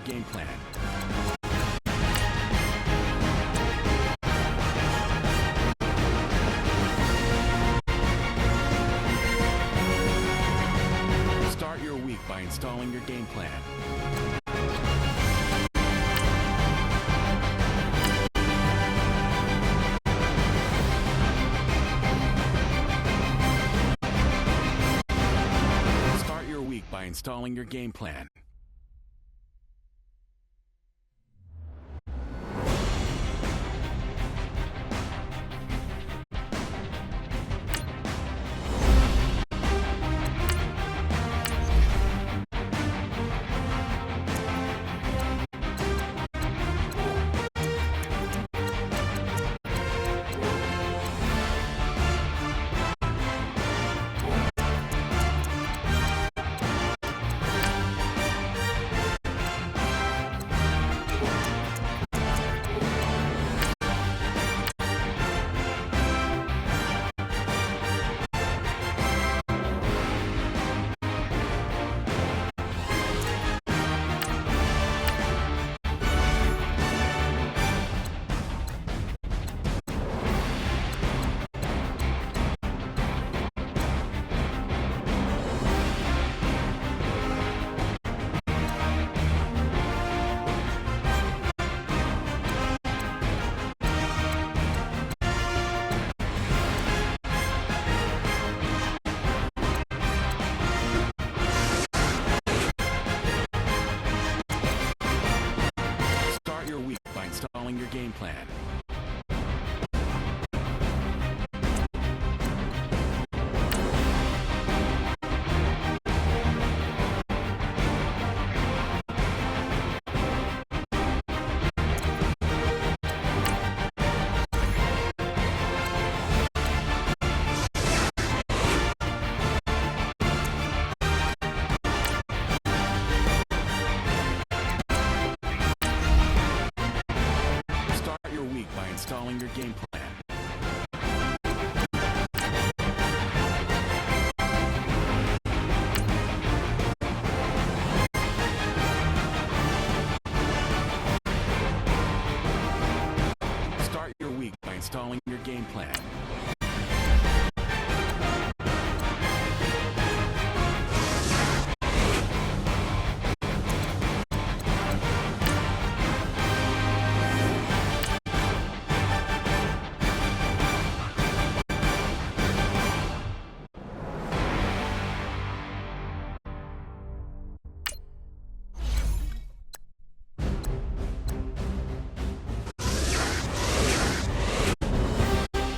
game plan. Start your week by installing your game plan. Start your week by installing your game plan. Start your week by installing your game plan. Start your week by installing your game plan. Start your week by installing your game plan.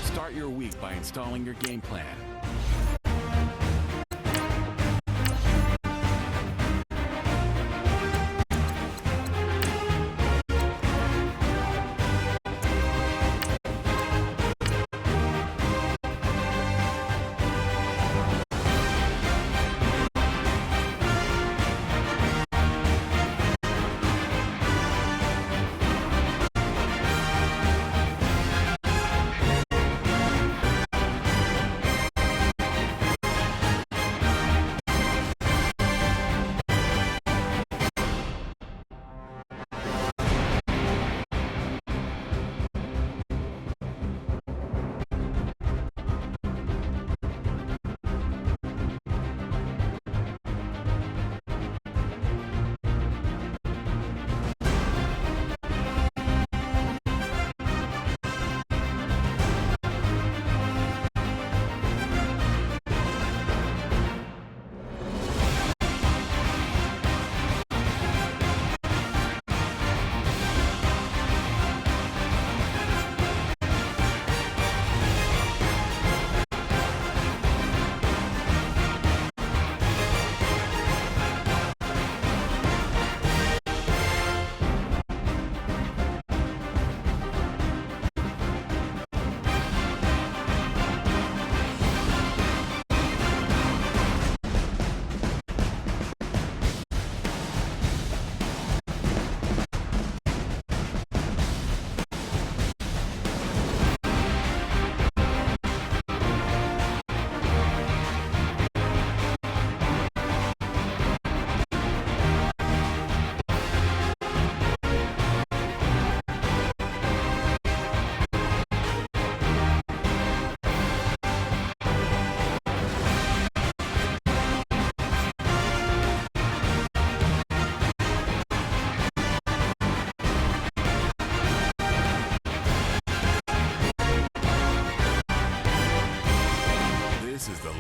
Start your week by installing your game plan.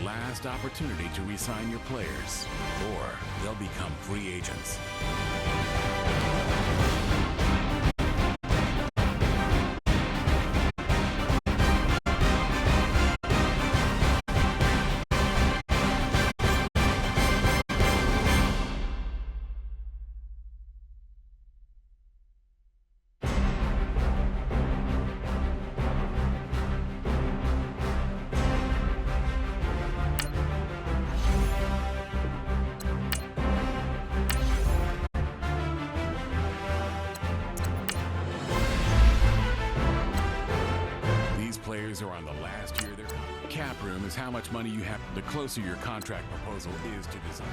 last opportunity to re-sign your players, or they'll become free agents. Players are on the last year of their cap room is how much money you have. The closer your contract proposal is to design.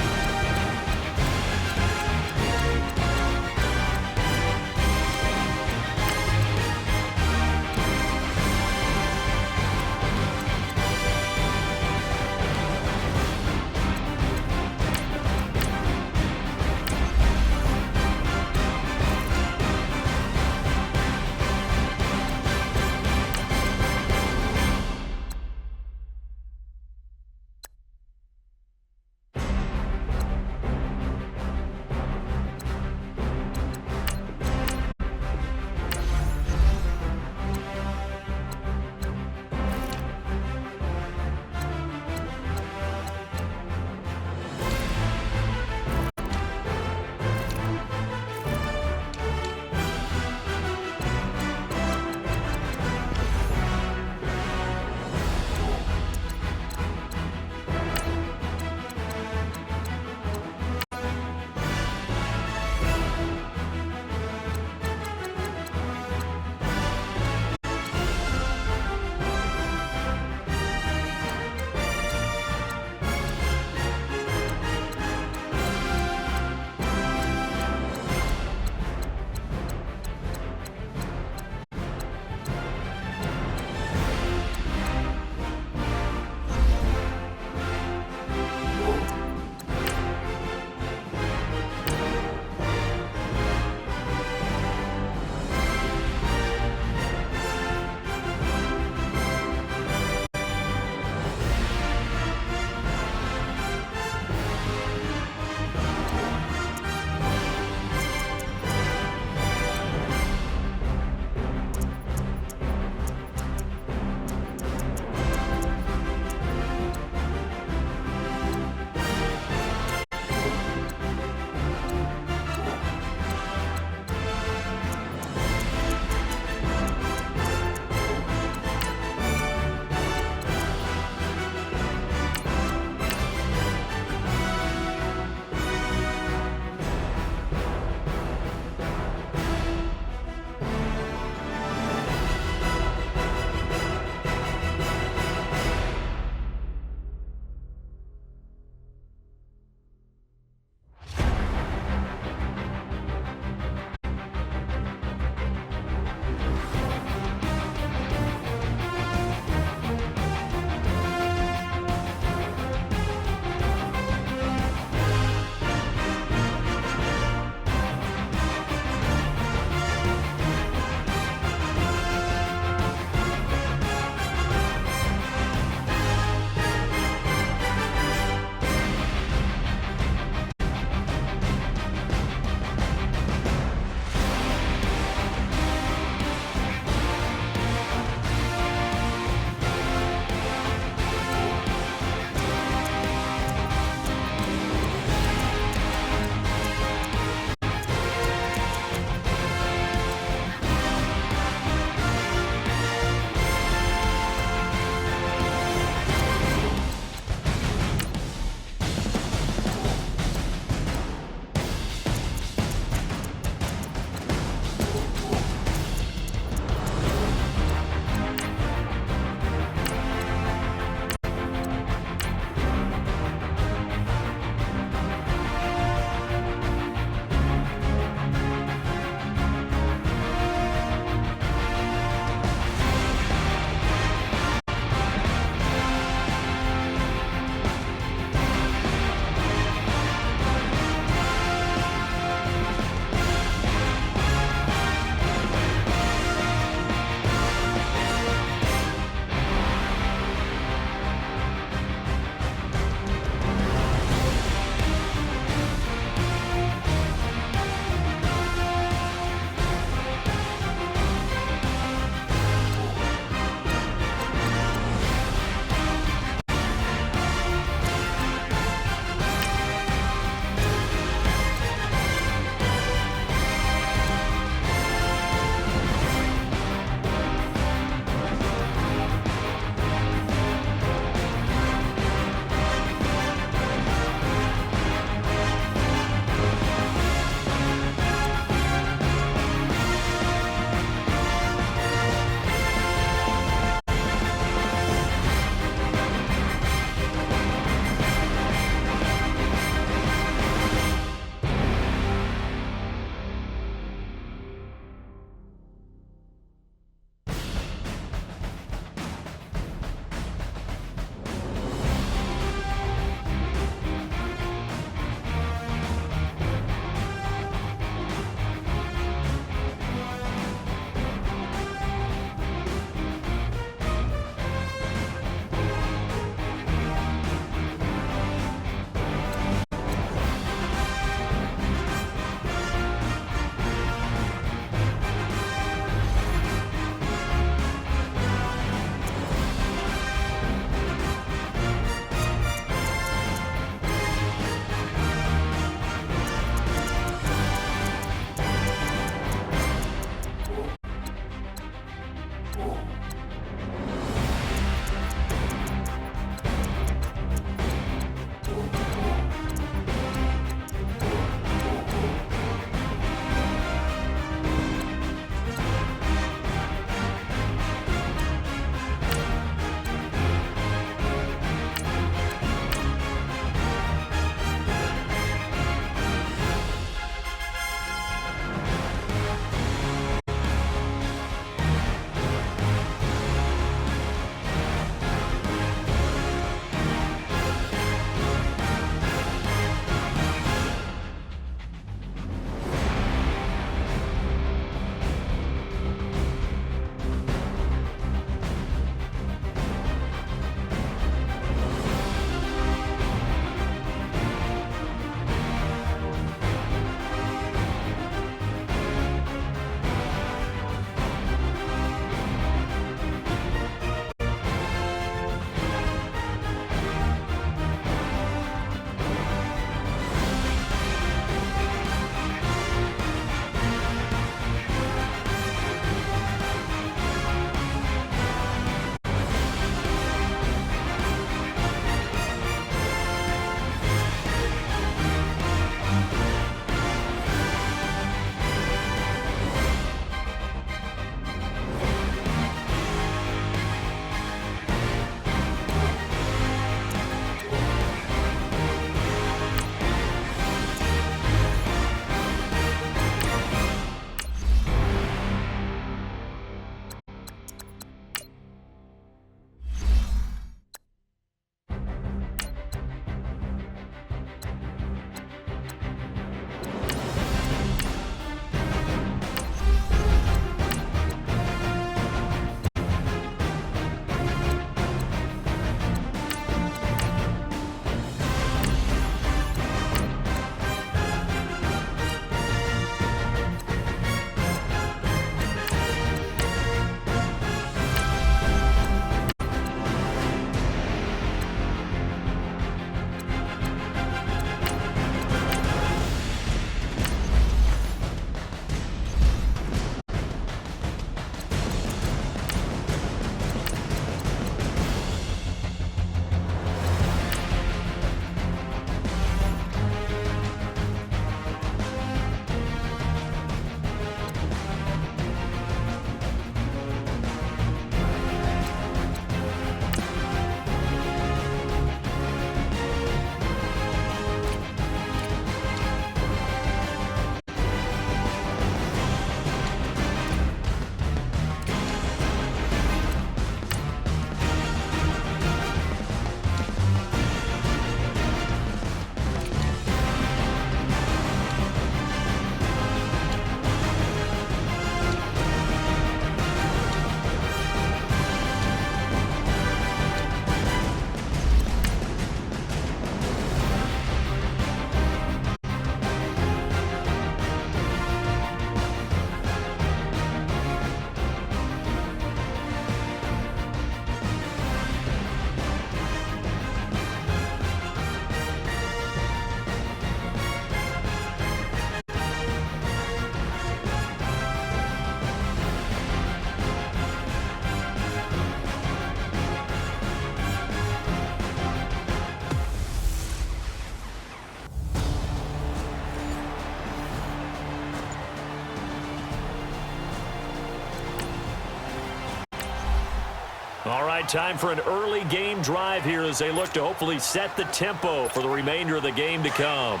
All right, time for an early game drive here as they look to hopefully set the tempo for the remainder of the game to come.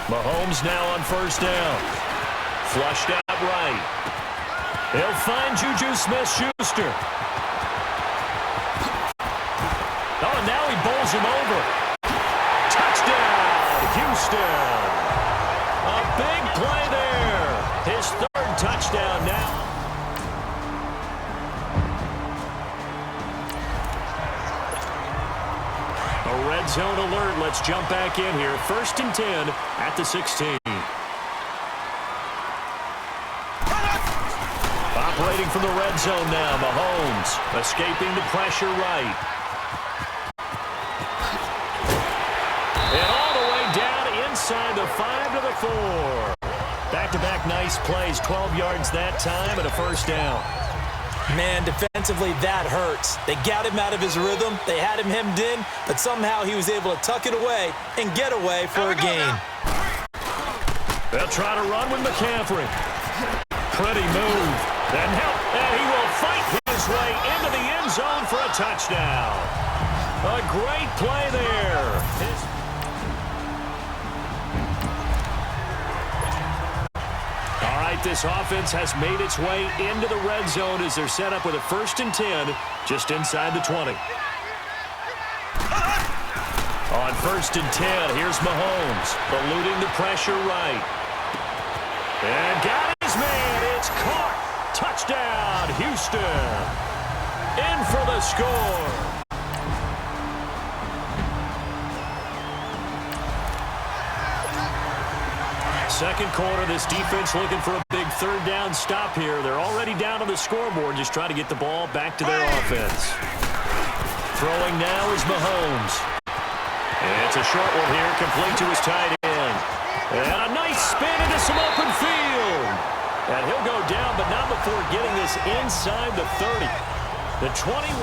Mahomes now on first down. Flushed out right. He'll find Juju Smith-Schuster. Oh, and now he bowls him over. Touchdown, Houston. A big play there. His third touchdown now. A red zone alert. Let's jump back in here. 1st and 10 at the 16. Operating from the red zone now. Mahomes escaping the pressure right. And all the way down inside the 5 to the 4. Back-to-back nice plays. 12 yards that time and a first down. Man, defensively, that hurts. They got him out of his rhythm. They had him hemmed in, but somehow he was able to tuck it away and get away for a gain. They'll try to run with McCaffrey. Pretty move. And he will fight his way into the end zone for a touchdown. A great play there. All right, this offense has made its way into the red zone as they're set up with a 1st and 10 just inside the 20. On 1st and 10, here's Mahomes, eluding the pressure right. And got his man. It's caught. Touchdown, Houston. In for the score. Second quarter, this defense looking for a big 3rd down stop here. They're already down on the scoreboard, just trying to get the ball back to their offense. Throwing now is Mahomes. And it's a short one here, complete to his tight end. And a nice spin into some open field. And he'll go down, but not before getting this inside the 30. The 21.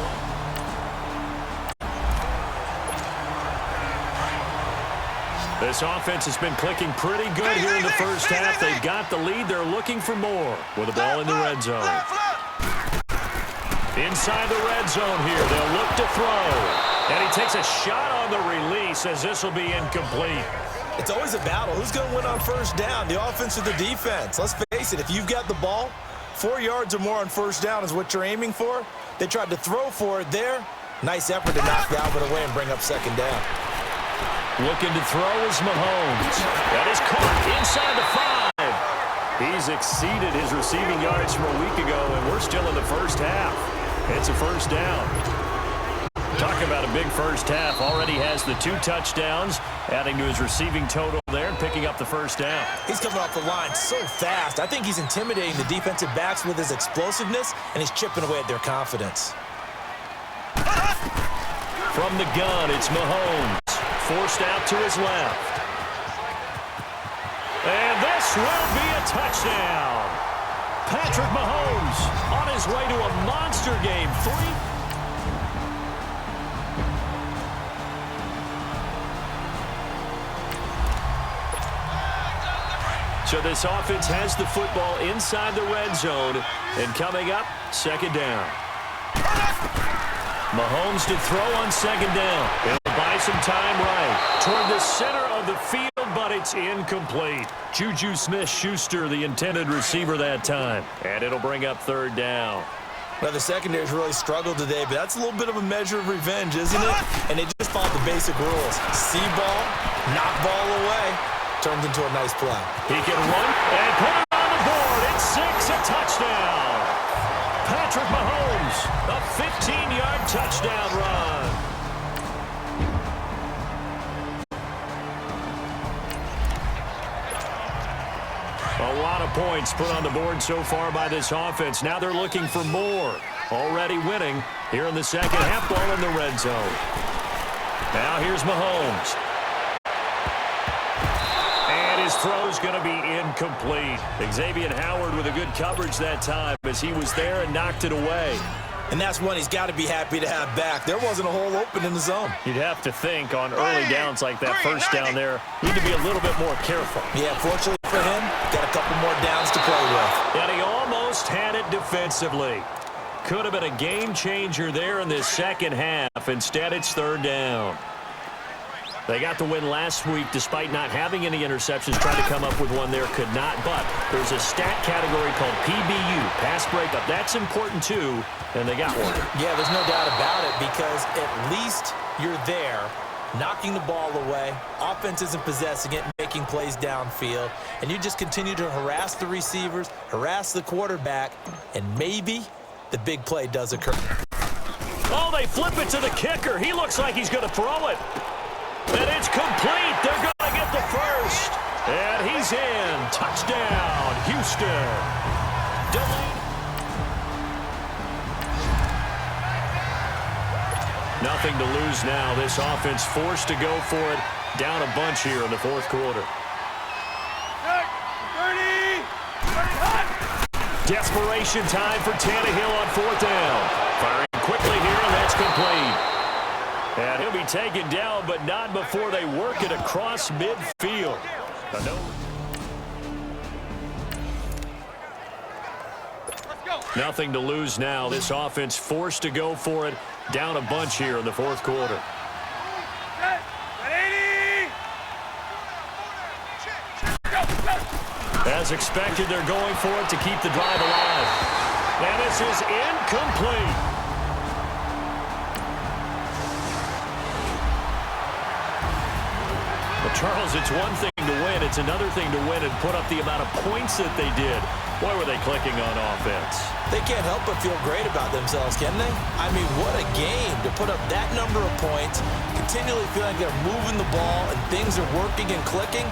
This offense has been clicking pretty good here in the first half. They've got the lead. They're looking for more with the ball in the red zone. Inside the red zone here. They'll look to throw. And he takes a shot on the release as this will be incomplete. It's always a battle. Who's going to win on first down, the offense or the defense? Let's face it, if you've got the ball, 4 yards or more on first down is what you're aiming for. They tried to throw for it there. Nice effort to knock Dalvin away and bring up 2nd down. Looking to throw is Mahomes. That is caught inside the 5. He's exceeded his receiving yards from a week ago, and we're still in the first half. It's a first down. Talk about a big first half. Already has the 2 touchdowns, adding to his receiving total there and picking up the first down. He's coming off the line so fast. I think he's intimidating the defensive backs with his explosiveness, and he's chipping away at their confidence. From the gun, it's Mahomes. Forced out to his left. And this will be a touchdown. Patrick Mahomes on his way to a monster game. 3. So this offense has the football inside the red zone. And coming up, 2nd down. Mahomes to throw on 2nd down. He'll buy some time right toward the center of the field, but it's incomplete. Juju Smith-Schuster, the intended receiver that time. And it'll bring up 3rd down. Well, the secondary's really struggled today, but that's a little bit of a measure of revenge, isn't it? And they just followed the basic rules. See ball, knock ball away. Turns into a nice play. He can run and put it on the board. It's 6, a touchdown. Patrick Mahomes, a 15-yard touchdown run. A lot of points put on the board so far by this offense. Now they're looking for more. Already winning here in the second half, ball in the red zone. Now here's Mahomes. And his throw's going to be incomplete. Xavier Howard with a good coverage that time as he was there and knocked it away. And that's one he's got to be happy to have back. There wasn't a hole open in the zone. You'd have to think on early downs like that first down there, need to be a little bit more careful. Yeah, fortunately for him, got a couple more downs to play with. And he almost had it defensively. Could have been a game changer there in this second half. Instead, it's third down. They got the win last week despite not having any interceptions. Trying to come up with one there, could not. But there's a stat category called PBU, pass breakup. That's important too, and they got one. Yeah, there's no doubt about it because at least you're there, knocking the ball away. Offense isn't possessing it, making plays downfield. And you just continue to harass the receivers, harass the quarterback, and maybe the big play does occur. Oh, they flip it to the kicker. He looks like he's going to throw it. And it's complete. They're going to get the first. And he's in. Touchdown, Houston. Nothing to lose now. This offense forced to go for it. Down a bunch here in the fourth quarter. Desperation time for Tannehill on fourth down. Firing quickly here, and that's complete. And he'll be taken down, but not before they work it across midfield. Nothing to lose now. This offense forced to go for it. Down a bunch here in the fourth quarter. As expected, they're going for it to keep the drive alive. And this is incomplete. Well, Charles, it's one thing to win. It's another thing to win and put up the amount of points that they did. Boy, were they clicking on offense. They can't help but feel great about themselves, can they? I mean, what a game to put up that number of points, continually feeling like they're moving the ball and things are working and clicking.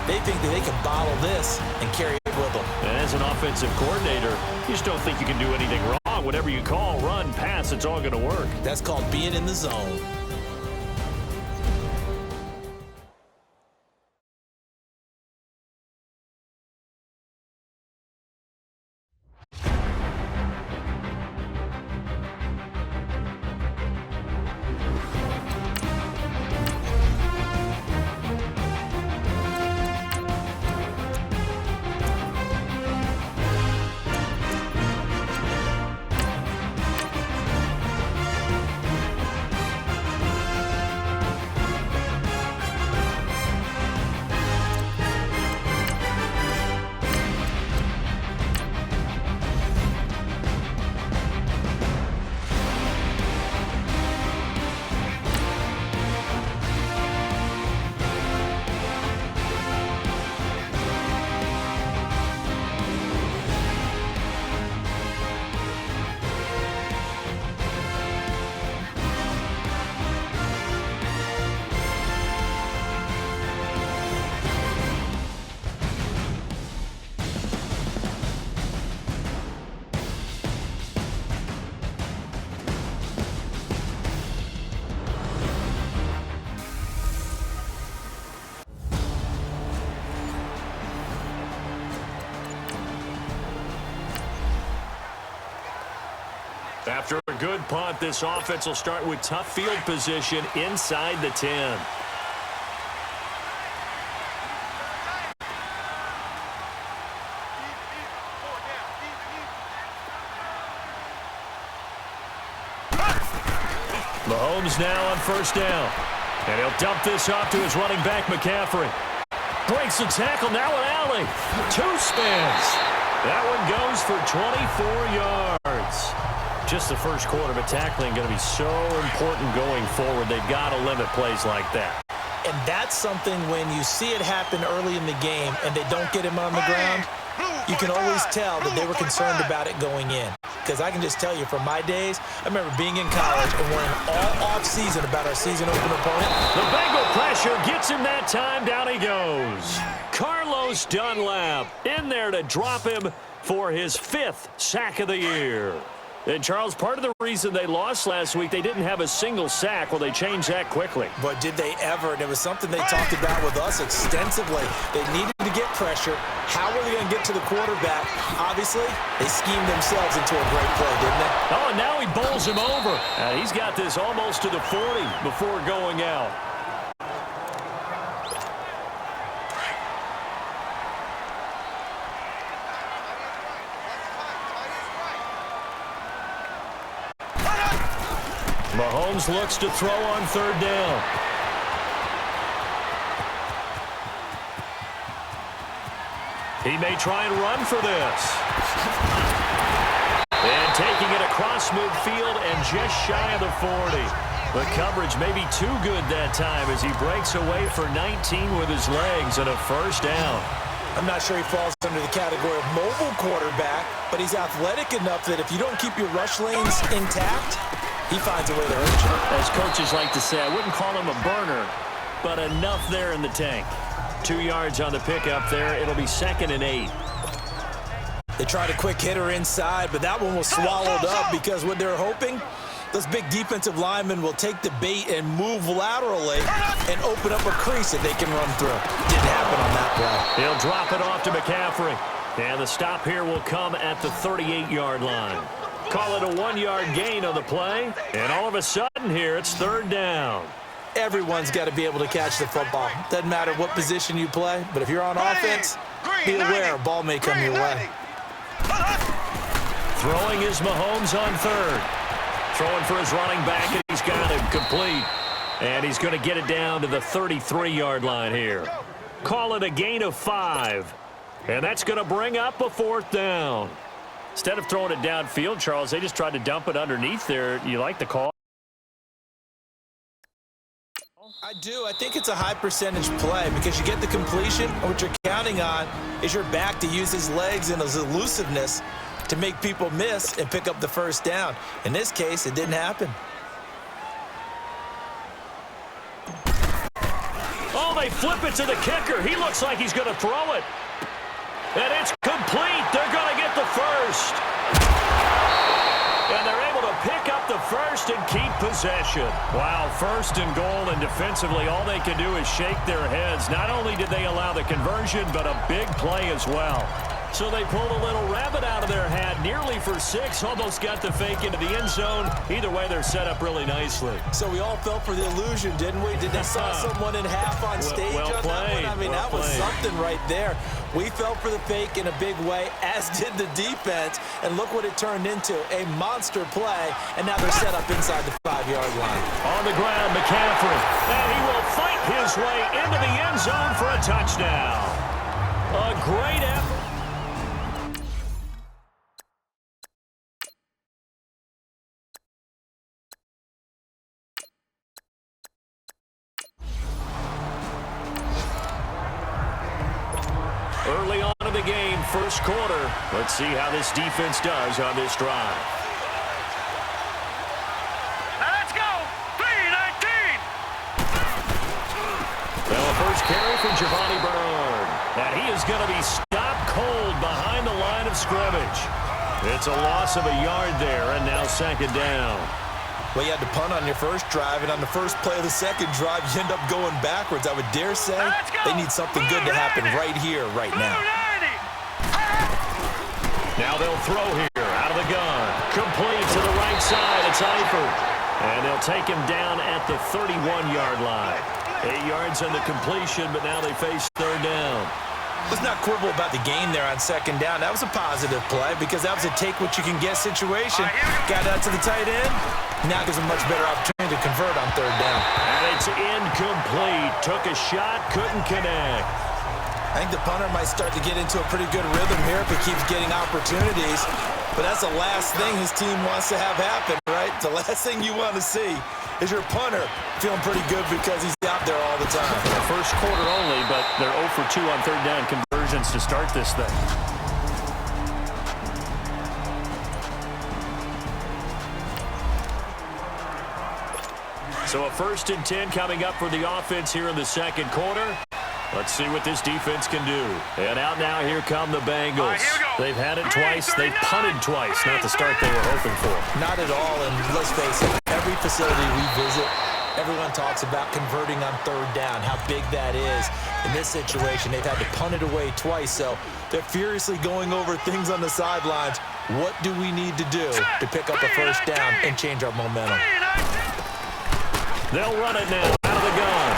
They think that they can bottle this and carry it with them. And as an offensive coordinator, you just don't think you can do anything wrong. Whatever you call, run, pass, it's all going to work. That's called being in the zone. After a good punt, this offense will start with tough field position inside the 10. Mahomes now on first down. And he'll dump this off to his running back, McCaffrey. Breaks the tackle, now an alley. Two spins. That one goes for 24 yards. Just the first quarter, but tackling going to be so important going forward. They've got to limit plays like that. And that's something when you see it happen early in the game and they don't get him on the ground, you can always tell that they were concerned about it going in. Because I can just tell you from my days, I remember being in college and worrying all off-season about our season opener opponent. The Bengal pressure gets him that time. Down he goes. Carlos Dunlap in there to drop him for his 5th sack of the year. And, Charles, part of the reason they lost last week, they didn't have a single sack. Well, they changed that quickly. But did they ever? And it was something they talked about with us extensively. They needed to get pressure. How were they going to get to the quarterback? Obviously, they schemed themselves into a great play, didn't they? Oh, and now he bowls him over. He's got this almost to the 40 before going out. Mahomes looks to throw on third down. He may try and run for this. And taking it across midfield and just shy of the 40. The coverage may be too good that time as he breaks away for 19 with his legs and a first down. I'm not sure he falls under the category of mobile quarterback, but he's athletic enough that if you don't keep your rush lanes intact, he finds a way to hurt you. As coaches like to say, I wouldn't call him a burner, but enough there in the tank. 2 yards on the pickup there. It'll be 2nd and 8. They tried a quick hitter inside, but that one was swallowed up because what they're hoping, those big defensive linemen will take the bait and move laterally and open up a crease that they can run through. Didn't happen on that play. He'll drop it off to McCaffrey. And the stop here will come at the 38-yard line. Call it a 1-yard gain on the play. And all of a sudden here, it's 3rd down. Everyone's got to be able to catch the football. Doesn't matter what position you play, but if you're on offense, be aware a ball may come your way. Throwing is Mahomes on third. Throwing for his running back, and he's got it complete. And he's going to get it down to the 33-yard line here. Call it a gain of 5. And that's going to bring up a 4th down. Instead of throwing it downfield, Charles, they just tried to dump it underneath there. You like the call? I do. I think it's a high percentage play because you get the completion, and what you're counting on is your back to use his legs and his elusiveness to make people miss and pick up the first down. In this case, it didn't happen. Oh, they flip it to the kicker. He looks like he's going to throw it. And it's complete. They're going to get the first. And they're able to pick up the first and keep possession. Wow, 1st and goal, and defensively all they can do is shake their heads. Not only did they allow the conversion, but a big play as well. So they pulled a little rabbit out of their hat, nearly for 6, almost got the fake into the end zone. Either way, they're set up really nicely. So we all fell for the illusion, didn't we? Did they saw someone in half on stage on that one? I mean, that was something right there. We fell for the fake in a big way, as did the defense. And look what it turned into, a monster play. And now they're set up inside the 5-yard line. On the ground, McCaffrey. And he will fight his way into the end zone for a touchdown. A great effort. Early on in the game, first quarter. Let's see how this defense does on this drive. Now let's go. 3-19. Well, a first carry from Giovanni Bernard. And he is going to be stopped cold behind the line of scrimmage. It's a loss of a yard there, and now 2nd down. Well, you had to punt on your first drive, and on the first play of the second drive, you end up going backwards. I would dare say they need something good to happen right here, right now. Now they'll throw here out of the gun. Complete to the right side. It's Eifert. And they'll take him down at the 31-yard line. 8 yards on the completion, but now they face 3rd down. Let's not quibble about the gain there on 2nd down. That was a positive play because that was a take-what-you-can-get situation. Got out to the tight end. Now gives a much better opportunity to convert on 3rd down. And it's incomplete. Took a shot, couldn't connect. I think the punter might start to get into a pretty good rhythm here if he keeps getting opportunities. But that's the last thing his team wants to have happen, right? The last thing you want to see is your punter feeling pretty good because he's out there all the time. The first quarter only, but they're 0 for 2 on 3rd down conversions to start this thing. So a 1st and 10 coming up for the offense here in the 2nd quarter. Let's see what this defense can do. And out now, here come the Bengals. Here we go. They've had it twice. They've punted twice. Not the start they were hoping for. Not at all, and let's face it, every facility we visit, everyone talks about converting on third down, how big that is. In this situation, they've had to punt it away twice, so they're furiously going over things on the sidelines. What do we need to do to pick up a first down and change our momentum? They'll run it now out of the gun.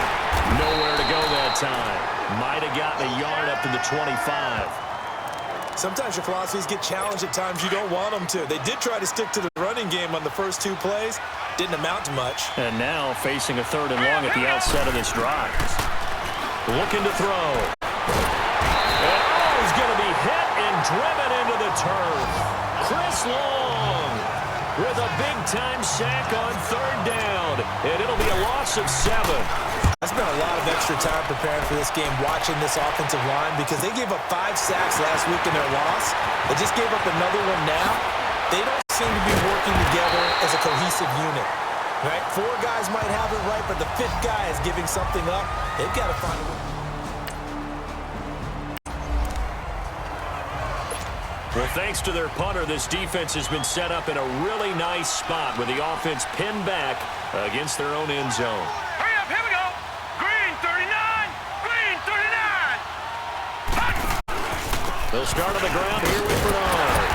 Nowhere to go that time. Might have gotten a yard up to the 25. Sometimes your philosophies get challenged at times you don't want them to. They did try to stick to the running game on the first 2 plays. Didn't amount to much. And now facing a 3rd and long at the outset of this drive. Looking to throw. And he's going to be hit and driven into the turf. Chris Long with a big-time sack on 3rd down. And it'll be a loss of 7. I spent a lot of extra time preparing for this game, watching this offensive line, because they gave up 5 sacks last week in their loss. They just gave up another one now. They don't seem to be working together as a cohesive unit. Right? 4 guys might have it right, but the 5th guy is giving something up. They've got to find a way. Well, thanks to their punter, this defense has been set up in a really nice spot with the offense pinned back against their own end zone. Hurry up, here we go. Green 39, green 39. They'll start on the ground here with Bernard.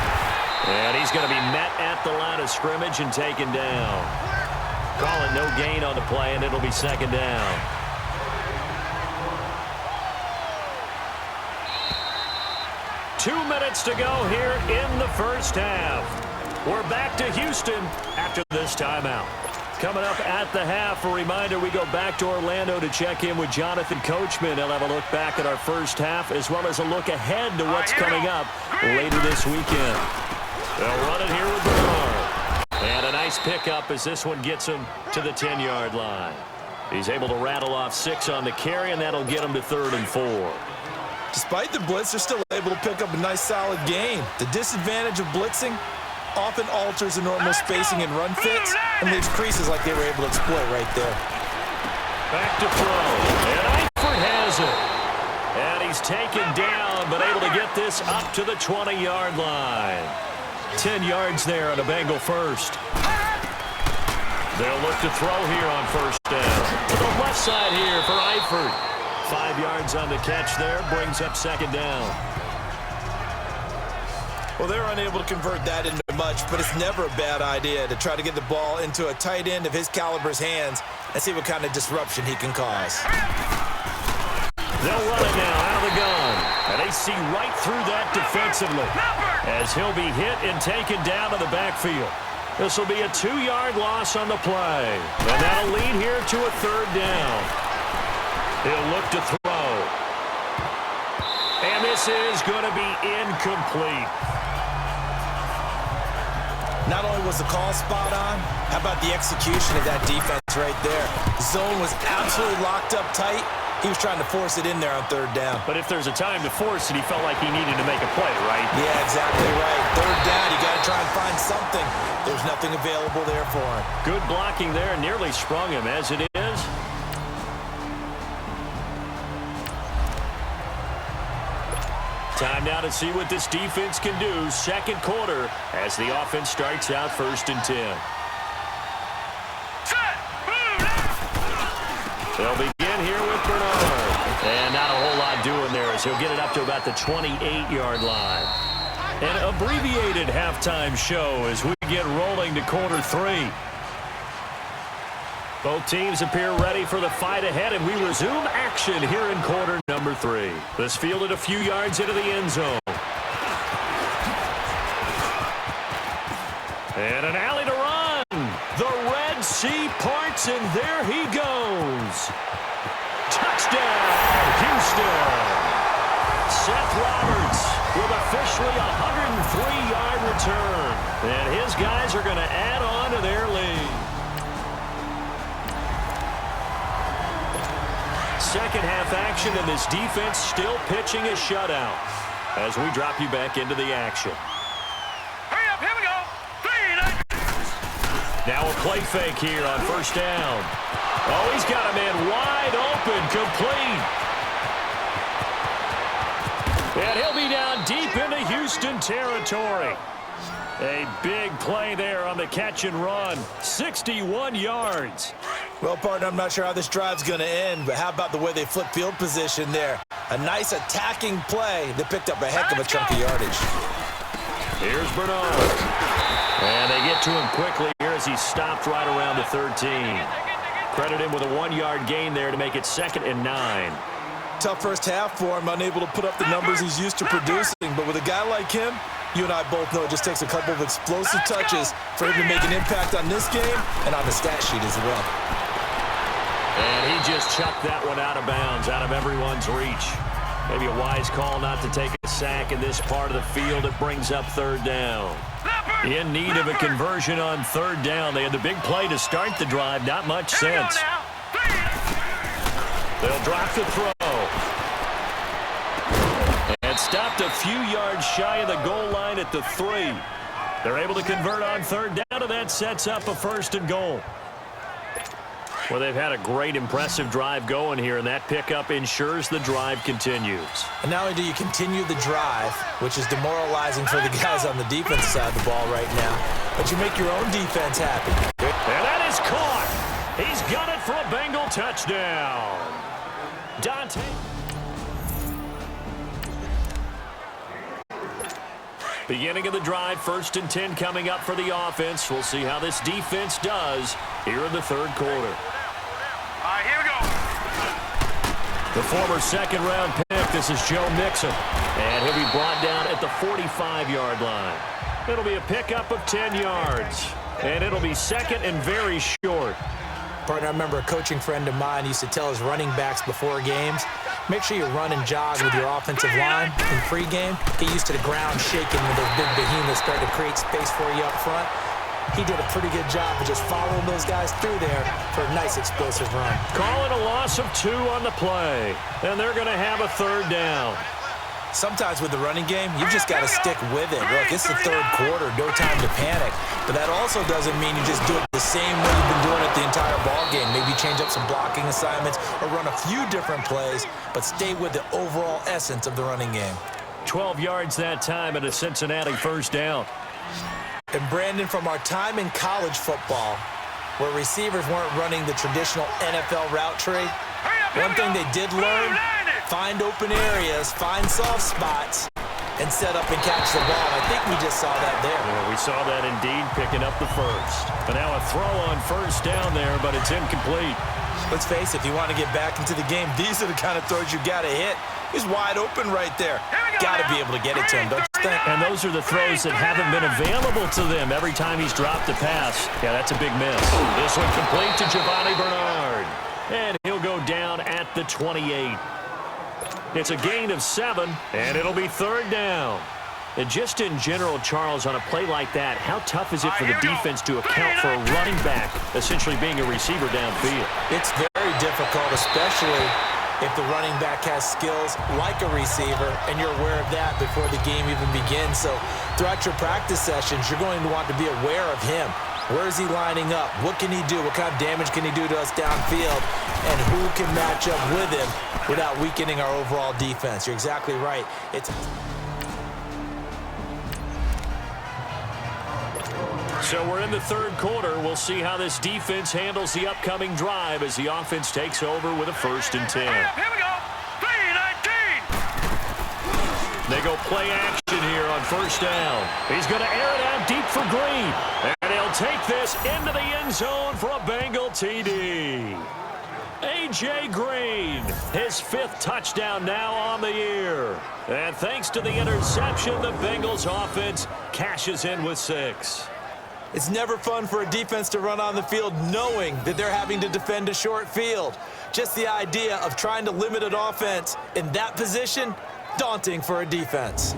And he's going to be met at the line of scrimmage and taken down. Call it no gain on the play, and it'll be 2nd down. Two minutes to go here in the first half. We're back to Houston after this timeout. Coming up at the half, a reminder, we go back to Orlando to check in with Jonathan Coachman. He'll have a look back at our first half as well as a look ahead to what's coming up later this weekend. They'll run it here with Bernard. And a nice pickup as this one gets him to the 10-yard line. He's able to rattle off 6 on the carry, and that'll get him to 3rd and 4. Despite the blitz, they're still able to pick up a nice, solid gain. The disadvantage of blitzing often alters the normal spacing and run fits and leaves creases like they were able to exploit right there. Back to throw. And Eifert has it. And he's taken down, but able to get this up to the 20-yard line. 10 yards there on a Bengal first. They'll look to throw here on first down. To the left side here for Eifert. 5 yards on the catch there, brings up 2nd down. Well, they're unable to convert that into much, but it's never a bad idea to try to get the ball into a tight end of his caliber's hands and see what kind of disruption he can cause. They'll run it now out of the gun. And they see right through that defensively as he'll be hit and taken down to the backfield. This will be a 2-yard loss on the play. And that'll lead here to a 3rd down. He'll look to throw. And this is going to be incomplete. Not only was the call spot on, how about the execution of that defense right there? The zone was absolutely locked up tight. He was trying to force it in there on 3rd down. But if there's a time to force it, he felt like he needed to make a play, right? Yeah, exactly right. 3rd down, you got to try and find something. There's nothing available there for him. Good blocking there, nearly sprung him as it is. Time now to see what this defense can do. 2nd quarter as the offense starts out 1st and 10. They'll begin here with Bernard. And not a whole lot doing there as he'll get it up to about the 28-yard line. An abbreviated halftime show as we get rolling to quarter 3. Both teams appear ready for the fight ahead, and we resume action here in quarter number 3. This fielded a few yards into the end zone. And an alley to run. The Red Sea parts, and there he goes. Touchdown, Houston. Seth Roberts with officially a 103-yard return. And his guys are going to add on to their lead. Second half action, and this defense still pitching a shutout as we drop you back into the action. Hurry up, here we go. 3, 9. Now a play fake here on 1st down. Oh, he's got a man wide open, complete. And he'll be down deep into Houston first and territory. A big play there on the catch and run. 61 yards. Well, partner, I'm not sure how this drive's going to end, but how about the way they flip field position there? A nice attacking play that picked up a heck of a chunk of yardage. Here's Bernard. And they get to him quickly here as he stopped right around the 13. Credit him with a 1-yard gain there to make it 2nd and 9. Tough first half for him, unable to put up the numbers he's used to producing. But with a guy like him, you and I both know it just takes a couple of explosive touches for him to make an impact on this game and on the stat sheet as well. And he just chucked that one out of bounds, out of everyone's reach. Maybe a wise call not to take a sack in this part of the field. It brings up 3rd down. In need of a conversion on 3rd down. They had the big play to start the drive. Not much sense. They'll drop the throw. And stopped a few yards shy of the goal line at the 3. They're able to convert on 3rd down, and that sets up a 1st and goal. Well, they've had a great, impressive drive going here, and that pickup ensures the drive continues. And not only do you continue the drive, which is demoralizing for the guys on the defensive side of the ball right now, but you make your own defense happy. And that is caught. He's got it for a Bengal touchdown. Dante. Beginning of the drive, 1st and 10 coming up for the offense. We'll see how this defense does here in the 3rd quarter. All right, here we go. The former 2nd-round pick, this is Joe Mixon. And he'll be brought down at the 45-yard line. It'll be a pickup of 10 yards. And it'll be 2nd and very short. Partner, I remember a coaching friend of mine used to tell his running backs before games, make sure you run and jog with your offensive line in pregame. Get used to the ground shaking when those big behemoths start to create space for you up front. He did a pretty good job of just following those guys through there for a nice explosive run. Call it a loss of 2 on the play, and they're going to have a 3rd down. Sometimes with the running game, you've just got to stick with it. Look, it's the 3rd quarter, no time to panic. But that also doesn't mean you just do it the same way you've been doing it the entire ball game. Maybe change up some blocking assignments or run a few different plays, but stay with the overall essence of the running game. 12 yards that time and a Cincinnati 1st down. And Brandon, from our time in college football, where receivers weren't running the traditional NFL route tree, one thing they did learn, find open areas, find soft spots, and set up and catch the ball. I think we just saw that there. Yeah, we saw that indeed, picking up the 1st. But now a throw on 1st down there, but it's incomplete. Let's face it, if you want to get back into the game, these are the kind of throws you got to hit. He's wide open right there. Got to be able to get it to him, don't you think? And those are the throws that haven't been available to them every time he's dropped a pass. Yeah, that's a big miss. This one complete to Giovanni Bernard. And he'll go down at the 28. It's a gain of 7, and it'll be 3rd down. And just in general, Charles, on a play like that, how tough is it for the defense to account for a running back essentially being a receiver downfield? It's very difficult, especially if the running back has skills like a receiver, and you're aware of that before the game even begins. So throughout your practice sessions, you're going to want to be aware of him. Where is he lining up? What can he do? What kind of damage can he do to us downfield? And who can match up with him without weakening our overall defense? You're exactly right. So we're in the 3rd quarter. We'll see how this defense handles the upcoming drive as the offense takes over with a 1st and 10. Here we go. 3-19. They go play action here on 1st down. He's going to air it out deep for Green. And he'll take this into the end zone for a Bengal TD. A.J. Green, his 5th touchdown now on the year. And thanks to the interception, the Bengals offense cashes in with 6. It's never fun for a defense to run on the field knowing that they're having to defend a short field. Just the idea of trying to limit an offense in that position, daunting for a defense.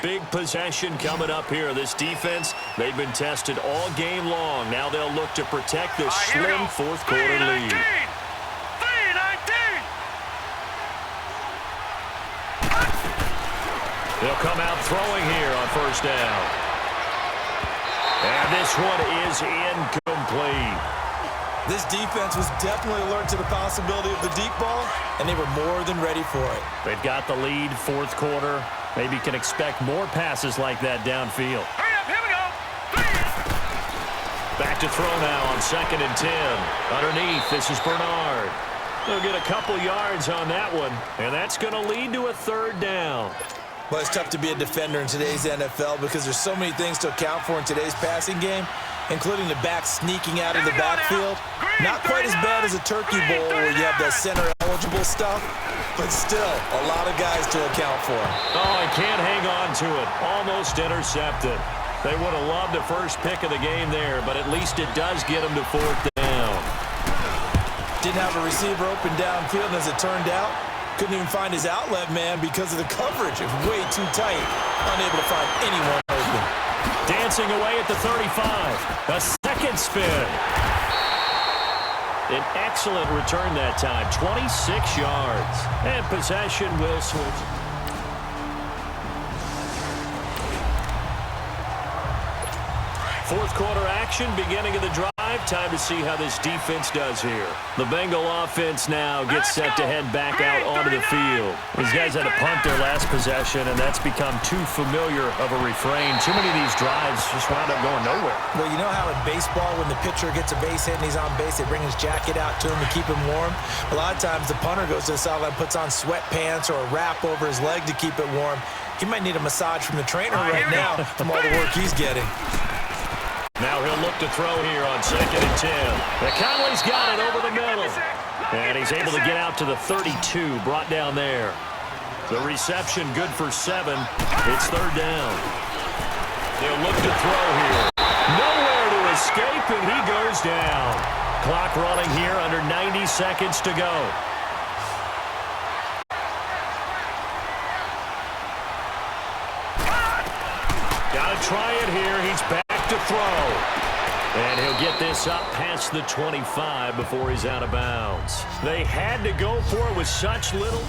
big possession coming up here. This defense, they've been tested all game long. Now they'll look to protect this slim fourth-quarter lead. 3-19. They'll come out throwing here on first down. And this one is incomplete. This defense was definitely alert to the possibility of the deep ball, and they were more than ready for it. They've got the lead, fourth quarter. Maybe can expect more passes like that downfield. Hurry up, here we go. Back to throw now on 2nd and 10. Underneath, this is Bernard. They'll get a couple yards on that one, and that's going to lead to a third down. Well, it's tough to be a defender in today's NFL because there's so many things to account for in today's passing game, including the back sneaking out of the backfield. Not quite as bad as a turkey bowl where you have that center-eligible stuff, but still a lot of guys to account for. Oh, I can't hang on to it. Almost intercepted. They would have loved the first pick of the game there, but at least it does get them to fourth down. Didn't have a receiver open downfield, and as it turned out, couldn't even find his outlet man because of the coverage. It was way too tight. Unable to find anyone open. Dancing away at the 35. A second spin. An excellent return that time. 26 yards. And possession will switch. Fourth quarter action, beginning of the drive. Time to see how this defense does here. The Bengal offense now gets set to head back out onto the field. These guys had to punt their last possession, and that's become too familiar of a refrain. Too many of these drives just wound up going nowhere. Well, you know how in baseball when the pitcher gets a base hit and he's on base, they bring his jacket out to him to keep him warm? A lot of times the punter goes to the sideline, puts on sweatpants or a wrap over his leg to keep it warm. He might need a massage from the trainer right now from all the work he's getting. Now he'll look to throw here on 2nd and 10. Conley's got it over the middle. And he's able to get out to the 32, brought down there. The reception good for 7. It's third down. They'll look to throw here. Nowhere to escape, and he goes down. Clock running here, under 90 seconds to go. Got to try it here. He's back to throw. And he'll get this up past the 25 before he's out of bounds. They had to go for it with such little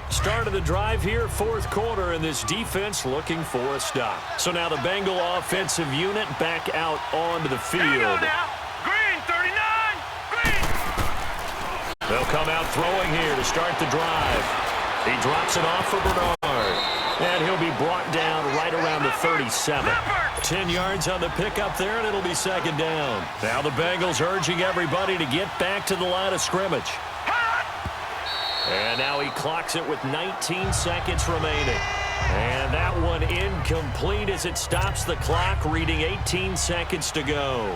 start of the drive here, fourth quarter, and this defense looking for a stop. So now the Bengal offensive unit back out onto the field. Green, 39. Green. They'll come out throwing here to start the drive. He drops it off for Bernard. And he'll be brought down right around the 37. 10 yards on the pickup there, and it'll be second down. Now the Bengals urging everybody to get back to the line of scrimmage. And now he clocks it with 19 seconds remaining. And that one incomplete as it stops the clock, reading 18 seconds to go.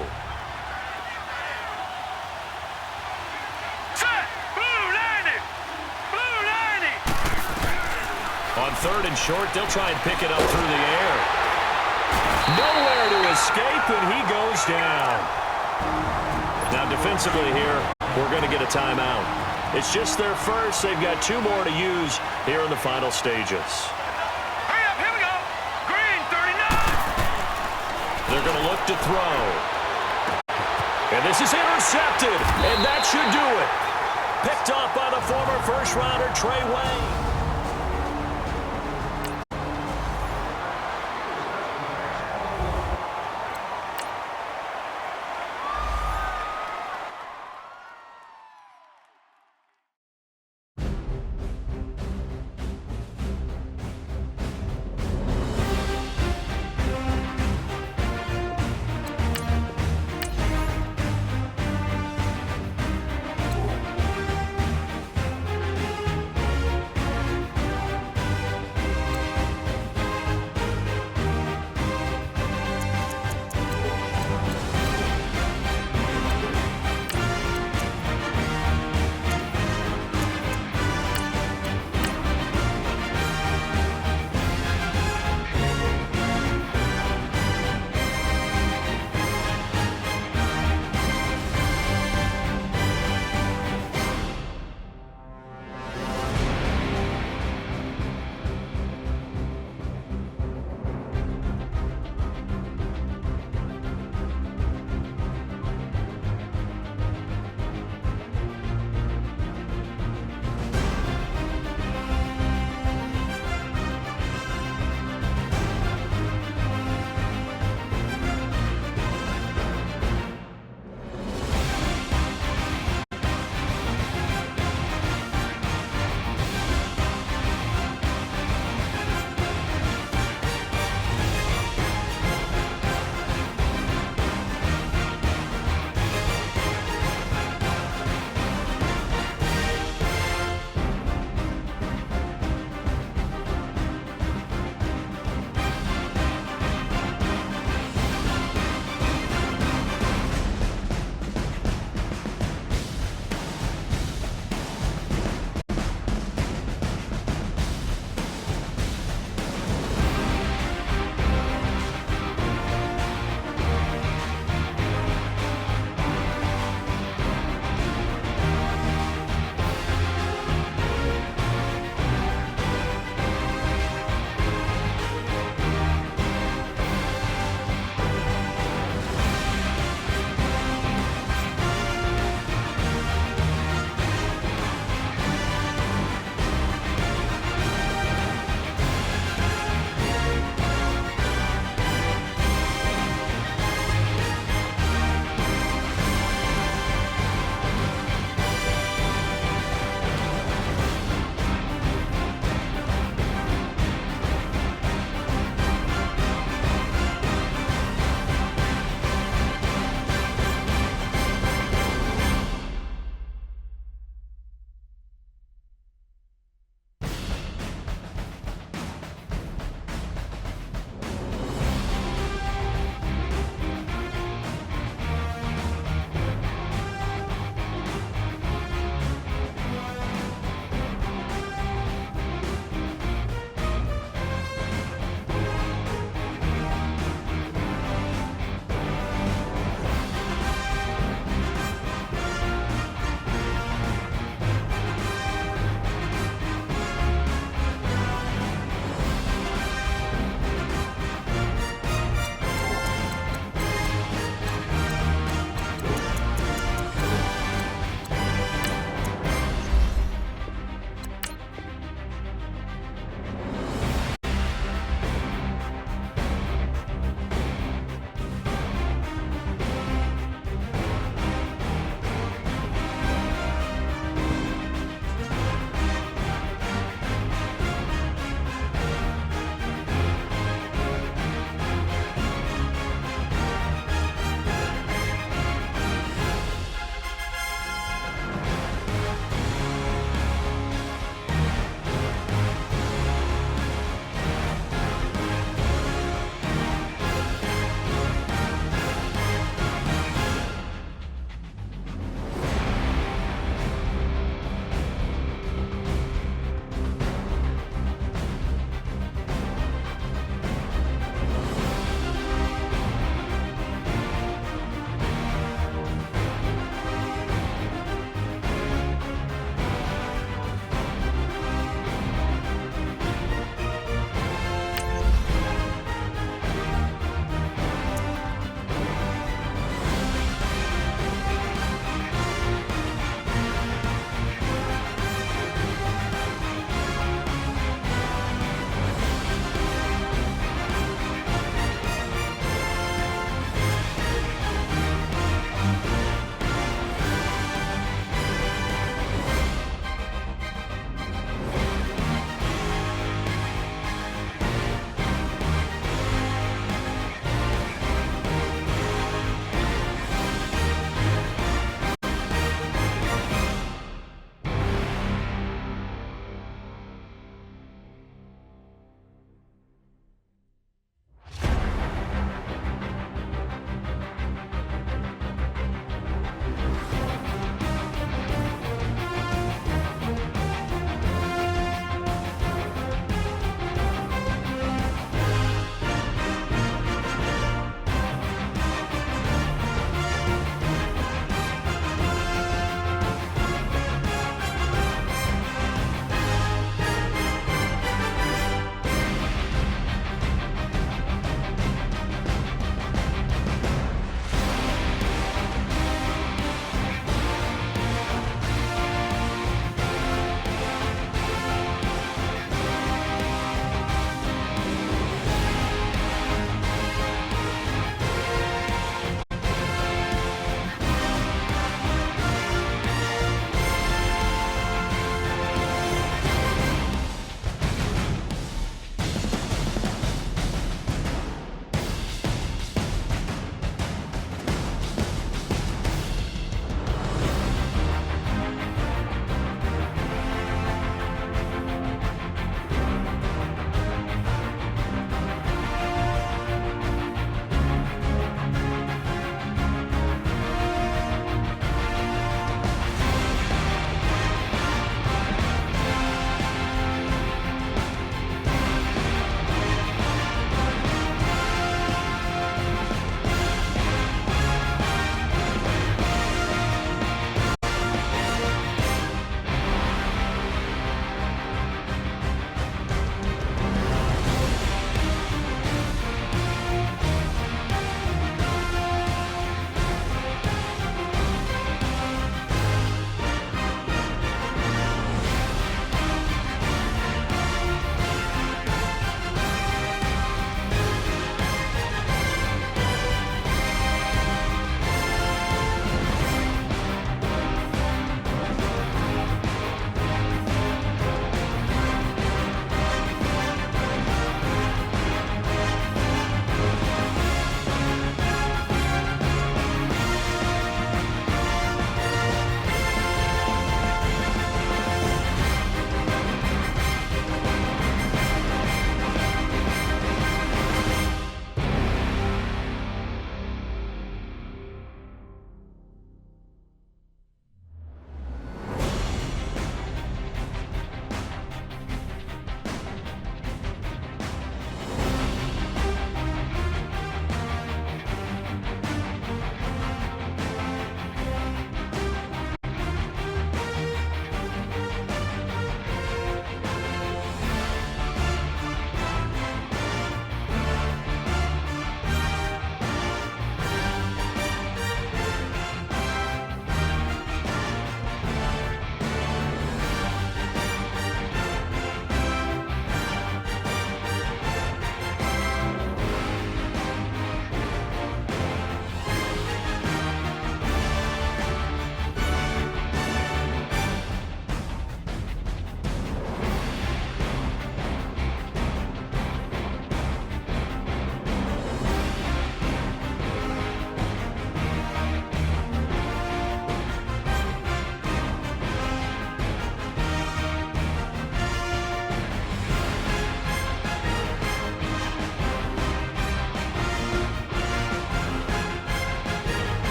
On 3rd and short, they'll try and pick it up through the air. Nowhere to escape, and he goes down. Now defensively here, we're going to get a timeout. It's just their first. They've got 2 more to use here in the final stages. Hurry up, here we go. Green, 39. They're going to look to throw. And this is intercepted, and that should do it. Picked off by the former first-rounder Trey Wayne.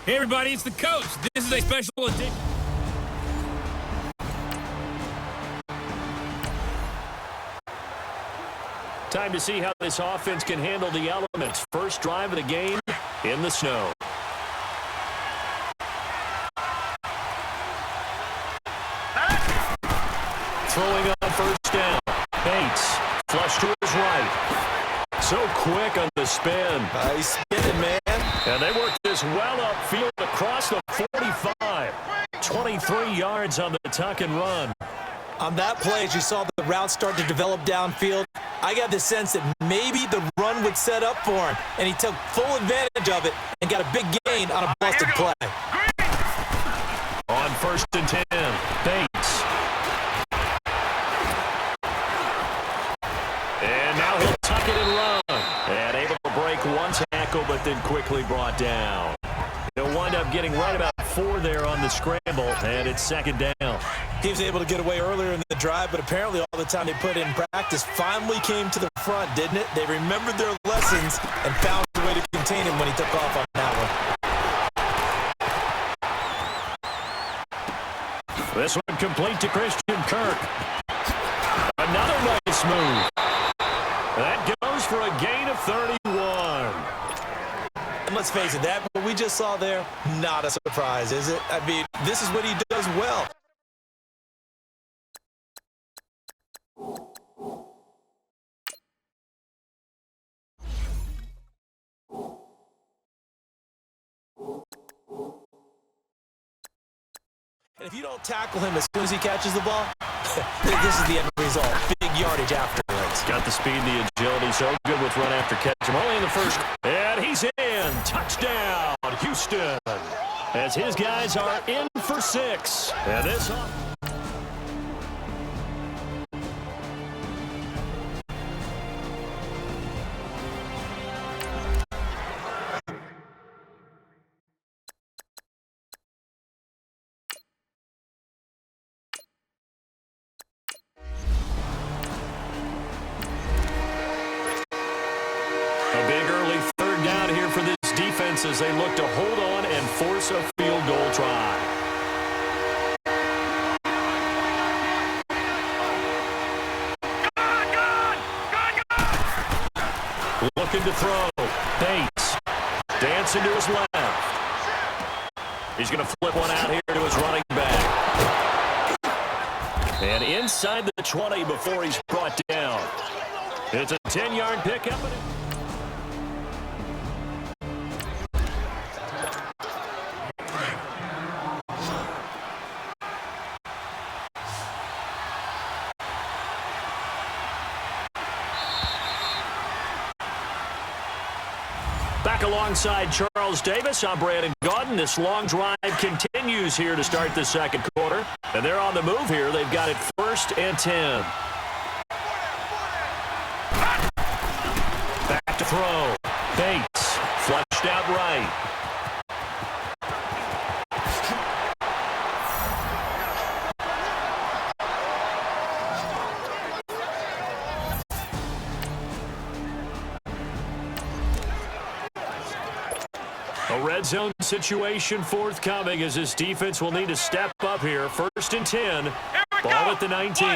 Hey everybody, it's the coach. This is a special edition. Time to see how this offense can handle the elements. First drive of the game in the snow. Throwing on first down. Bates, flush to his right. So quick on the spin. He's spinning, man. And they work this well upfield across the 45. 23 yards on the tuck and run. On that play, as you saw the route start to develop downfield, I got the sense that maybe the run would set up for him, and he took full advantage of it and got a big gain on a busted play. On first and 10, Bates. And now he'll tuck it and run. And able to break one tackle, but then quickly brought down. He'll wind up getting right about 4 there on the scramble, and it's second down. He was able to get away earlier in the drive, but apparently all the time they put in practice finally came to the front, didn't it? They remembered their lessons and found a way to contain him when he took off on that one. This one complete to Christian Kirk. Another nice move. That goes for a gain of 31. And let's face it, that what we just saw there, not a surprise, is it? I mean, this is what he does well. And if you don't tackle him as soon as he catches the ball, this is the end result. Big yardage afterwards. Got the speed and the agility, so good with run after catch. Only in the first, and he's in. Touchdown, Houston. As his guys are in for 6. And this up. As they look to hold on and force a field goal try. Looking to throw. Bates. Dancing to his left. He's going to flip one out here to his running back. And inside the 20 before he's brought down. It's a 10-yard pickup. Back alongside Charles Davis, I'm Brandon Gaudin. This long drive continues here to start the second quarter. And they're on the move here. They've got it first and 10. Back to throw. Bates, flushed out right. A red zone situation forthcoming as this defense will need to step up here. First and 10. Ball at the 19.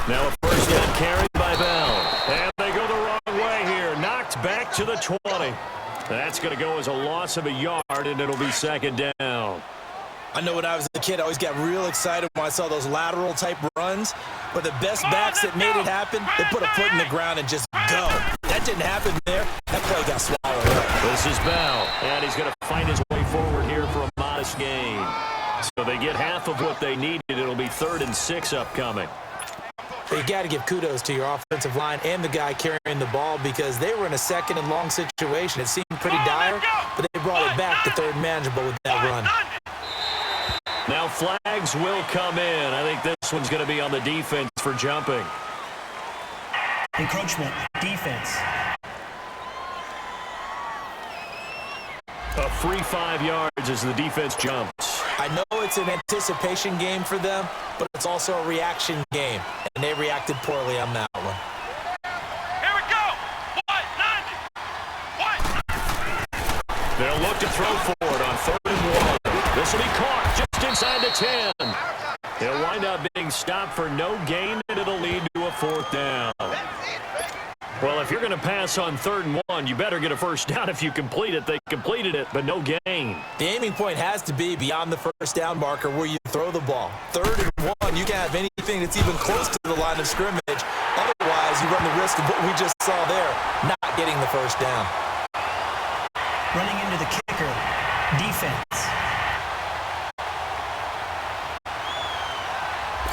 Now a first down carried by Bell. And they go the wrong way here. Knocked back to the 20. That's going to go as a loss of a yard, and it'll be second down. I know when I was a kid, I always got real excited when I saw those lateral-type runs. But the best backs that made it happen, they put a foot in the ground and just go. That didn't happen there. That play got swallowed up. This is Bell, and he's going to find his way forward here for a modest gain. So they get half of what they needed. It'll be 3rd and 6 upcoming. But you got to give kudos to your offensive line and the guy carrying the ball because they were in a second and long situation. It seemed pretty dire, but they brought it back to 3rd manageable with that run. Now flags will come in. I think this one's going to be on the defense for jumping. Encroachment, defense. A free 5 yards as the defense jumps. I know it's an anticipation game for them, but it's also a reaction game, and they reacted poorly on that one. Here we go. What? 90. What? They'll look to throw for it on 3rd and 1. This will be caught just inside the 10. He'll wind up being stopped for no gain, and it'll lead to a 4th down. Well, if you're going to pass on 3rd and 1, you better get a first down if you complete it. They completed it, but no gain. The aiming point has to be beyond the first down marker where you throw the ball. 3rd and 1, you can't have anything that's even close to the line of scrimmage. Otherwise, you run the risk of what we just saw there, not getting the first down. Running into the kicker, defense.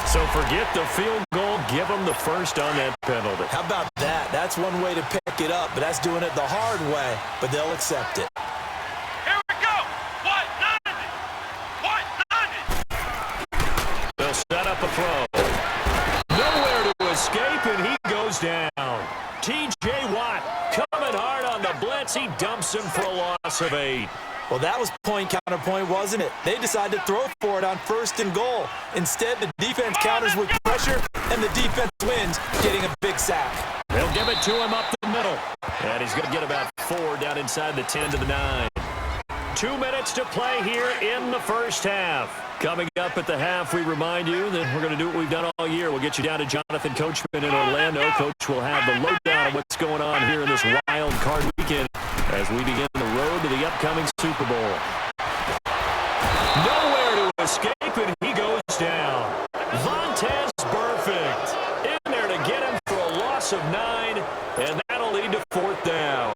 So forget the field goal. Give them the first on that penalty. How about that? That's one way to pick it up, but that's doing it the hard way, but they'll accept it. Here we go. 190. They'll set up a throw. Nowhere to escape, and he goes down. T.J. Watt coming hard on the blitz. He dumps him for a loss of 8. Well, that was point counterpoint, wasn't it? They decided to throw for it on 1st and goal. Instead, the defense counters with pressure, and the defense wins, getting a big sack. They'll give it to him up the middle. And he's going to get about 4 down inside the 10 to the 9. 2 minutes to play here in the first half. Coming up at the half, we remind you that we're going to do what we've done all year. We'll get you down to Jonathan Coachman in Orlando. Coach will have the lowdown on what's going on here in this wild card weekend as we begin the road to the upcoming Super Bowl. Nowhere to escape, and he goes down. Vontaze Burfict in there to get him for a loss of 9, and that'll lead to 4th down.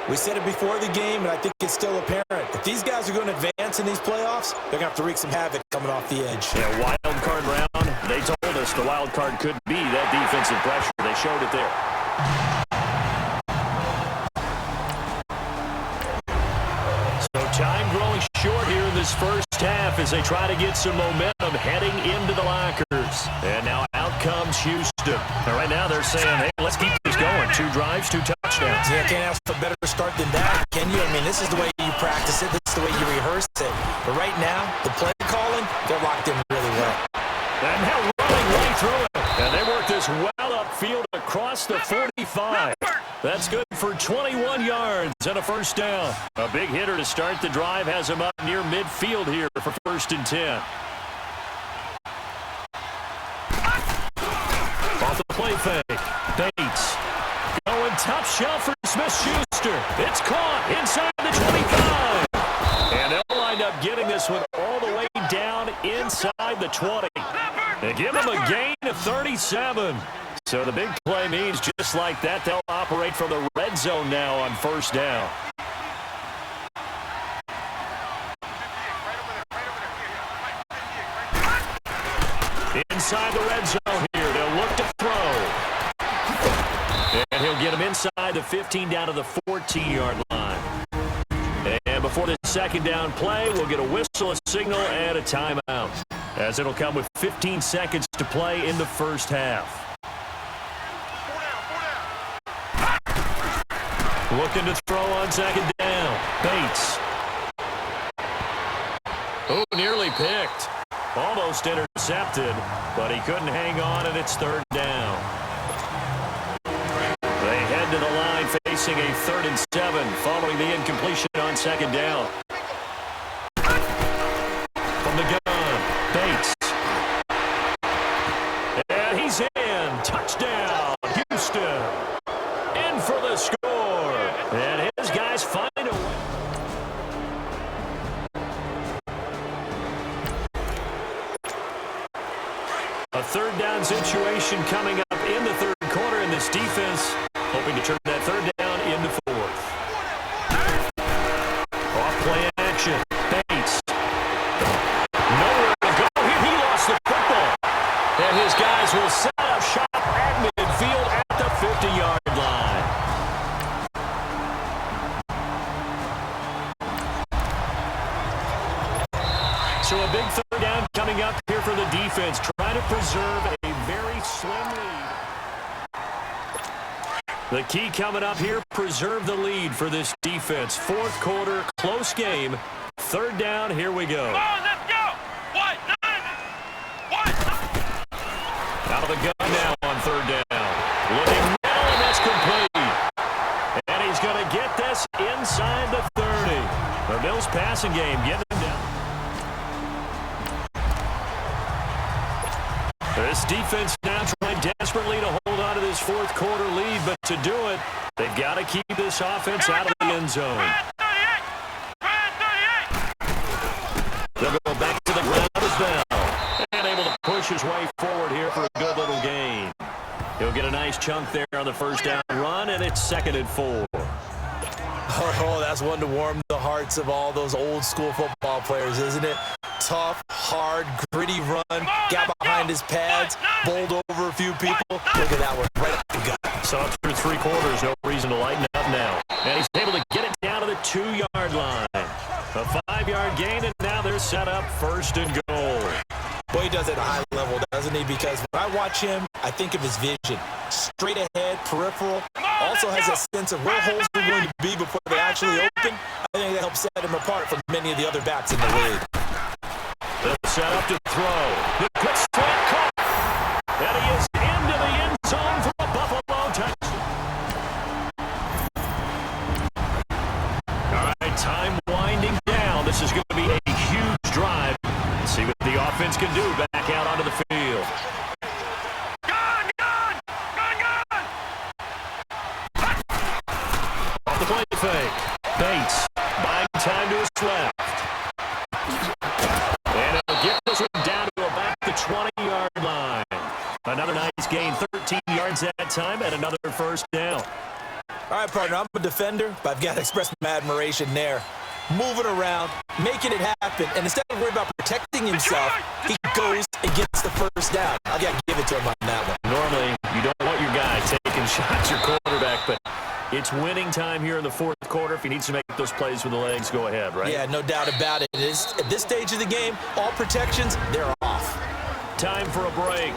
We said it before the game, and I think it's still apparent. If these guys are going to advance in these playoffs, they're going to have to wreak some havoc coming off the edge. Yeah, wild card round. They told us the wild card could be that defensive pressure. They showed it there. So time growing short here in this first half as they try to get some momentum heading into the lockers. And now out comes Houston. And right now they're saying, hey, let's keep this going. 2 drives, 2 touchdowns. Yeah, can't ask for a better start than that, can you? I mean, this is the way you practice it. This is the way you rehearse it. But right now, the play calling, they're locked in really well. And now running right through it. And they work this well upfield across the 45. That's good for 21 yards and a first down. A big hitter to start the drive has him up near midfield here for 1st and 10. Off the play fake. Bates. Going top shelf for Smith-Schuster. It's caught inside the 25. And they'll wind up getting this one all the way down inside the 20. They give him a gain of 37. So the big play means just like that, they'll operate from the red zone now on 1st down. Inside the red zone here, they'll look to throw. And he'll get him inside the 15 down to the 14-yard line. And before the 2nd down play, we'll get a whistle, a signal, and a timeout, as it'll come with 15 seconds to play in the first half. Looking to throw on 2nd down. Bates. Oh, nearly picked. Almost intercepted, but he couldn't hang on, and it's 3rd down. They head to the line facing a 3rd and 7 following the incompletion on 2nd down. From the gun, Bates. And he's in. Touchdown, Houston. In for the score. And his guys find a way. A 3rd down situation coming up in the 3rd quarter, and this defense hoping to turn that 3rd down into 4th. Off play action. Bates. Nowhere to go here. He lost the football. And his guys will set up shop at midfield at the 50-yard line. So a big 3rd down coming up here for the defense. Try to preserve a very slim lead. The key coming up here, preserve the lead for this defense. 4th quarter, close game. 3rd down, here we go. Come on, let's go. 190. Out of the gun now on 3rd down. Looking middle, and that's complete. And he's going to get this inside the 30. But they'll passing game. Get him down. This defense now trying desperately to hold on to this fourth quarter lead, but to do it, they've got to keep this offense out of the end zone. They'll go back to the ground as Bell. And able to push his way forward here for a good little gain. He'll get a nice chunk there on the first down run, and it's 2nd and 4. Oh, that's one to warm the hearts of all those old-school football players, isn't it? Tough, hard, gritty run, got behind his pads, bowled over a few people. Look at that one, right up the gut. So through 3 quarters, no reason to lighten up now. And he's able to get it down to the 2-yard line. A 5-yard gain, and now they're set up 1st and goal. Boy, he does it at a high level, doesn't he? Because when I watch him, I think of his vision. Straight ahead, peripheral. Also has a sense of where holes are going to be before they actually open. I think that helps set him apart from many of the other backs in the league. They'll set up to throw. The quick slant caught. And he is into the end zone for a Buffalo touchdown. All right, time winding down. This is going to be a huge drive. Let's see what the offense can do back out onto the field. Off the play fake. Bates buying time to his left. And he'll get this one down to about the 20-yard line. Another nice gain, 13 yards that time, and another first down. All right, partner, I'm a defender, but I've got to express my admiration there. Moving around, making it happen, and instead of worrying about protecting himself, he goes and gets the first down. I've got to give it to him on that one. Normally, you don't want your guy taking shots, your quarterback, but it's winning time here in the fourth quarter. If he needs to make those plays with the legs, go ahead, right? Yeah, no doubt about it. At this stage of the game, all protections, they're off. Time for a break.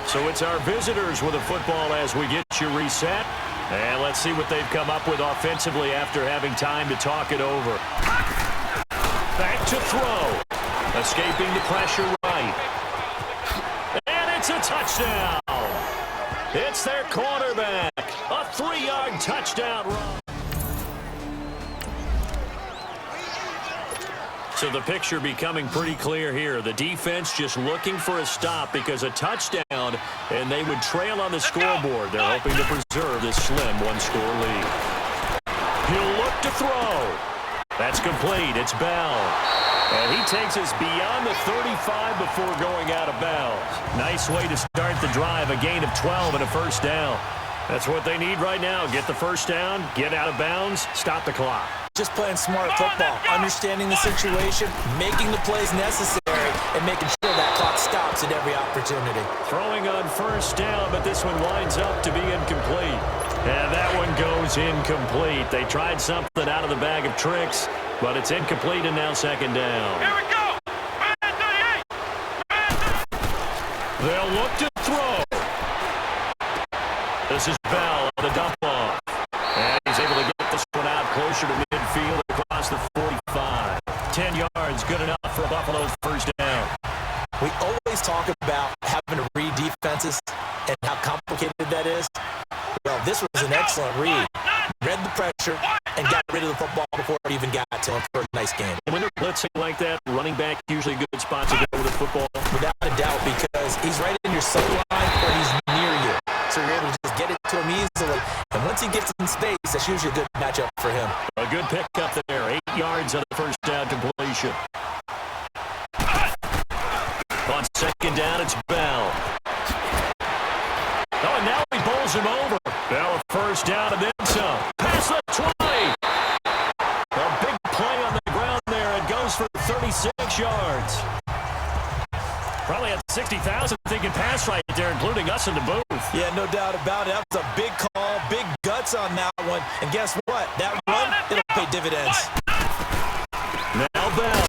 So it's our visitors with a football as we get you reset. And let's see what they've come up with offensively after having time to talk it over. Back to throw. Escaping the pressure right. And it's a touchdown. It's their quarterback. A 3-yard touchdown run. So the picture becoming pretty clear here. The defense just looking for a stop because a touchdown, and they would trail on the scoreboard. They're hoping to preserve this slim one-score lead. He'll look to throw. That's complete. It's Bell. And he takes us beyond the 35 before going out of bounds. Nice way to start the drive. A gain of 12 and a first down. That's what they need right now. Get the first down, get out of bounds, stop the clock. Just playing smart football, understanding the situation, making the plays necessary, and making sure that clock stops at every opportunity. Throwing on first down, but this one winds up to be incomplete. And that one goes incomplete. They tried something out of the bag of tricks, but it's incomplete and now 2nd down. Here we go. They'll look to throw. This is Bell on the dump off. And he's able to get this one out closer to midfield across the 45. 10 yards, good enough for Buffalo's first down. We always talk about having to read defenses and how complicated that is. Well, this was an excellent read. Read the pressure and got rid of the football before it even got to him for a nice game. When they're blitzing like that, running back usually a good spot to go with the football. Without a doubt, because he's right in your sight line or he's near you. So you're able to just get it to him easily. And once he gets in space, that's usually a good matchup for him. A good pickup there. 8 yards on the first down completion. On 2nd down, it's Bell. Oh, and now he bowls him over. Bell a first down and then some. Pass the 20. A big play on the ground there. It goes for 36 yards. Probably had 60,000 thinking pass right there, including us in the booth. Yeah, no doubt about it. That was a big call, big guts on that one. And guess what? That run, it'll pay dividends. Now Bell.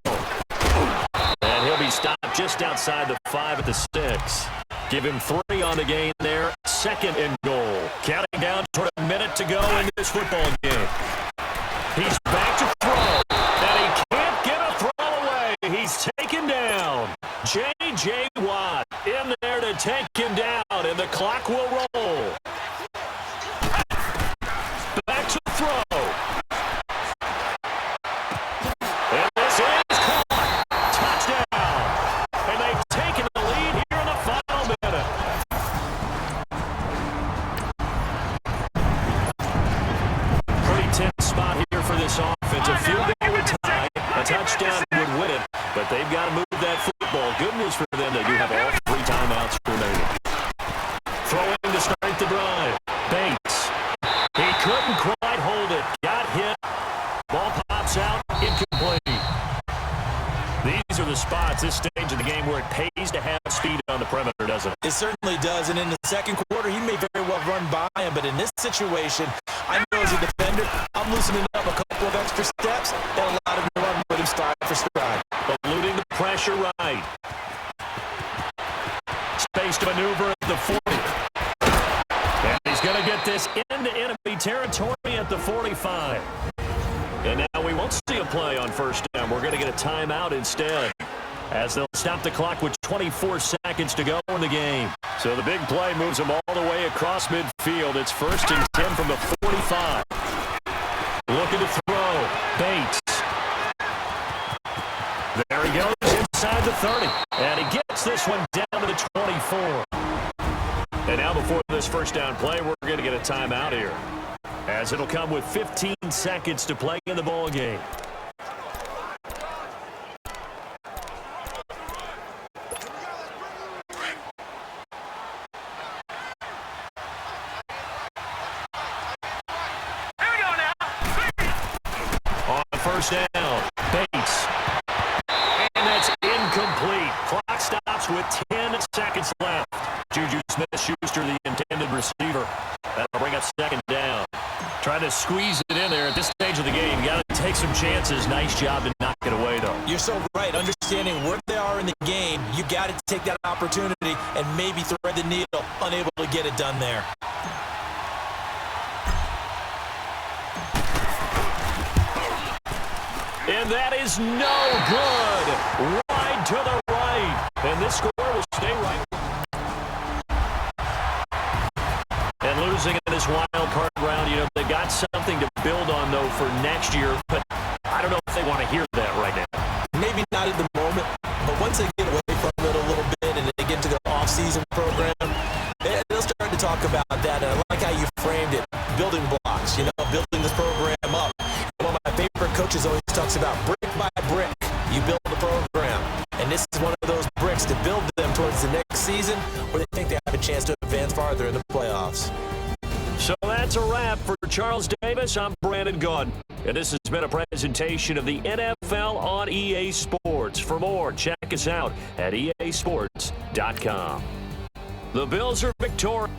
And he'll be stopped just outside the 5 at the 6. Give him 3 on the gain there. 2nd and goal. Counting down toward a minute to go in this football game. He's back to throw. And he can't get a throw away. He's taken down. J.J. Watt in there to take him down, and the clock will roll. Back to throw. it's this stage of the game where it pays to have speed on the perimeter, doesn't it? It certainly does, and in the second quarter, he may very well run by him, but in this situation, I know as a defender, I'm loosening up a couple of extra steps that allowed him to run with him stride for stride. Eluding the pressure right. Space to maneuver at the 40. And he's going to get this into enemy territory at the 45. And now we won't see a play on first down. We're going to get a timeout instead, as they'll stop the clock with 24 seconds to go in the game. So the big play moves them all the way across midfield. It's 1st and 10 from the 45. Looking to throw. Bates. There he goes inside the 30. And he gets this one down to the 24. And now before this first down play, we're going to get a timeout here, as it'll come with 15 seconds to play in the ball game. On first down, Bates. And that's incomplete. Clock stops with 10 seconds left. Juju Smith-Schuster, the intended receiver. That'll bring up second down. Trying to squeeze it in there at this stage of the game. You got to take some chances. Nice job to knock it away, though. You're so right. Understanding where they are in the game, you got to take that opportunity and maybe thread the needle. Unable to get it done there. And that is no good. Wide to the right. And this score will stay right. And losing in this wild card round, you know, they got something to build on, though, for next year. But I don't know if they want to hear that right now. Maybe not at the moment, but once they get away from it a little bit and they get to the off-season program, they'll start to talk about that. And I like how you framed it, building blocks, you know, building this program up. One of my favorite coaches always talks about brick by brick, you build the program. And this is one of those bricks to build them towards the next season where they think they have a chance to advance farther in the playoffs. So that's a wrap for Charles Davis. I'm Brandon Gaudin, and this has been a presentation of the NFL on EA Sports. For more, check us out at easports.com. The Bills are victorious.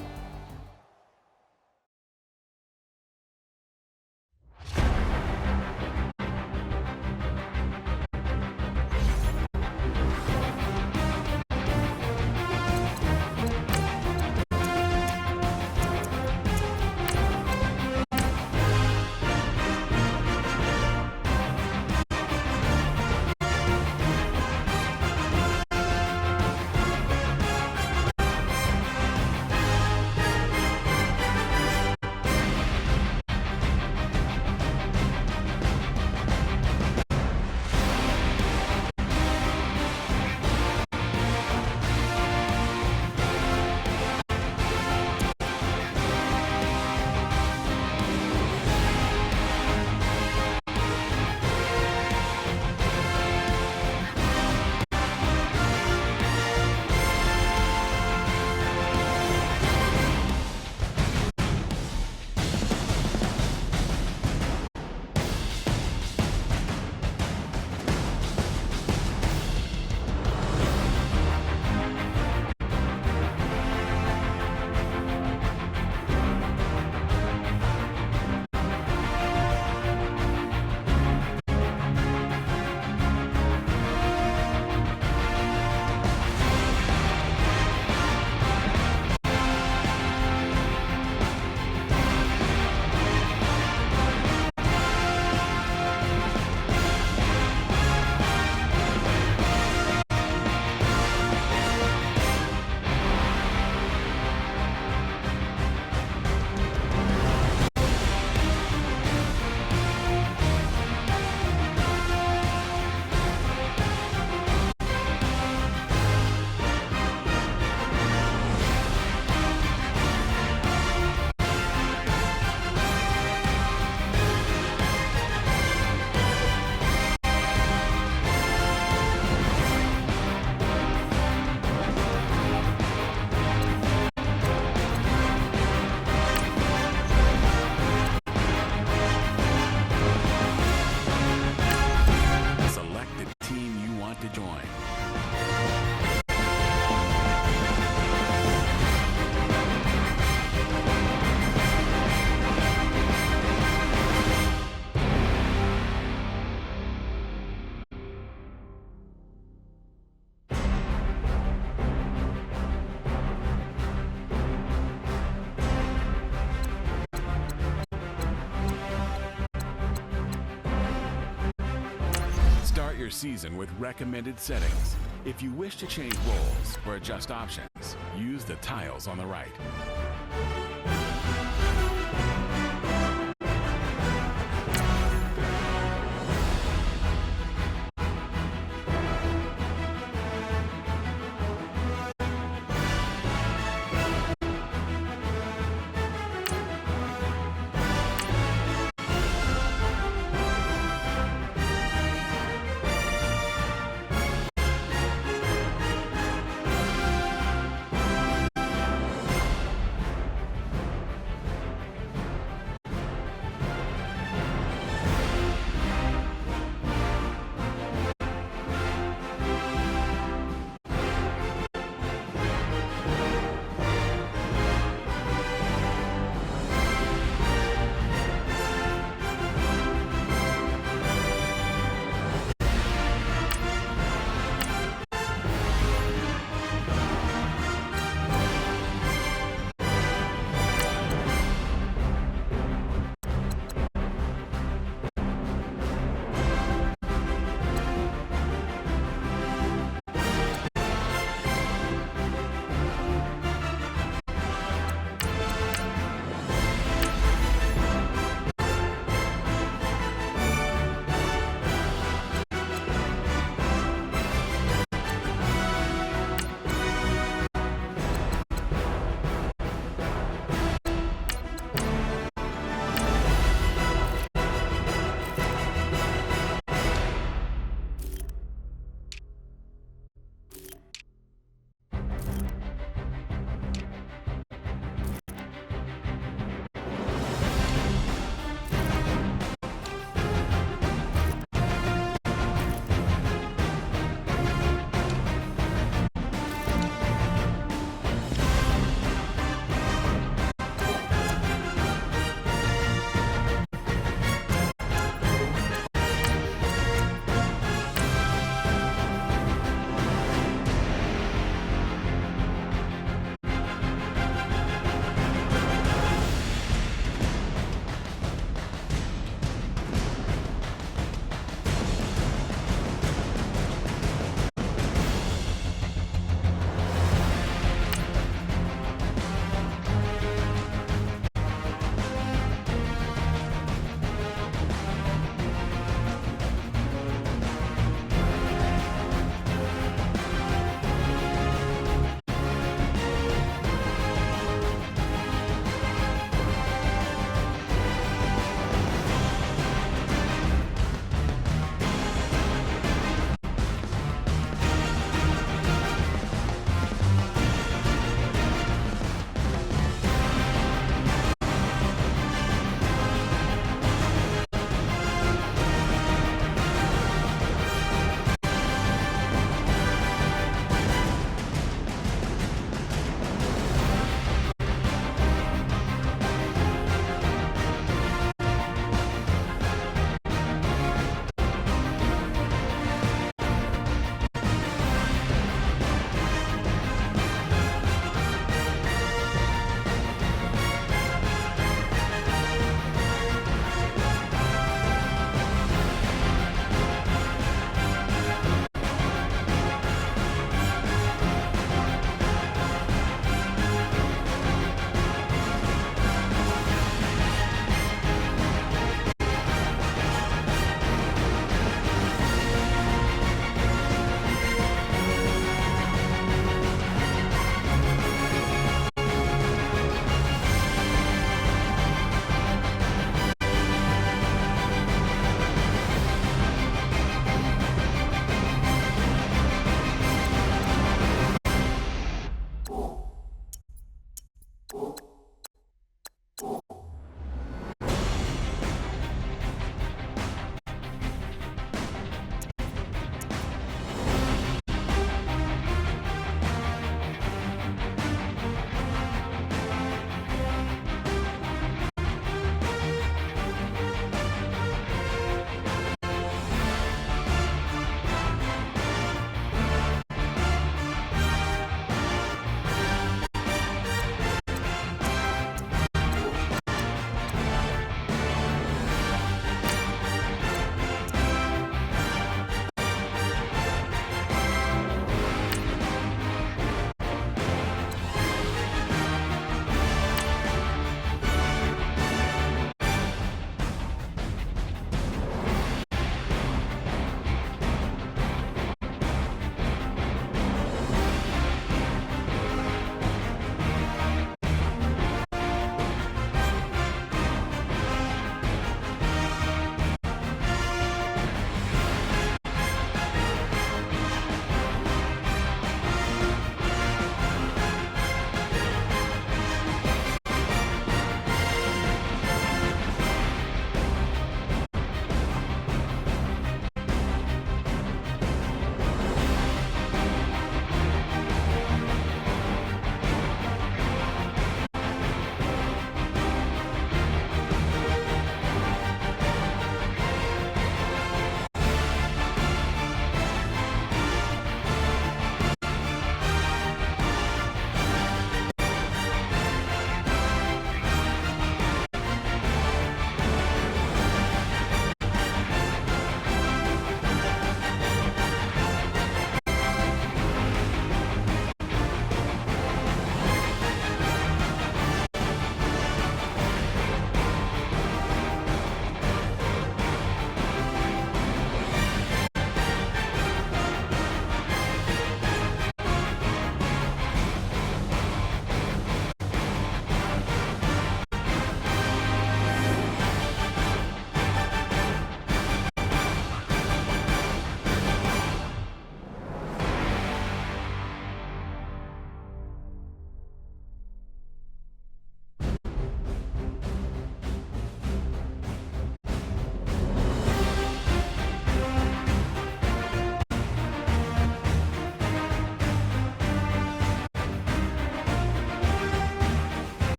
your season with recommended settings. If you wish to change roles or adjust options, use the tiles on the right.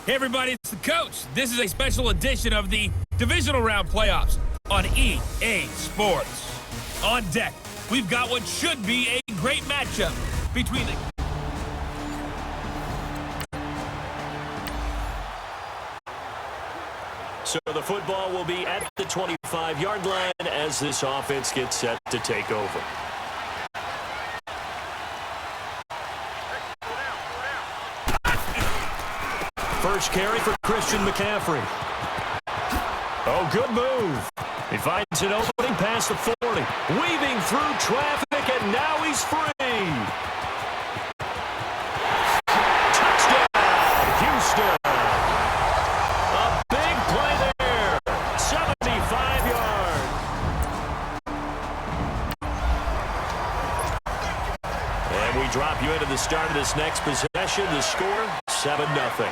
Hey everybody, it's the coach. This is a special edition of the Divisional Round Playoffs on EA Sports. On deck, we've got what should be a great matchup between the... So the football will be at the 25-yard line as this offense gets set to take over. First carry for Christian McCaffrey. Oh, good move. He finds an opening past the 40. Weaving through traffic, and now he's free. Touchdown, Houston. A big play there. 75 yards. And we drop you into the start of this next possession. The score, 7-0.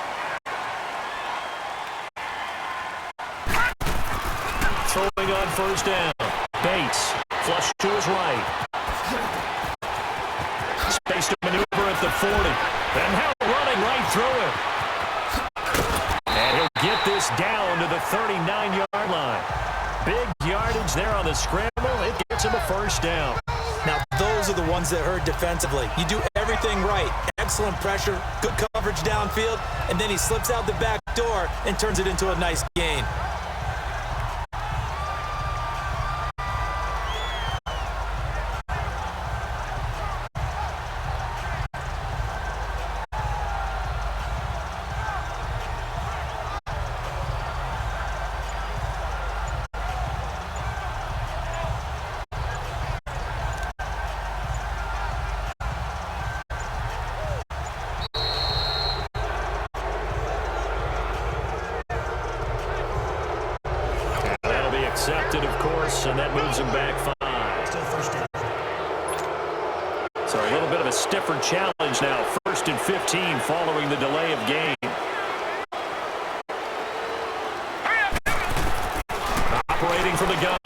Throwing on first down. Bates, flush to his right. Space to maneuver at the 40. And now running right through it. And he'll get this down to the 39-yard line. Big yardage there on the scramble. It gets him a first down. Now, those are the ones that hurt defensively. You do everything right. Excellent pressure, good coverage downfield, and then he slips out the back door and turns it into a nice gain. Accepted, of course, and that moves him back 5. So a little bit of a stiffer challenge now. 1st and 15 following the delay of game. Operating from the gun.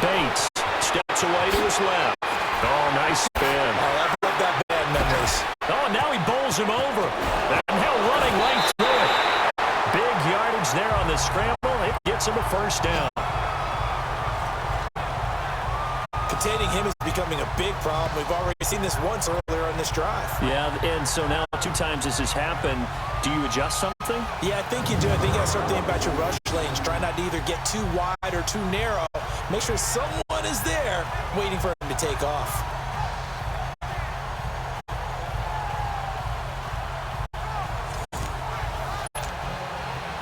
Bates steps away to his left. Oh, nice spin. Oh, I love that bad memories. Oh, and now he bowls him over. And now running right through it. Big yardage there on the scramble. It gets him a first down. Containing him is becoming a big problem. We've already seen this once earlier on this drive. Yeah, and so now 2 times this has happened. Do you adjust something? Yeah, I think you do. I think you got to start thinking about your rush lanes. Try not to either get too wide or too narrow. Make sure someone is there waiting for him to take off.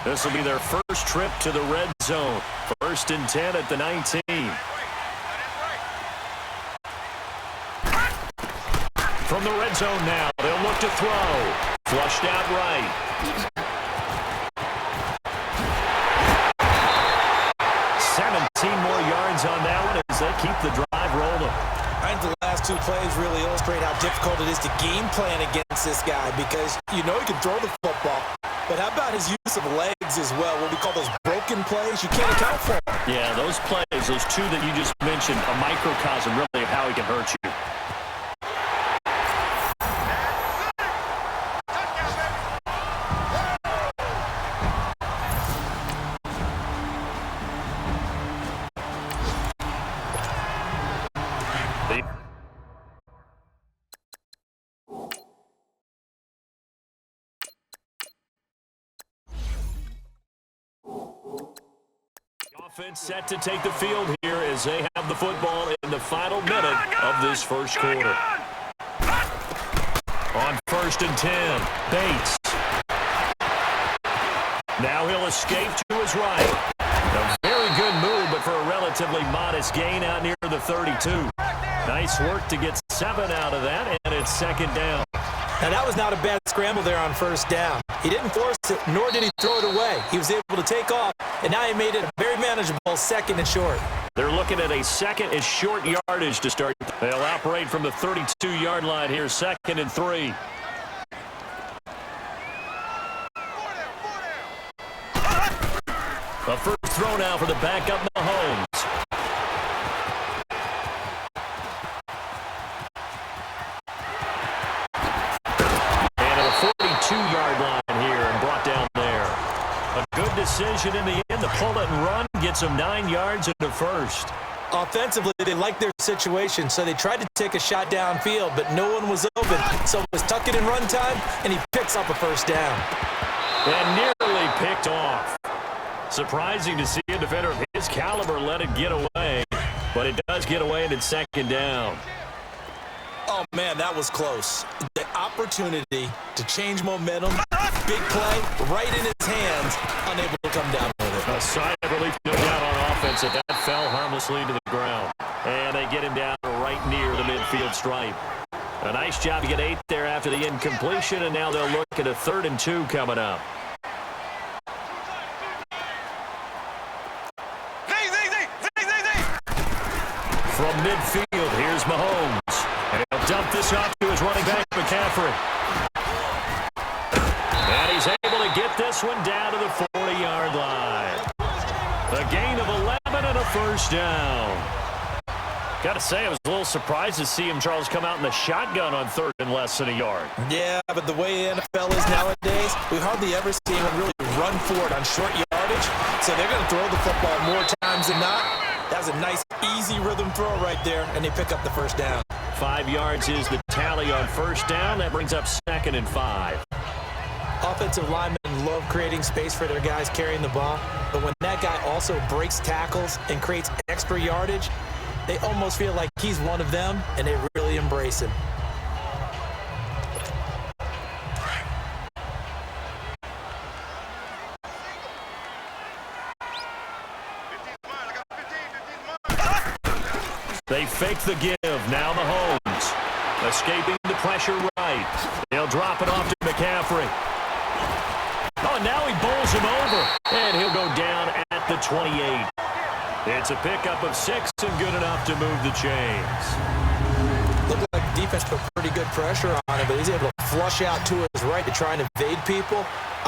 This will be their first trip to the red zone. 1st and 10 at the 19. From the red zone now, they'll look to throw. Flushed out right. 17 more yards on that one as they keep the drive rolling. I think the last 2 plays really illustrate how difficult it is to game plan against this guy because you know he can throw the football. But how about his use of legs as well? What we call those broken plays, you can't account for. Yeah, those plays, those 2 that you just mentioned, a microcosm really of how he can hurt you. Offense set to take the field here as they have the football in the final minute of this first quarter. On 1st and 10, Bates. Now he'll escape to his right. A very good move, but for a relatively modest gain out near the 32. Nice work to get 7 out of that, and it's 2nd down. Now, that was not a bad scramble there on 1st down. He didn't force it, nor did he throw it away. He was able to take off, and now he made it a very manageable 2nd and short. They're looking at a 2nd and short yardage to start. They'll operate from the 32-yard line here, 2nd and 3. A first throw now for the backup Mahomes. And at a 42-yard line here and brought down there. decision in the end to pull it and run, gets him 9 yards and a first. Offensively, they liked their situation, so they tried to take a shot downfield, but no one was open. So it was tuck it in run time, and he picks up a first down. And nearly picked off. Surprising to see a defender of his caliber let it get away, but it does get away and it's second down. Oh, man, that was close. The opportunity to change momentum, big play, right in his hands, unable to come down with it. A sigh of relief, no doubt, on offense that fell harmlessly to the ground. And they get him down right near the midfield stripe. A nice job to get 8 there after the incompletion, and now they'll look at a 3rd and 2 coming up. From midfield, here's Mahomes. And he'll dump this off to his running back, McCaffrey. And he's able to get this one down to the 40-yard line. A gain of 11 and a first down. Got to say, I was a little surprised to see him, Charles, come out in the shotgun on 3rd and less than a yard. Yeah, but the way the NFL is nowadays, we hardly ever see him really run for it on short yardage. So they're going to throw the football more times than not. That was a nice, easy rhythm throw right there, and they pick up the first down. 5 yards is the tally on first down. That brings up 2nd and 5. Offensive linemen love creating space for their guys carrying the ball, but when that guy also breaks tackles and creates extra yardage, they almost feel like he's one of them, and they really embrace him. They fake the give. Now Mahomes escaping the pressure right. They'll drop it off to McCaffrey. Oh, now he bowls him over, and he'll go down at the 28. It's a pickup of 6 and good enough to move the chains. Looked like the defense put pretty good pressure on him, but he's able to flush out to his right to try and evade people.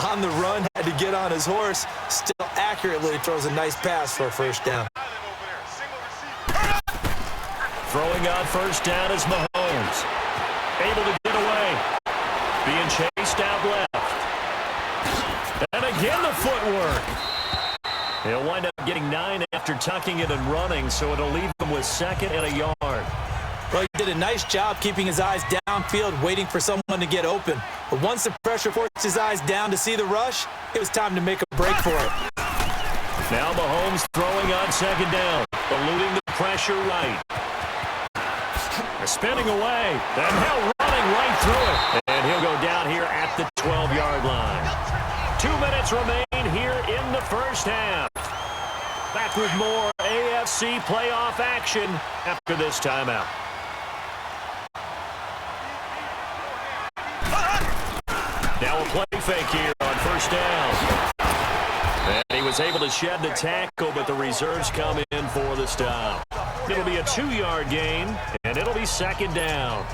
On the run, had to get on his horse. Still accurately throws a nice pass for a first down. Throwing on first down is Mahomes. Able to get away. Being chased out left. And again the footwork. He'll wind up getting 9 after tucking it and running, so it'll leave him with 2nd and a yard. Well, he did a nice job keeping his eyes downfield, waiting for someone to get open. But once the pressure forced his eyes down to see the rush, it was time to make a break for it. Now Mahomes throwing on 2nd down, eluding the pressure right. Spinning away, and now running right through it. And he'll go down here at the 12-yard line. 2 minutes remain here in the first half. Back with more AFC playoff action after this timeout. Now a play fake here on first down. And he was able to shed the tackle, but the reserves come in for the stop. It'll be a 2-yard gain, and it'll be 2nd down.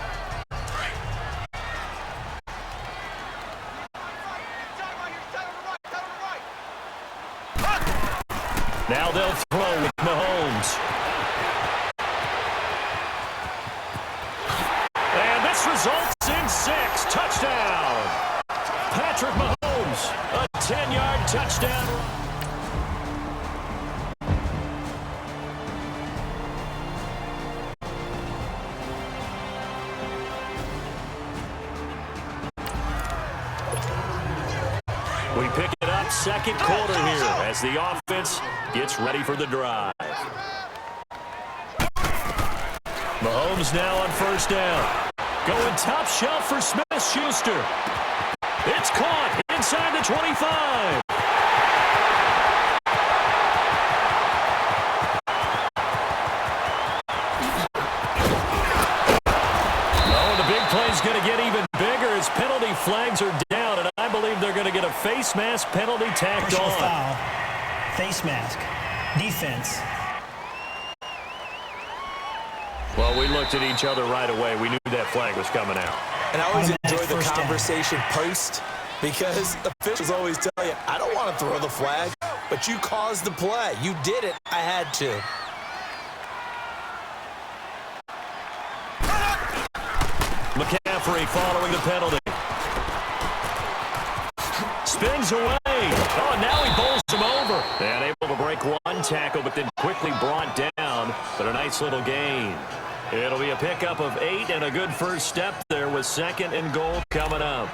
Now they'll throw with Mahomes. And this results in 6. Touchdown. Patrick Mahomes, a 10-yard touchdown. We pick it up 2nd quarter here as the offense gets ready for the drive. Mahomes now on first down. Going top shelf for Smith-Schuster. It's caught inside the 25. Oh, the big play's going to get even bigger as penalty flags are down, and I believe they're going to get a face mask penalty tacked Personal on. foul, face mask, defense. Well, we looked at each other right away. We knew that flag was coming out. And I always enjoy the First down. conversation post, because officials always tell you, I don't want to throw the flag, but you caused the play. You did it. I had to. McCaffrey following the penalty. Spins away. Oh, and now he bowls him over. And able to break one tackle, but then quickly brought down. But a nice little gain. It'll be a pickup of 8 and a good first step there with 2nd and goal coming up.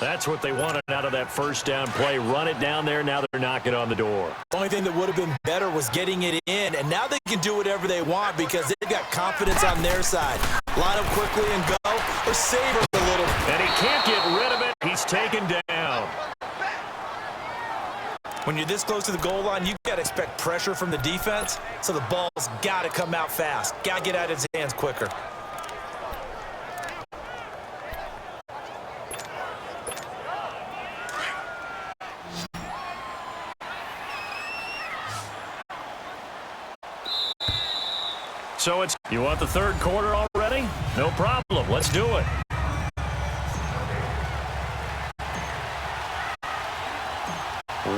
That's what they wanted out of that first down play. Run it down there. Now they're knocking on the door. The only thing that would have been better was getting it in, and now they can do whatever they want because they've got confidence on their side. Line up quickly and go, or savor a little. And he can't get rid of it. He's taken down. When you're this close to the goal line, you've got to expect pressure from the defense, so the ball's got to come out fast. Got to get out of his hands quicker. So you want the third quarter already? No problem. Let's do it.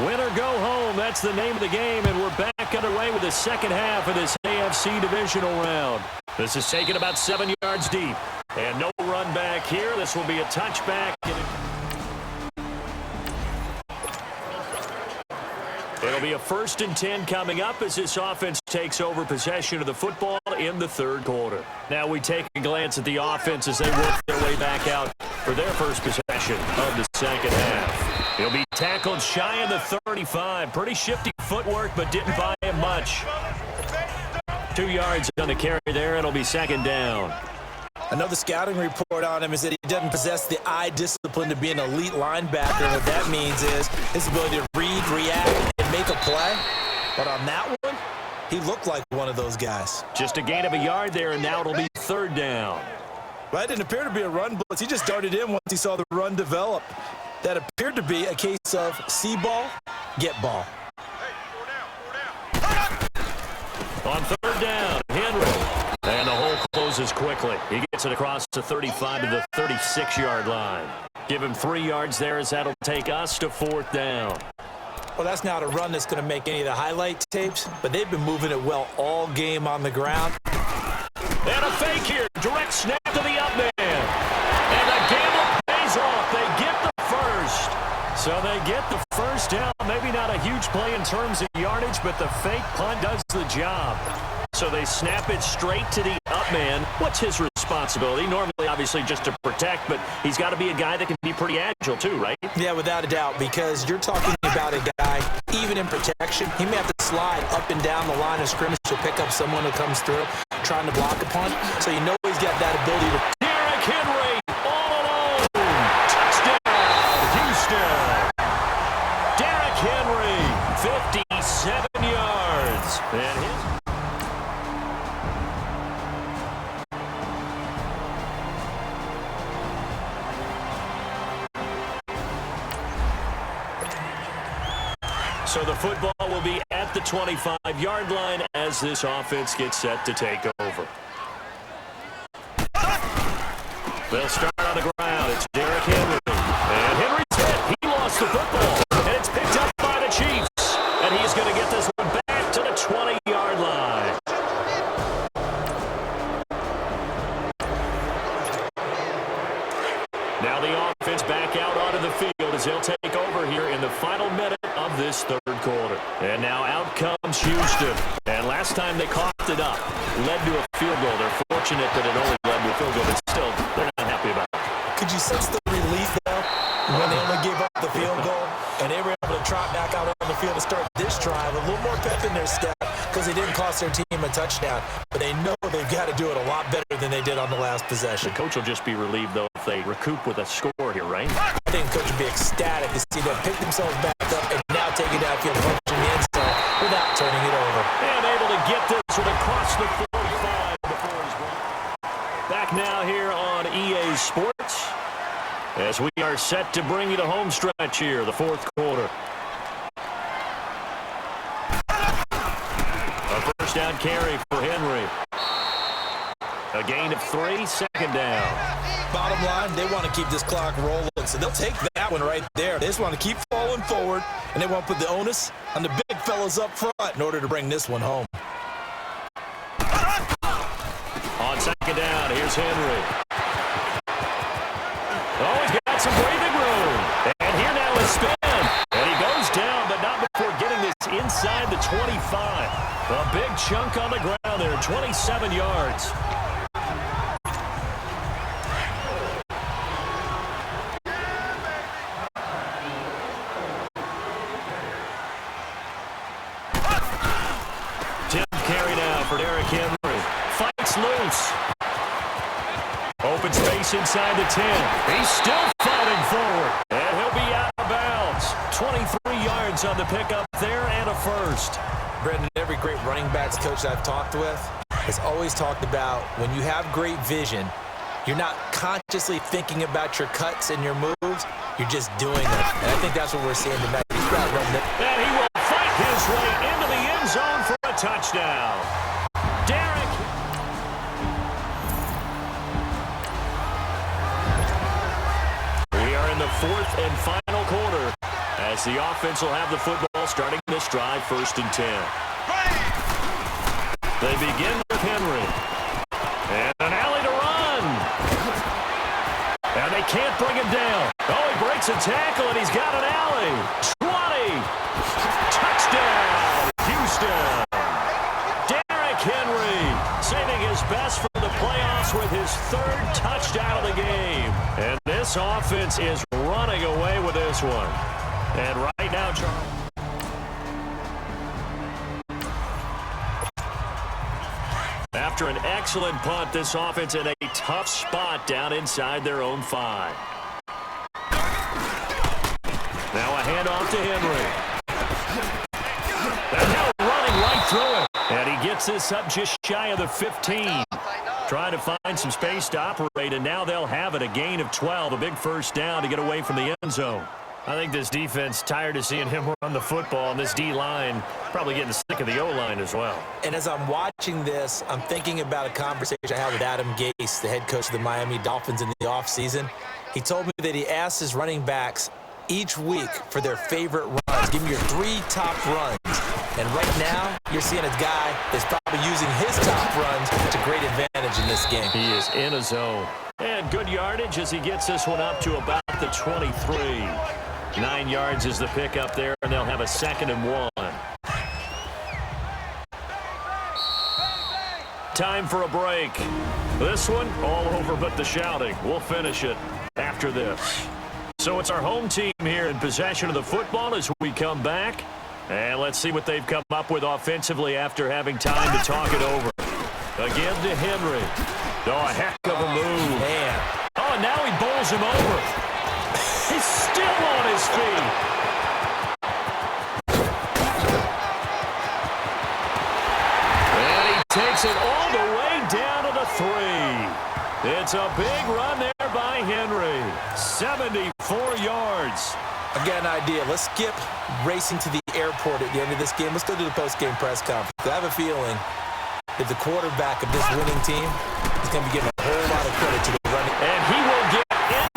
Win or go home, that's the name of the game, and we're back underway with the second half of this AFC divisional round. This is taken about 7 yards deep, and no run back here. This will be a touchback. It'll be a 1st and 10 coming up as this offense takes over possession of the football in the third quarter. Now we take a glance at the offense as they work their way back out for their first possession of the second half. He'll be tackled shy of the 35. Pretty shifty footwork, but didn't buy him much. 2 yards on the carry there. It'll be 2nd down. Another scouting report on him is that he doesn't possess the eye discipline to be an elite linebacker. And what that means is his ability to read, react, and make a play. But on that one, he looked like one of those guys. Just a gain of a yard there, and now it'll be 3rd down. Well, that didn't appear to be a run blitz. He just darted in once he saw the run develop. That appeared to be a case of see ball, get ball. On 3rd down, Henry. And the hole closes quickly. He gets it across the 35 to the 36-yard line. Give him 3 yards there as that'll take us to 4th down. Well, that's not a run that's going to make any of the highlight tapes, but they've been moving it well all game on the ground. And a fake here. Direct snap to the up man. And the gamble pays off. They get the first. So they get the first down. Maybe not a huge play in terms of yardage, but the fake punt does the job. So they snap it straight to the up man. What's his responsibility? Normally, obviously, just to protect, but he's got to be a guy that can be pretty agile too, right? Yeah, without a doubt, because you're talking about a guy, even in protection, he may have to slide up and down the line of scrimmage to pick up someone who comes through trying to block a punt. So you know he's got that ability to... Derrick Henry all alone. Touchdown, Houston. Derrick Henry, 57 yards. And his... So the football will be at the 25-yard line as this offense gets set to take over. They'll start on the ground. It's Derrick Henry. And Henry's hit. He lost the football. And it's picked up by the Chiefs. And he's going to get this one back to the 20-yard line. Now the offense back out onto the field as they'll take over here in the final minute of this third quarter. And now out comes Houston. And last time they coughed it up, led to a field goal. They're fortunate that it only led to a field goal, but still, they're not happy about it. Could you sense the relief, though, when they only gave up the field goal and they were able to trot back out on the field to start this drive? A little more pep in their step because they didn't cost their team a touchdown. But they know they've got to do it a lot better than they did on the last possession. The coach will just be relieved, though, if they recoup with a score here, right? I think the coach would be ecstatic to see them pick themselves back up and now take it downfield and punch in the end zone without turning it over. And able to get this one across the 45 before he's run. Back now here on EA Sports as we are set to bring you the home stretch here, the fourth quarter. A first down carry for Henry. A gain of 3, 2nd down. Bottom line, they want to keep this clock rolling, so they'll take that one right there. They just want to keep falling forward, and they want to put the onus on the big fellas up front in order to bring this one home. On 2nd down, here's Henry. Oh, he's got some breathing room. And here now is spin. And he goes down. the ground there, 27 yards. Tim carry now for Derrick Henry. Fights loose. Open space inside the 10. He's still fighting forward. And he'll be out of bounds. 23 yards on the pickup there and a first. Brendan, every great running backs coach I've talked with has always talked about when you have great vision, you're not consciously thinking about your cuts and your moves. You're just doing them. And I think that's what we're seeing tonight. He's got running it. And he will fight his way into the end zone for a touchdown. Derrick. We are in the fourth and final quarter as the offense will have the football starting this drive, 1st and 10. They begin with Henry. And an alley to run. And they can't bring him down. Oh, he breaks a tackle, and he's got an alley. 20. Touchdown, Houston. Derrick Henry saving his best for the playoffs with his 3rd touchdown of the game. And this offense is running away with this one. And right now, Charles. After an excellent punt, this offense in a tough spot down inside their own 5. Now a handoff to Henry. And now running right through it. And he gets this up just shy of the 15. Trying to find some space to operate, and now they'll have it. A gain of 12, a big first down to get away from the end zone. I think this defense tired of seeing him run the football, and this D-line probably getting sick of the O-line as well. And as I'm watching this, I'm thinking about a conversation I had with Adam Gase, the head coach of the Miami Dolphins in the offseason. He told me that he asked his running backs each week for their favorite runs. Give me your 3 top runs. And right now, you're seeing a guy that's probably using his top runs to great advantage in this game. He is in a zone. And good yardage as he gets this one up to about the 23. 9 yards is the pickup there, and they'll have a 2nd and 1. Time for a break. This one, all over but the shouting. We'll finish it after this. So it's our home team here in possession of the football as we come back. And let's see what they've come up with offensively after having time to talk it over. Again to Henry. Oh, a heck of a move. Man. Oh, and now he bowls him over. He's still on his feet. And he takes it all the way down to the 3. It's a big run there by Henry. 74 yards. I've got an idea. Let's skip racing to the airport at the end of this game. Let's go to the post-game press conference. I have a feeling that the quarterback of this winning team is going to be giving a whole lot of credit to the running. And he will get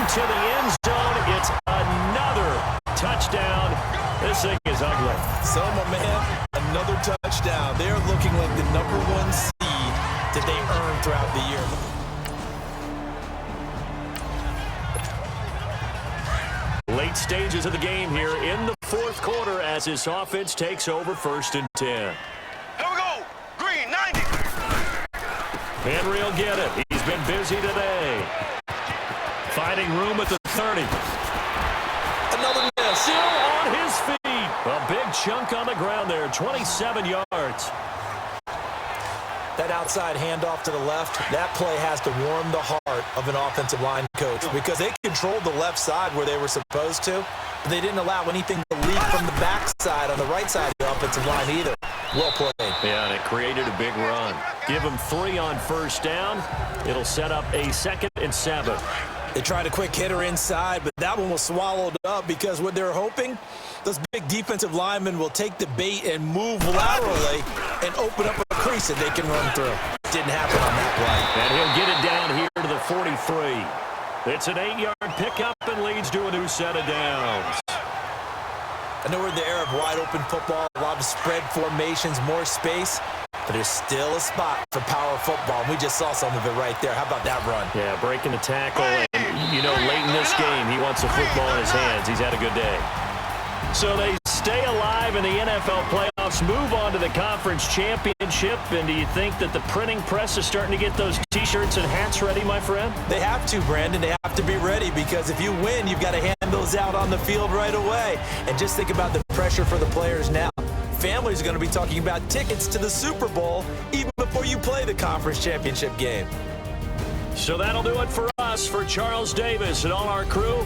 into the end zone. It's another touchdown. This thing is ugly. So, my man, another touchdown. They're looking like the #1 seed that they earned throughout the year. Late stages of the game here in the 4th quarter as this offense takes over 1st and 10. Here we go. Green, 90. Henry will get it. He's been busy today. Finding room at the 30. Another miss. Still on his feet. A big chunk on the ground there. 27 yards. That outside handoff to the left, that play has to warm the heart of an offensive line coach because they controlled the left side where they were supposed to, but they didn't allow anything to leak from the backside on the right side of the offensive line either. Well played. Yeah, and it created a big run. Give them 3 on first down. It'll set up a 2nd and 7. They tried a quick hitter inside, but that one was swallowed up because what they're hoping, those big defensive linemen will take the bait and move laterally and open up a crease that they can run through. Didn't happen on that play. And he'll get it down here to the 43. It's an 8-yard pickup and leads to a new set of downs. I know we're in the era of wide-open football, a lot of spread formations, more space, but there's still a spot for power football, and we just saw some of it right there. How about that run? Yeah, breaking the tackle, and, you know, late in this game, he wants the football in his hands. He's had a good day. So they stay alive in the NFL playoffs, move on to the conference championship championship, and do you think that the printing press is starting to get those T-shirts and hats ready, my friend? They have to, Brandon. They have to be ready because if you win, you've got to hand those out on the field right away. And just think about the pressure for the players now. Families are going to be talking about tickets to the Super Bowl even before you play the conference championship game. So that'll do it for us. For Charles Davis and all our crew,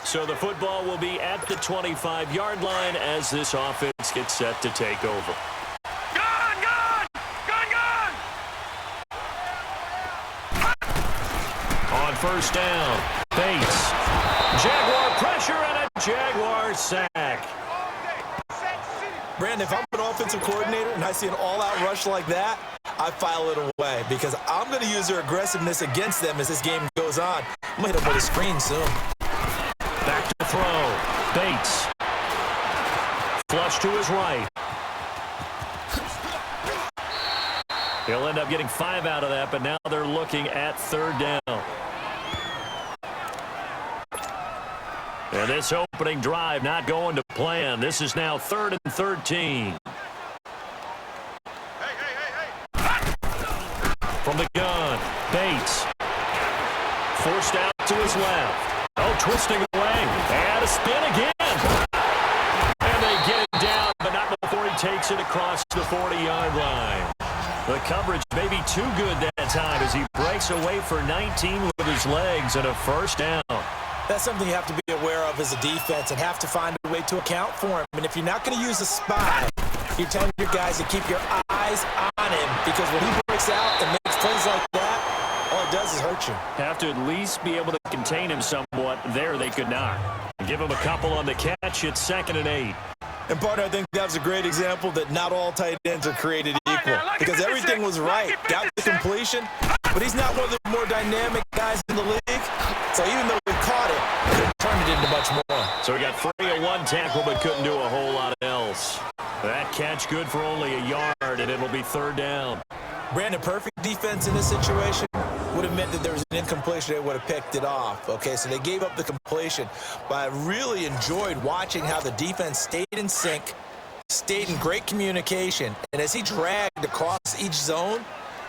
so the football will be at the 25-yard line as this offense gets set to take over. Gun, gun! Gun, gun! On first down, Bates. Jaguar pressure and a Jaguar sack. Brandon, if I'm an offensive coordinator and I see an all-out rush like that, I file it away because I'm going to use their aggressiveness against them as this game goes on. I'm going to hit them with a screen soon. Back to throw. Bates. Flush to his right. He'll end up getting 5 out of that, but now they're looking at third down. And this opening drive not going to plan. This is now 3rd and 13. From the gun, Bates. Forced out to his left. Oh, twisting away. And a spin again. And they get it down, but not before he takes it across the 40-yard line. The coverage may be too good that time as he breaks away for 19 with his legs and a first down. That's something you have to be aware of as a defense and have to find a way to account for him. And if you're not going to use a spy, you're telling your guys to keep your eyes on him because when he breaks out and makes plays like that, all it does is hurt you. Have to at least be able to contain him somewhat. There they could not. Give him a couple on the catch. It's 2nd and 8. And, partner, I think that was a great example that not all tight ends are created equal because everything was right. Got the completion, but he's not one of the more dynamic guys in the league. So even though we caught it, he turned it into much more. So we got 3 and 1 tackle, but couldn't do a whole lot else. That catch good for only a yard, and it'll be 3rd down. Brandon, perfect defense in this situation would have meant that there was an incompletion. They would have picked it off. Okay, so they gave up the completion. But I really enjoyed watching how the defense stayed in sync, stayed in great communication. And as he dragged across each zone,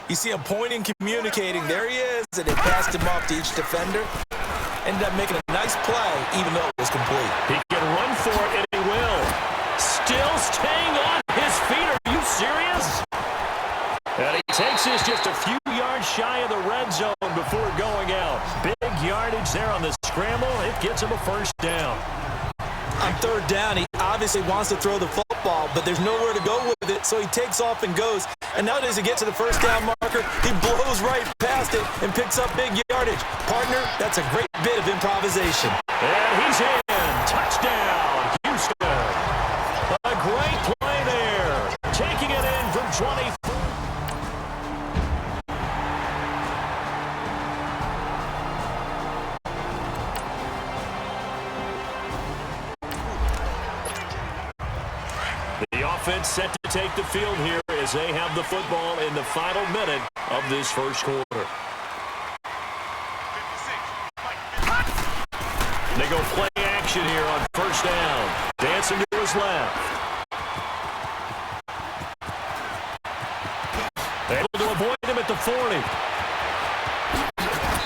you see him pointing, communicating. There he is, and they passed him off to each defender. Ended up making a nice play, even though it was complete. He can run for it, and he will. Still staying on his feet. Are you serious? And he takes yards shy of the red zone before going out. Big yardage there on the scramble. It gets him a first down. On third down, he obviously wants to throw the football, but there's nowhere to go with it, so he takes off and goes. And nowadays, he gets to the first down marker, he blows right past it and picks up big yardage. Partner, that's a great bit of improvisation. And he's in. Touchdown, Houston. A great play there. Taking it in from 20. The offense set to take the field here as they have the football in the final minute of this first quarter. They go play action here on first down. Dancing to his left. Able to avoid him at the 40.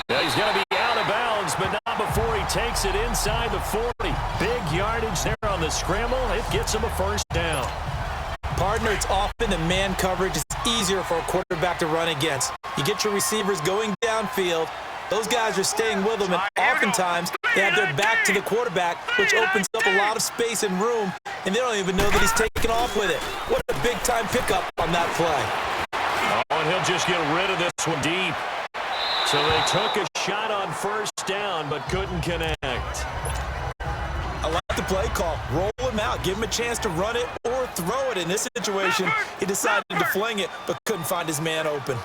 Now he's going to be out of bounds, but not before he takes it inside the 40. Big yardage there on the scramble. It gets him a first down. Partner, it's often the man coverage is easier for a quarterback to run against. You get your receivers going downfield. Those guys are staying with them, and oftentimes they have their back to the quarterback, which opens up a lot of space and room, and they don't even know that he's taking off with it. What a big-time pickup on that play. Oh, and he'll just get rid of this one deep. So they took a shot on first down, but couldn't connect. I like the play call. Roll him out. Give him a chance to run it or throw it. In this situation, he decided to fling it, but couldn't find his man open.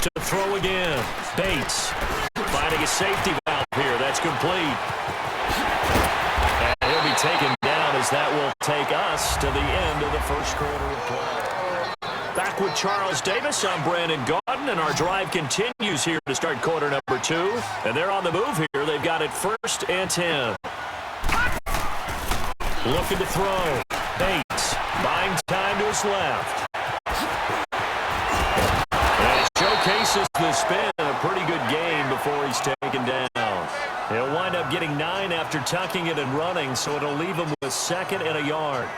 To throw again. Bates finding a safety valve here. That's complete. And he'll be taken down as that will take us to the end of the first quarter of play. Back with Charles Davis, I'm Brandon Gaudin, and our drive continues here to start quarter number 2. And they're on the move here. They've got it 1st and 10. Looking to throw. Bates buying time to his left. And it showcases the spin in a pretty good game before he's taken down. He'll wind up getting 9 after tucking it and running, so it'll leave him with 2nd and a yard.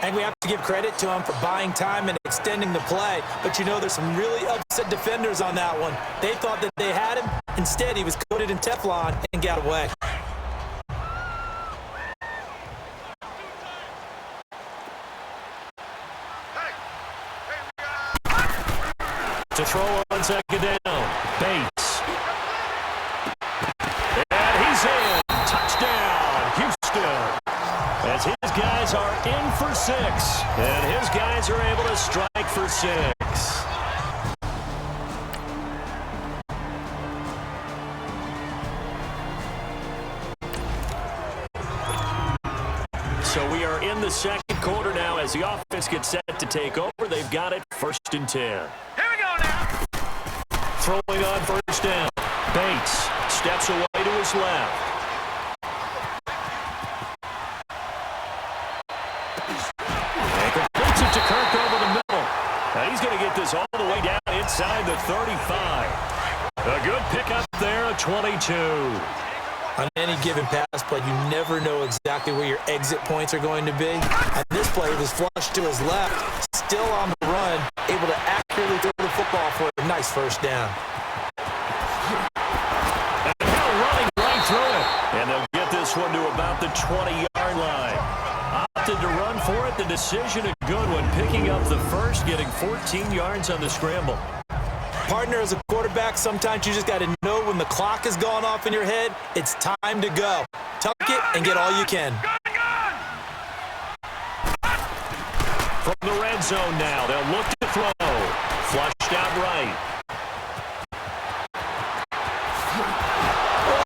And we have to give credit to him for buying time and extending the play. But you know, there's some really upset defenders on that one. They thought that they had him. Instead, he was coated in Teflon and got away. To throw on 2nd down. Bates. And he's in. Touchdown, Houston. As his guys are in for 6. And his guys are able to strike for 6. So we are in the second quarter now as the offense gets set to take over. They've got it 1st and 10. Here we go now. Throwing on first down. Bates steps away to his left. And completes it to Kirk over the middle. Now he's going to get this all the way down inside the 35. A good pickup there, a 22. On any given pass play, you never know exactly where your exit points are going to be. And this play was flushed to his left, still on the run, able to accurately throw the football for a nice first down. And now running right through it. And they'll get this one to about the 20-yard line. Opted to run for it. The decision a good one, picking up the first, getting 14 yards on the scramble. Partner, as a quarterback, sometimes you just got to know when the clock has gone off in your head, it's time to go. Tuck it and get all you can. From the red zone now, they'll look to throw. Flushed out right.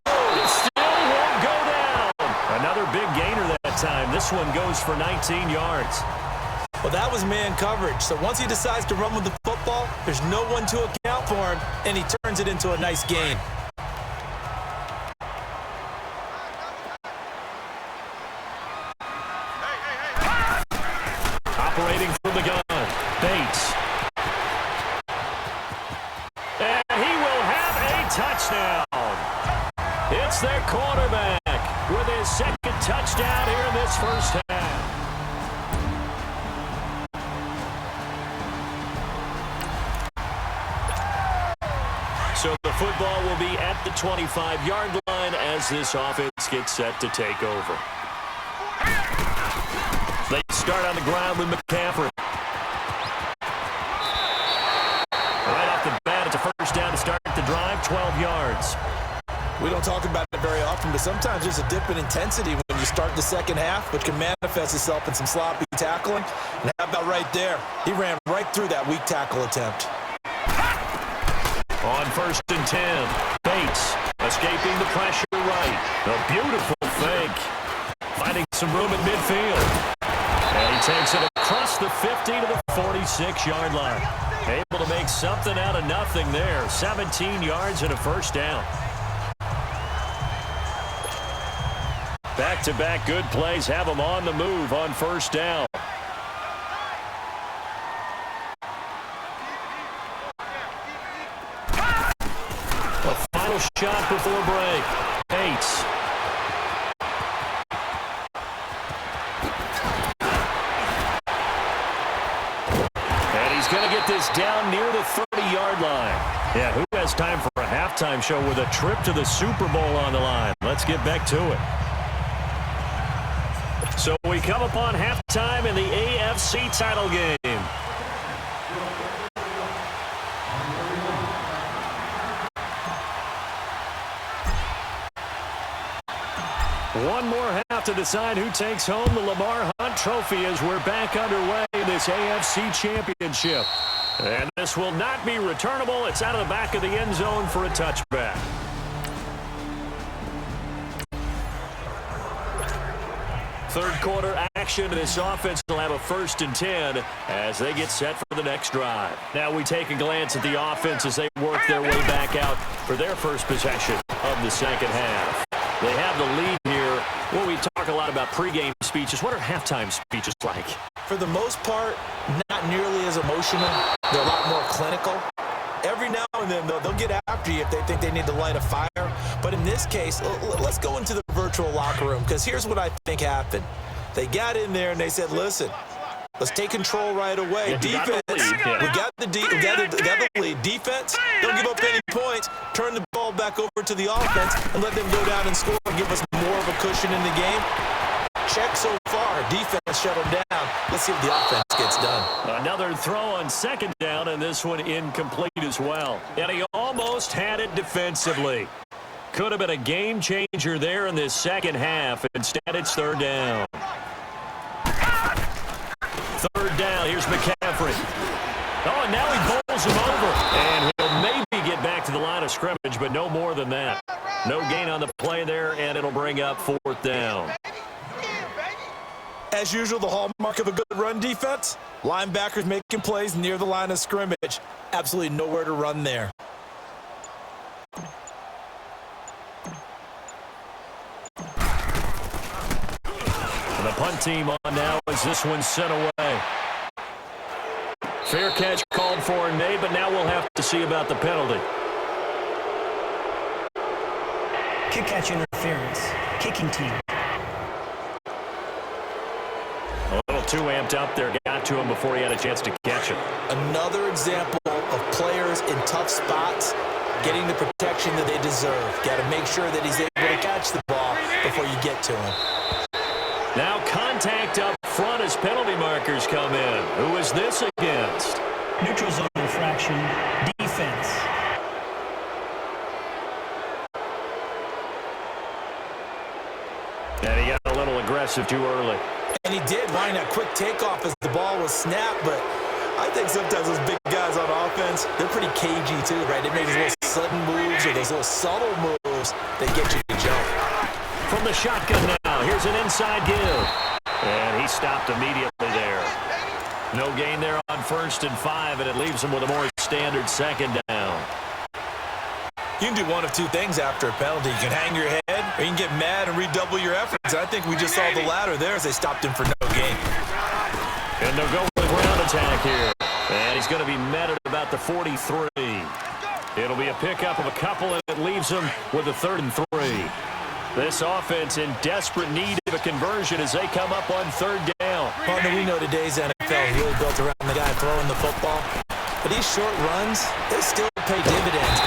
It still won't go down. Another big gainer that time. This one goes for 19 yards. Well, that was man coverage. So once he decides to run with the football, there's no one to account for him, and he turns it into a nice gain. Operating from the gun, Bates. And he will have a touchdown. It's their quarterback with his 2nd touchdown here in this first half. So the football will be at the 25-yard line as this offense gets set to take over. They start on the ground with McCaffrey. Right off the bat, it's a first down to start the drive, 12 yards. We don't talk about it very often, but sometimes there's a dip in intensity when you start the second half, which can manifest itself in some sloppy tackling. And how about right there? He ran right through that weak tackle attempt. On 1st and 10, Bates escaping the pressure right. A beautiful fake. Finding some room at midfield. And he takes it across the 50 to the 46-yard line. Able to make something out of nothing there. 17 yards and a first down. Back-to-back good plays have them on the move on first down. A final shot before break. Bates. And he's going to get this down near the 30-yard line. Yeah, who has time for a halftime show with a trip to the Super Bowl on the line? Let's get back to it. So we come upon halftime in the AFC title game. One more half to decide who takes home the Lamar Hunt Trophy as we're back underway in this AFC Championship. And this will not be returnable. It's out of the back of the end zone for a touchback. Third quarter action. This offense will have a 1st and 10 as they get set for the next drive. Now we take a glance at the offense as they work their way back out for their first possession of the second half. They have the lead here. Well, we talk a lot about pregame speeches. What are halftime speeches like? For the most part, not nearly as emotional. They're a lot more clinical. Every now and then, though, they'll get after you if they think they need to light a fire. But in this case, let's go into the virtual locker room, because here's what I think happened. They got in there and they said, listen, let's take control right away. Yeah, Defense, we got the lead. Defense, don't give up any points. Turn the ball back over to the offense and let them go down and score and give us more of a cushion in the game. Check so far. Defense shut them down. Let's see if the offense gets done. Another throw on second down, and this one incomplete as well. And he almost had it defensively. Could have been a game changer there in this second half. Instead, it's third down. Third down. Here's McCaffrey. Oh, and now he bowls him over. And he'll maybe get back to the line of scrimmage, but no more than that. No gain on the play there, and it'll bring up 4th down. As usual, the hallmark of a good run defense, linebackers making plays near the line of scrimmage. Absolutely nowhere to run there. And the punt team on now as this one's sent away. Fair catch called for and made, but now we'll have to see about the penalty. Kick catch interference. Kicking team. A little too amped up there. Got to him before he had a chance to catch it. Another example of players in tough spots getting the protection that they deserve. Got to make sure that he's able to catch the ball before you get to him. Now contact up front as penalty markers come in. Who is this against? Neutral zone infraction. Defense. And he got a little aggressive too early. And he did, wanting that quick takeoff as the ball was snapped, but I think sometimes those big guys on offense, they're pretty cagey too, right? They make those little sudden moves or those little subtle moves that get you to jump. From the shotgun now, here's an inside give. And he stopped immediately there. No gain there on 1st and 5, and it leaves him with a more standard second down. You can do one of two things after a penalty. You can hang your head, or you can get mad and redouble your efforts. I think we just saw the latter there as they stopped him for no gain. And they'll go with a ground attack here. And he's going to be met at about the 43. It'll be a pickup of a couple, and it leaves him with a 3rd and 3. This offense in desperate need of a conversion as they come up on 3rd down. Partner, we know today's NFL is really built around the guy throwing the football. But these short runs, they still pay dividends.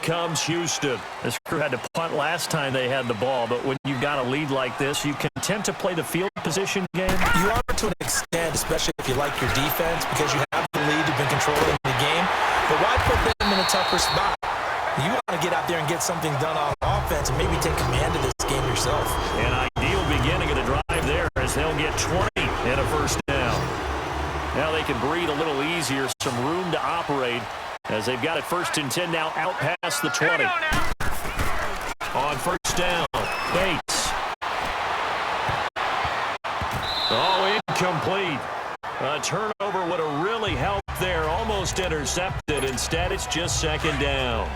comes Houston. This crew had to punt last time they had the ball, but when you've got a lead like this, you can tend to play the field position game. You are to an extent, especially if you like your defense, because you have the lead, you've been controlling the game. But why put them in a tougher spot? You want to get out there and get something done on offense and maybe take command of this game yourself. An ideal beginning of the drive there as they'll get 20 and a first down. Now they can breathe a little easier, some room to operate as they've got it 1st and 10 now out past the 20. On first down, Bates. Oh, incomplete. A turnover would have really helped there. Almost intercepted. Instead, it's just 2nd down.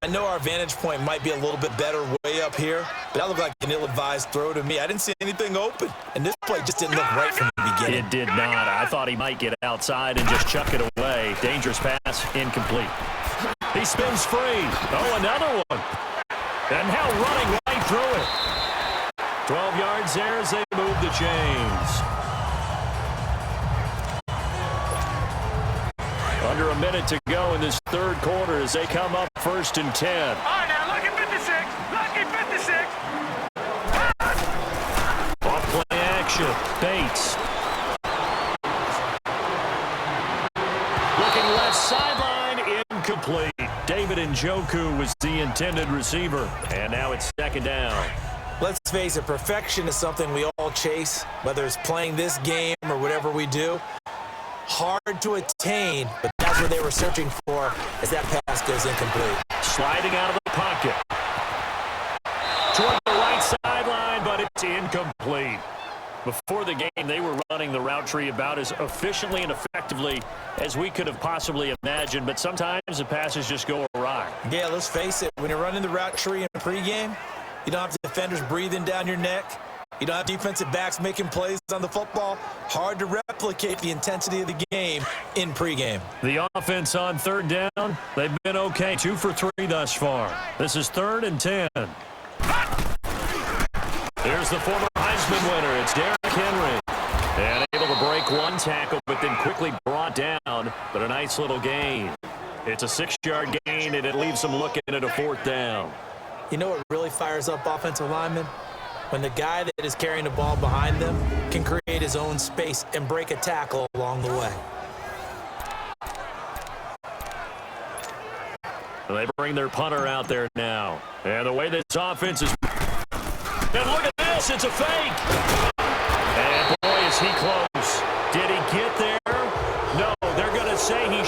I know our vantage point might be a little bit better way up here, but that looked like an ill-advised throw to me. I didn't see anything open, and this play just didn't look right from the beginning. It did not. I thought he might get outside and just chuck it away. Dangerous pass, incomplete. He spins free. Oh, another one. And now running right through it. 12 yards there as they move the chains. Under a minute to go in this 3rd quarter as they come up 1st and 10. All right, now, lucky 56. Lucky 56. Off play action. Bates. Looking left sideline. Incomplete. David Njoku was the intended receiver. And now it's 2nd down. Let's face it, perfection is something we all chase, whether it's playing this game or whatever we do. Hard to attain, but that's what they were searching for as that pass goes incomplete. Sliding out of the pocket. Toward the right sideline, but it's incomplete. Before the game, they were running the route tree about as efficiently and effectively as we could have possibly imagined, but sometimes the passes just go awry. Yeah, let's face it, when you're running the route tree in pregame, you don't have defenders breathing down your neck. You don't have defensive backs making plays on the football. Hard to replicate the intensity of the game in pregame. The offense on 3rd down, they've been okay. 2 for 3 thus far. This is 3rd and 10. Here's the former Heisman winner. It's Derrick Henry. And able to break one tackle, but then quickly brought down. But a nice little gain. It's a 6-yard gain, and it leaves them looking at a 4th down. You know what really fires up offensive linemen? When the guy that is carrying the ball behind them can create his own space and break a tackle along the way. They bring their punter out there now. And the way this offense is... And look at this, it's a fake! And boy, is he close. Did he get there? No, they're going to say he...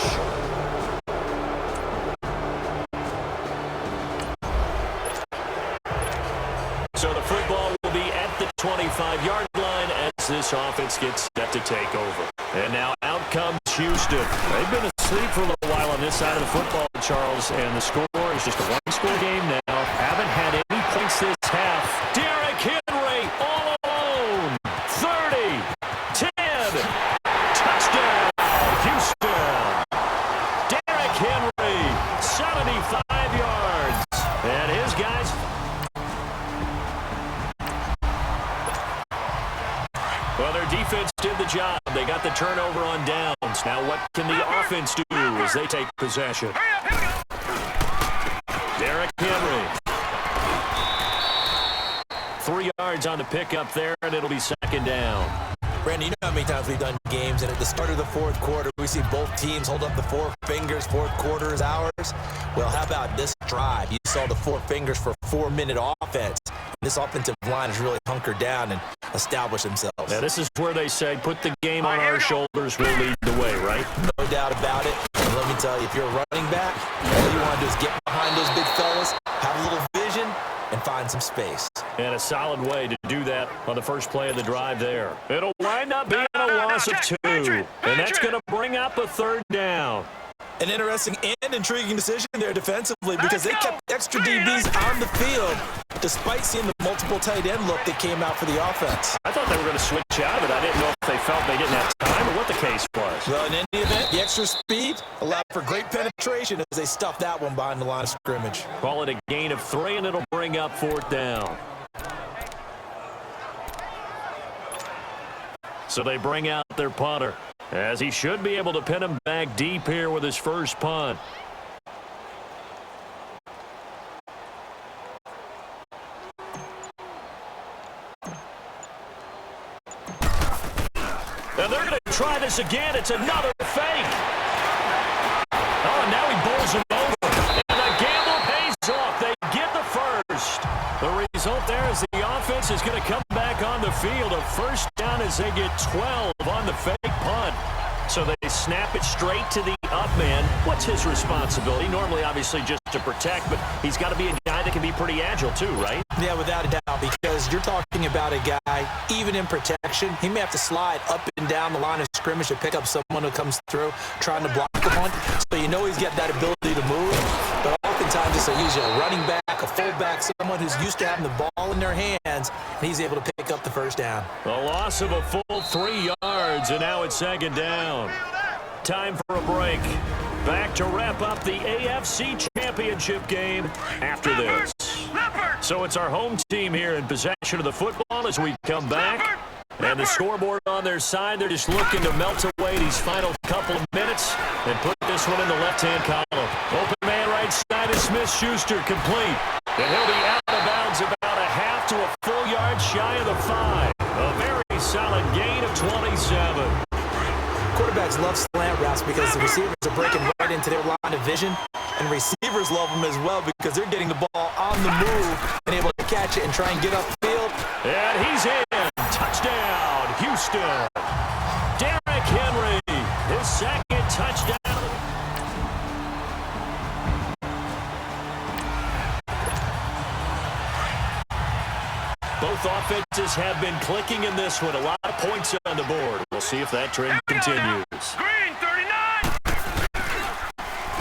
So the football will be at the 25-yard line as this offense gets set to take over. And now out comes Houston. They've been asleep for a little while on this side of the football, Charles, and the score is just a one-score game now. Haven't had any points this half. Derrick Henry all alone. 30, 10, touchdown, Houston. Derrick Henry, 75 yards. And his guys... Well, their defense did the job. They got the turnover on downs. Now what can the offense do as they take possession? Derrick Henry. 3 yards on the pickup there, and it'll be 2nd down. Brandon, you know how many times we've done games, and at the start of the 4th quarter, we see both teams hold up the 4 fingers, 4th quarter is ours. Well, how about this drive? You saw the 4 fingers for a 4-minute offense. This offensive line has really hunkered down and established themselves. Now, this is where they say, put the game on our shoulders, we'll lead the way, right? No doubt about it. And let me tell you, if you're a running back, all you want to do is get behind those big fellas, have a little vision, and find some space. And a solid way to do that on the first play of the drive there. It'll wind up being a loss of 2, and that's going to bring up a 3rd down. An interesting and intriguing decision there defensively because they kept extra DBs on the field despite seeing the multiple tight end look that came out for the offense. I thought they were going to switch out of it. I didn't know if they felt they didn't have time or what the case was. Well, in any event, the extra speed allowed for great penetration as they stuffed that one behind the line of scrimmage. Call it a gain of 3, and it'll bring up 4th down. So they bring out their punter, as he should be able to pin him back deep here with his first punt. And they're going to try this again. It's another fake. Oh, and now he bowls him over. And the gamble pays off. They get the first. The result there is the offense is going to come back on the field. A first down as they get 12 on the fake punt. So they snap it straight to the up man. What's his responsibility? Normally, obviously, just to protect, but he's got to be a guy that can be pretty agile too, right? Yeah, without a doubt, because you're talking about a guy, even in protection, he may have to slide up and down the line of scrimmage to pick up someone who comes through trying to block the punt. So you know he's got that ability to move, but oftentimes it's usually a running back, a fullback, someone who's used to having the ball in their hands, and he's able to pick up the first down. A loss of a full 3 yards, and now it's second down. Time for a break. Back to wrap up the AFC Championship game after this. So it's our home team here in possession of the football as we come back. And the scoreboard on their side, they're just looking to melt away these final couple of minutes and put this one in the left-hand column. Open man right side is Smith-Schuster, complete. And he'll be out of bounds about a half to a full yard shy of the 5. A very solid gain of 27. Quarterbacks love slant routes because the receivers are breaking right into their line of vision, and receivers love them as well because they're getting the ball on the move and able to catch it and try and get upfield. And he's in. Touchdown, Houston. Derrick Henry, his second touchdown. Both offenses have been clicking in this one. A lot of points on the board. We'll see if that trend continues. Green 39.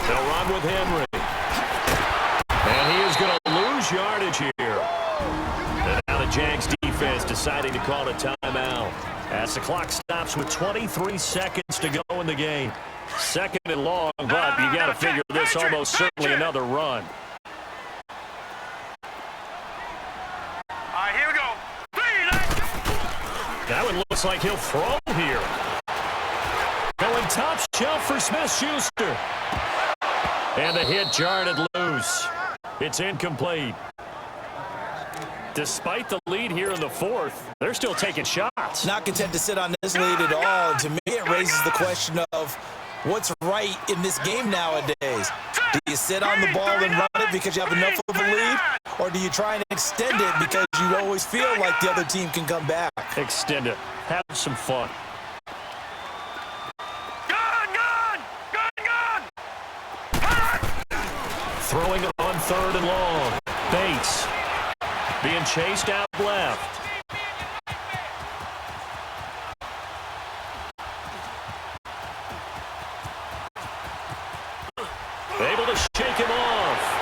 They'll run with Henry. And he is going to lose yardage here. And now the Jags defense deciding to call a timeout as the clock stops with 23 seconds to go in the game. Second and long, but you got to figure this almost certainly another run. Here we go. That one looks like he'll throw here. Going top shelf for Smith-Schuster. And the hit jarred it loose. It's incomplete. Despite the lead here in the fourth, they're still taking shots. Not content to sit on this lead at all. And to me, it raises the question of what's right in this game nowadays. Do you sit on the ball and run it because you have enough of a lead? Or do you try and extend it because you always feel like the other team can come back? Extend it. Have some fun. Throwing it on third and long. Bates being chased out left. Able to shake him off.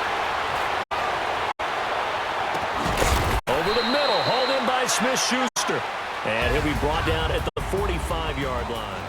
Over the middle, hauled in by Smith-Schuster. And he'll be brought down at the 45-yard line.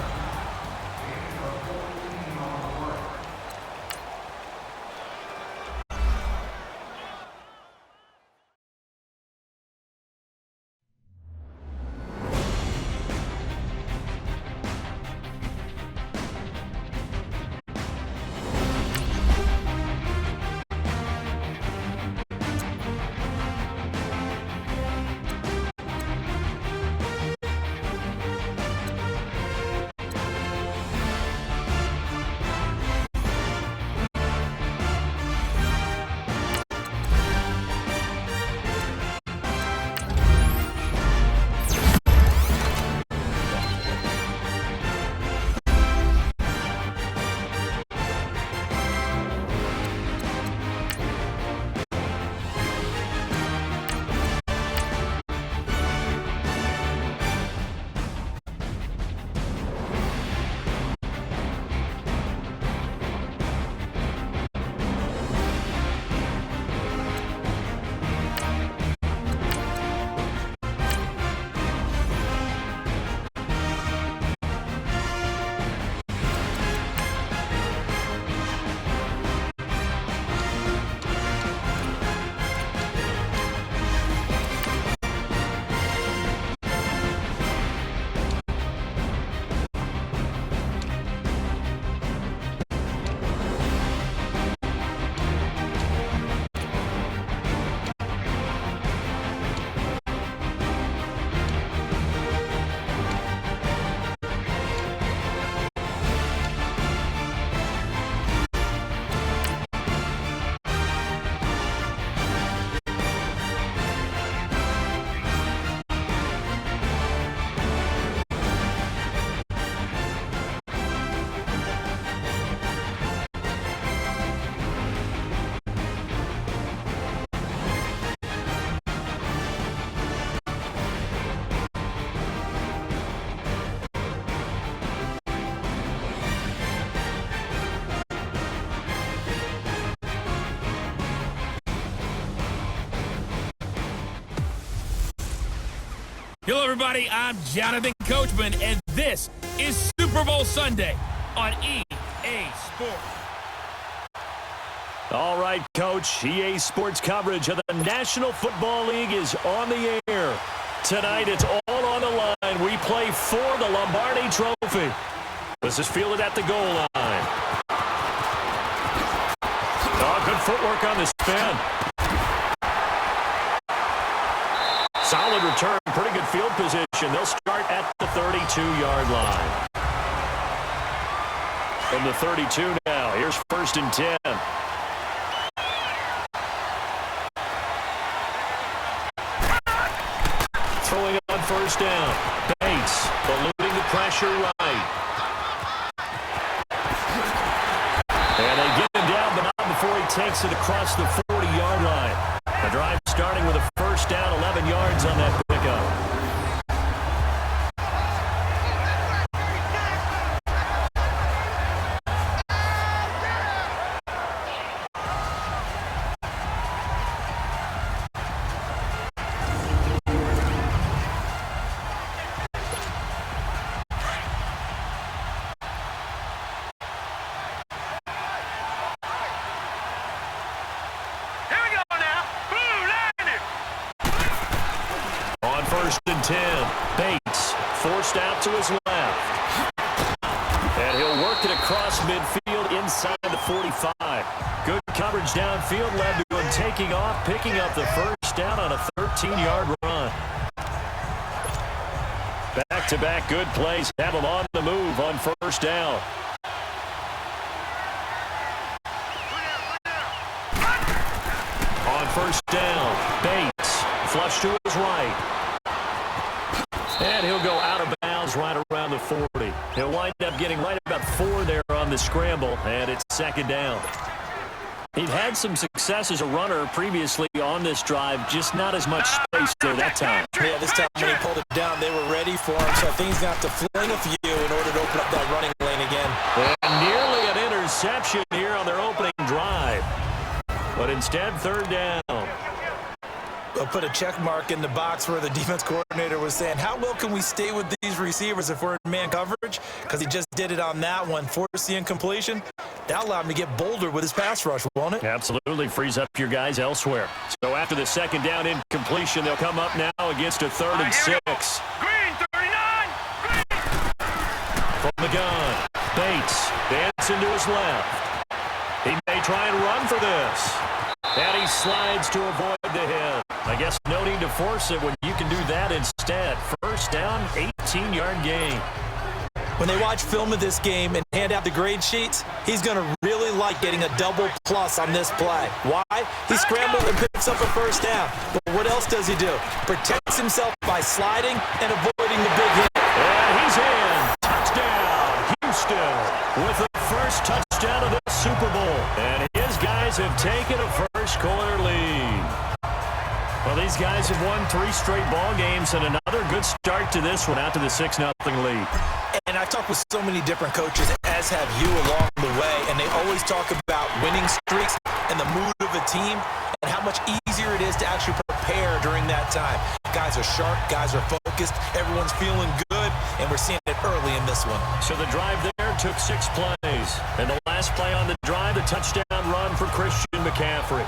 Hello, everybody. I'm Jonathan Coachman, and this is Super Bowl Sunday on EA Sports. All right, Coach. EA Sports coverage of the National Football League is on the air. Tonight, it's all on the line. We play for the Lombardi Trophy. This is fielded at the goal line. Oh, good footwork on the spin. Solid return, pretty good field position. They'll start at the 32-yard line. From the 32 now, here's 1st and 10. Throwing on 1st down. Bates eluding the pressure right. And they get him down, but not before he takes it across the 40-yard line. The drive starting with a 1st down, 11 yards on that pickup. On 1st and 10, Bates forced out to his left. And he'll work it across midfield inside the 45. Good coverage downfield led to him taking off, picking up the 1st down on a 13-yard run. Back-to-back good plays have him on the move on 1st down. On 1st down, Bates flush to his right. And he'll go out of bounds right around the 40. He'll wind up getting right about 4 there on the scramble, and it's 2nd down. He'd had some success as a runner previously on this drive, just not as much space there that time. Yeah, this time when he pulled it down, they were ready for him, so I think he's going to have to fling a few in order to open up that running lane again. And nearly an interception here on their opening drive. But instead, 3rd down. They'll put a check mark in the box where the defense coordinator was saying, how well can we stay with these receivers if we're in man coverage? Because he just did it on that one, forced the incompletion. That allowed him to get bolder with his pass rush, won't it? Absolutely. Frees up your guys elsewhere. So after the 2nd down incompletion, they'll come up now against a 3rd and 6. Green 39. From the gun, Bates dancing to his left. He may try and run for this. And he slides to avoid the hit. I guess no need to force it when you can do that instead. 1st down, 18-yard gain. When they watch film of this game and hand out the grade sheets, he's going to really like getting a double plus on this play. Why? He scrambled and picks up a 1st down. But what else does he do? Protects himself by sliding and avoiding the big hit. And he's in. Touchdown, Houston, with the 1st touchdown of the Super Bowl. And his guys have taken a 1st quarter lead. Well, these guys have won 3 straight ball games and another good start to this one out to the 6-0 lead. And I talked with so many different coaches, as have you along the way, and they always talk about winning streaks and the mood of a team and how much easier it is to actually prepare during that time. Guys are sharp, guys are focused, everyone's feeling good, and we're seeing it early in this one. So the drive there took 6 plays. And the last play on the drive, the touchdown run for Christian McCaffrey.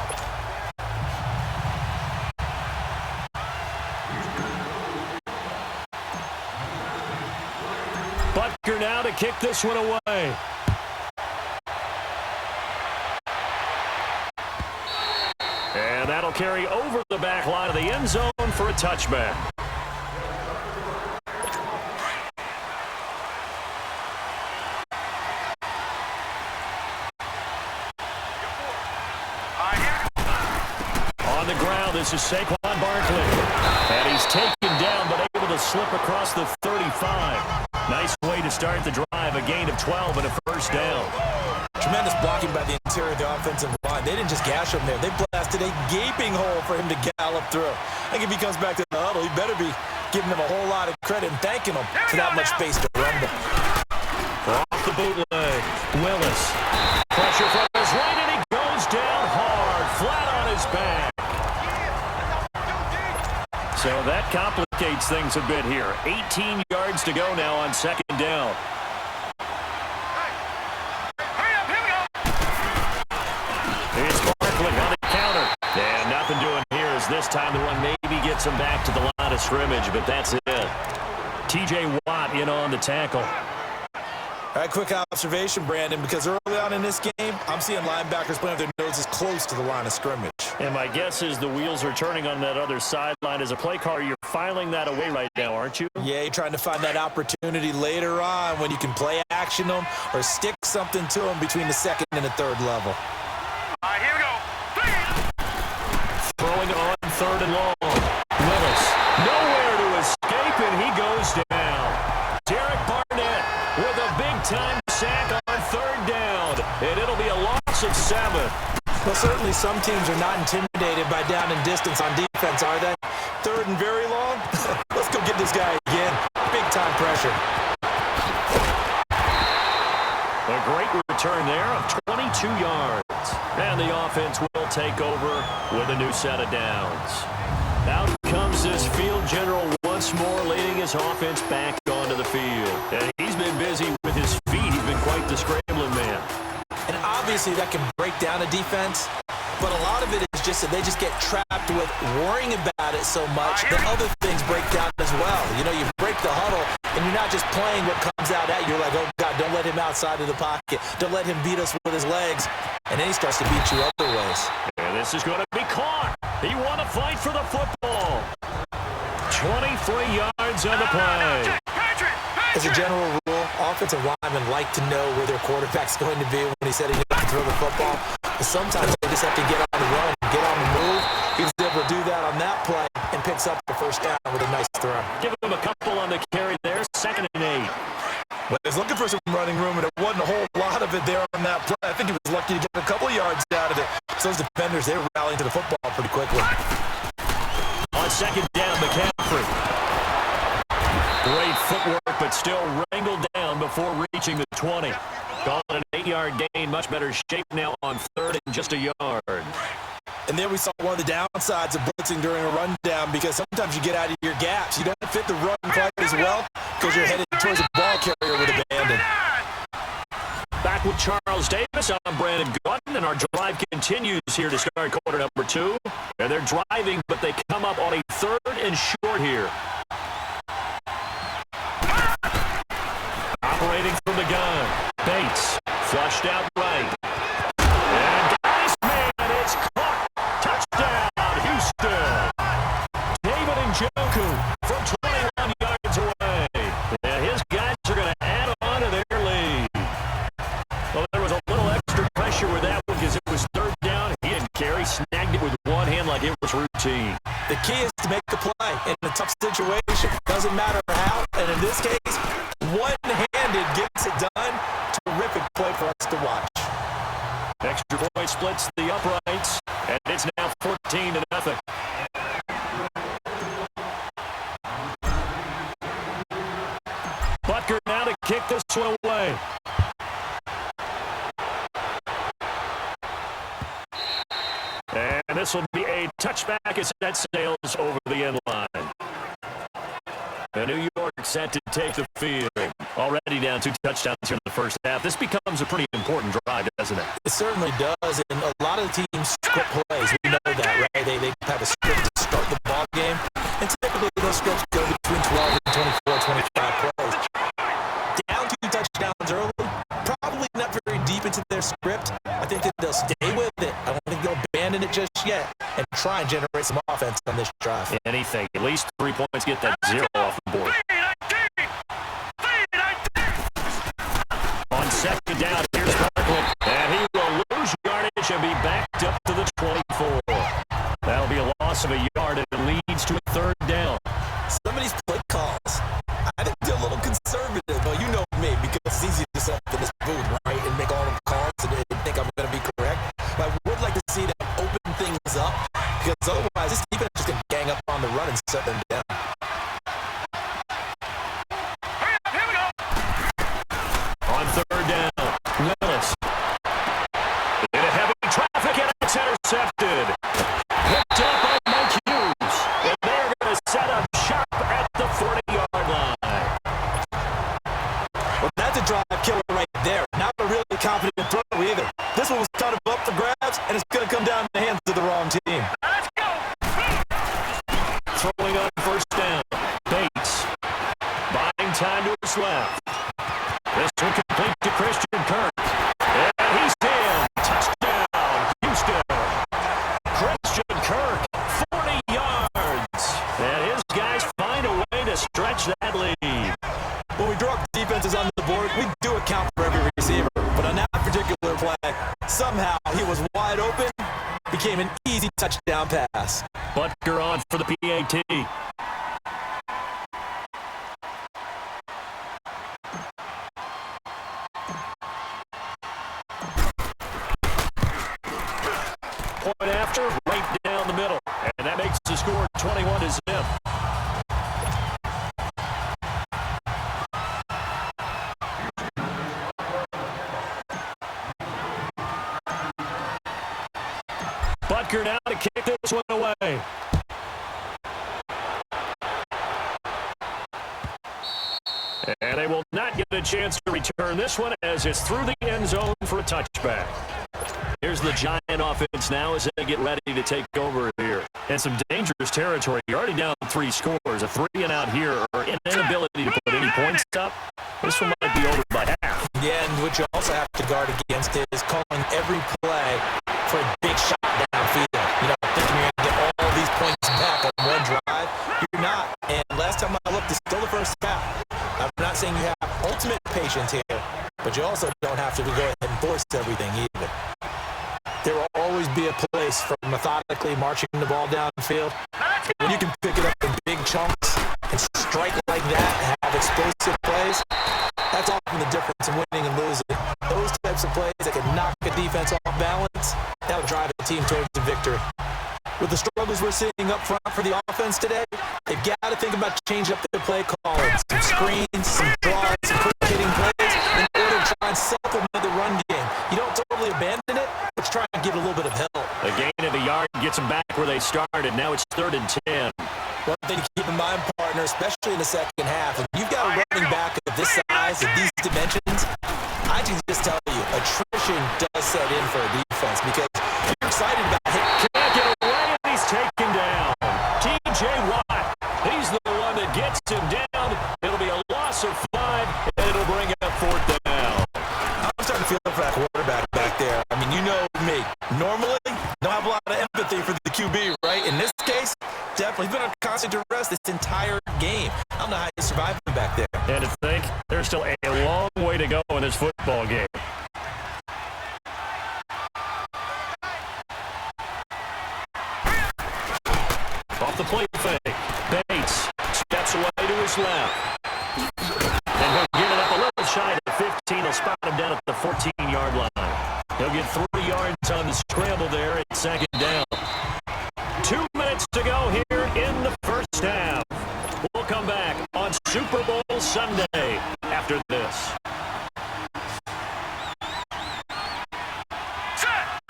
Butker now to kick this one away. And that'll carry over the back line of the end zone for a touchback. On the ground, this is Saquon Barkley. And he's taken down, but able to slip across the 35. Nice way to start the drive, a gain of 12 and a 1st down. Tremendous blocking by the interior of the offensive line. They didn't just gash him there. They blasted a gaping hole for him to gallop through. I think if he comes back to the huddle, he better be giving them a whole lot of credit and thanking them for that much space to run them. Off the bootleg, Willis. Pressure from his right, and he goes down hard, flat on his back. So that complicates things a bit here. 18 yards to go now on second down. Hurry up, here we go. Here's Barkley on the counter. And nothing doing here as this time the run maybe gets him back to the line of scrimmage, but that's it. T.J. Watt in on the tackle. All right, quick observation, Brandon, because early on in this game, I'm seeing linebackers playing with their noses close to the line of scrimmage. And my guess is the wheels are turning on that other sideline. As a play caller, you're filing that away right now, aren't you? Yeah, you're trying to find that opportunity later on when you can play action them or stick something to them between the second and the third level. All right, here we go. Throwing on third and long. Willis, nowhere to escape, and he goes down. Derek Barnett with a big-time sack on third down, and it'll be a loss of 7. Well, certainly some teams are not intimidated by down and distance on defense, are they? Third and very long? Let's go get this guy again. Big-time pressure. A great return there of 22 yards. And the offense will take over with a new set of downs. Out comes this field general once more, leading his offense back onto the field. And he's been busy with his feet. He's been quite the scrambling man. And obviously that can break down a defense, but a lot of it is just that they just get trapped with worrying about it so much that other things break down as well. You know, you break the huddle, and you're not just playing what comes out at you. You're like, oh, God, don't let him outside of the pocket. Don't let him beat us with his legs. And then he starts to beat you other ways. And this is going to be caught. He won a fight for the football. 23 yards on the play. As a general rule, offensive linemen like to know where their quarterback's going to be when he's setting up to throw the football. But sometimes they just have to get on the run, get on the move. He was able to do that on that play and picks up the first down with a nice throw. Give him a couple on the carry there, 2nd and 8. Well, he was looking for some running room, and there wasn't a whole lot of it there on that play. I think he was lucky to get a couple yards out of it. So those defenders, they were rallying to the football pretty quickly. On second down, McCaffrey. Great footwork, but still wrangled down before reaching the 20. Call it an 8-yard gain. Much better shape now on third and just a yard. And then we saw one of the downsides of blitzing during a rundown, because sometimes you get out of your gaps. You don't fit the run quite as well because you're headed towards a ball carrier with abandon. Back with Charles Davis. I'm Brandon Gordon, and our drive continues here to start quarter number 2. And they're driving, but they come up on a 3rd and short here. Operating from the gun. Bates flushed out right. And nice man, it's caught. Touchdown, Houston. David Njoku from 21 yards away. And his guys are going to add on to their lead. Well, there was a little extra pressure with that one because it was 3rd down. He didn't carry, snagged it with one hand like it was routine. The key is to make the play in a tough situation. Doesn't matter how, and in this case, one-handed gets it done. Terrific play for us to watch. Extra point splits the uprights, and it's now 14-0. Butker now to kick this one away. And this will be a touchback as that sails over the end line. And New York set to take the field. Already down 2 touchdowns here in the first half. This becomes a pretty important drive, doesn't it? It certainly does, and a lot of the teams script plays. We know that, right? They have a script to start the ball game, and typically those scripts go between 12 and 24, 25 plays. Down 2 touchdowns early, probably not very deep into their script. I think that they'll stay with it. I don't think they'll abandon it just yet and try and generate some offense on this drive. Anything. At least 3 points, get that 0 off the board. On second down, here's Barkley. And he will lose yardage and be backed up to the 24. That'll be a loss of a yard, and it leads to a 3rd down. Some of these play calls, I think they're a little conservative. Well, you know me, because it's easy to sit up in this booth, right, and make all them calls and think I'm going to be correct. But I would like to see them open things up, because otherwise this defense is going to gang up on the run and shut them down. drive killer right there. Not a really confident throw either. This one was kind of up for grabs, and it's going to come down in the hands of the wrong team. Let's go. Throwing on first down. Bates. Buying time to his left. This one complete to Christian Kirk. And he's in. Touchdown, Houston. Christian Kirk, 40 yards. And his guys find a way to stretch that lead. When we draw defenses on the board, we do account for every receiver. But on that particular play, somehow he was wide open. Became an easy touchdown pass. Butker on for the PAT. Point after, right down the middle. And that makes the score 21-0. Butker now to kick this one away. And they will not get a chance to return this one as it's through the end zone for a touchback. Here's the Giant offense now as they get ready to take over here. And some dangerous territory. You're already down 3 scores. A 3-and-out here or an inability to put any points up. This one might be over by half. Yeah, and what you also have to guard against is calling every play for a big shot downfield. You know, thinking you're going to get all these points back on one drive. You're not. And last time I looked, it's still the first half. I'm not saying you have ultimate patience here, but you also don't have to go ahead and force everything either. There will always be a place for methodically marching the ball downfield. When you can pick it up in big chunks and strike like that and have explosive plays, that's often the difference in winning and losing. Those types of plays that can knock a defense off balance, that'll drive a team towards the victory. With the struggles we're seeing up front for the offense today, they've got to think about changing up their play calling. Some screens, some draws, some quick-hitting plays in order to try and supplement the run game. You don't totally abandon it, but try and give it a little bit of help. A gain of a yard gets them back where they started. Now it's 3rd and 10. One thing to keep in mind, partner, especially in the second half, if you've got a running back of this size, of these dimensions, I can just tell you, attrition does set in for a defense because you're excited about it. Can't get away, and he's taken down. T.J. Watt, he's the one that gets him down. It'll be a loss of 5, and it'll bring up 4th down. I'm starting to feel for that quarterback back there. I mean, you know me. Normally, don't have a lot of empathy for the QB, right? In this case, definitely. He's been on constant duress this entire game. I don't know how he's surviving back there. And to think, there's still a long way to go in this football game. Off the play fake. Bates steps away to his left. And he'll get it up a little shy of 15. He'll spot him down at the 14-yard line. He'll get 3 yards on the scramble there at 2nd down. 2 minutes to go here in the first half. We'll come back on Super Bowl Sunday after this. Set.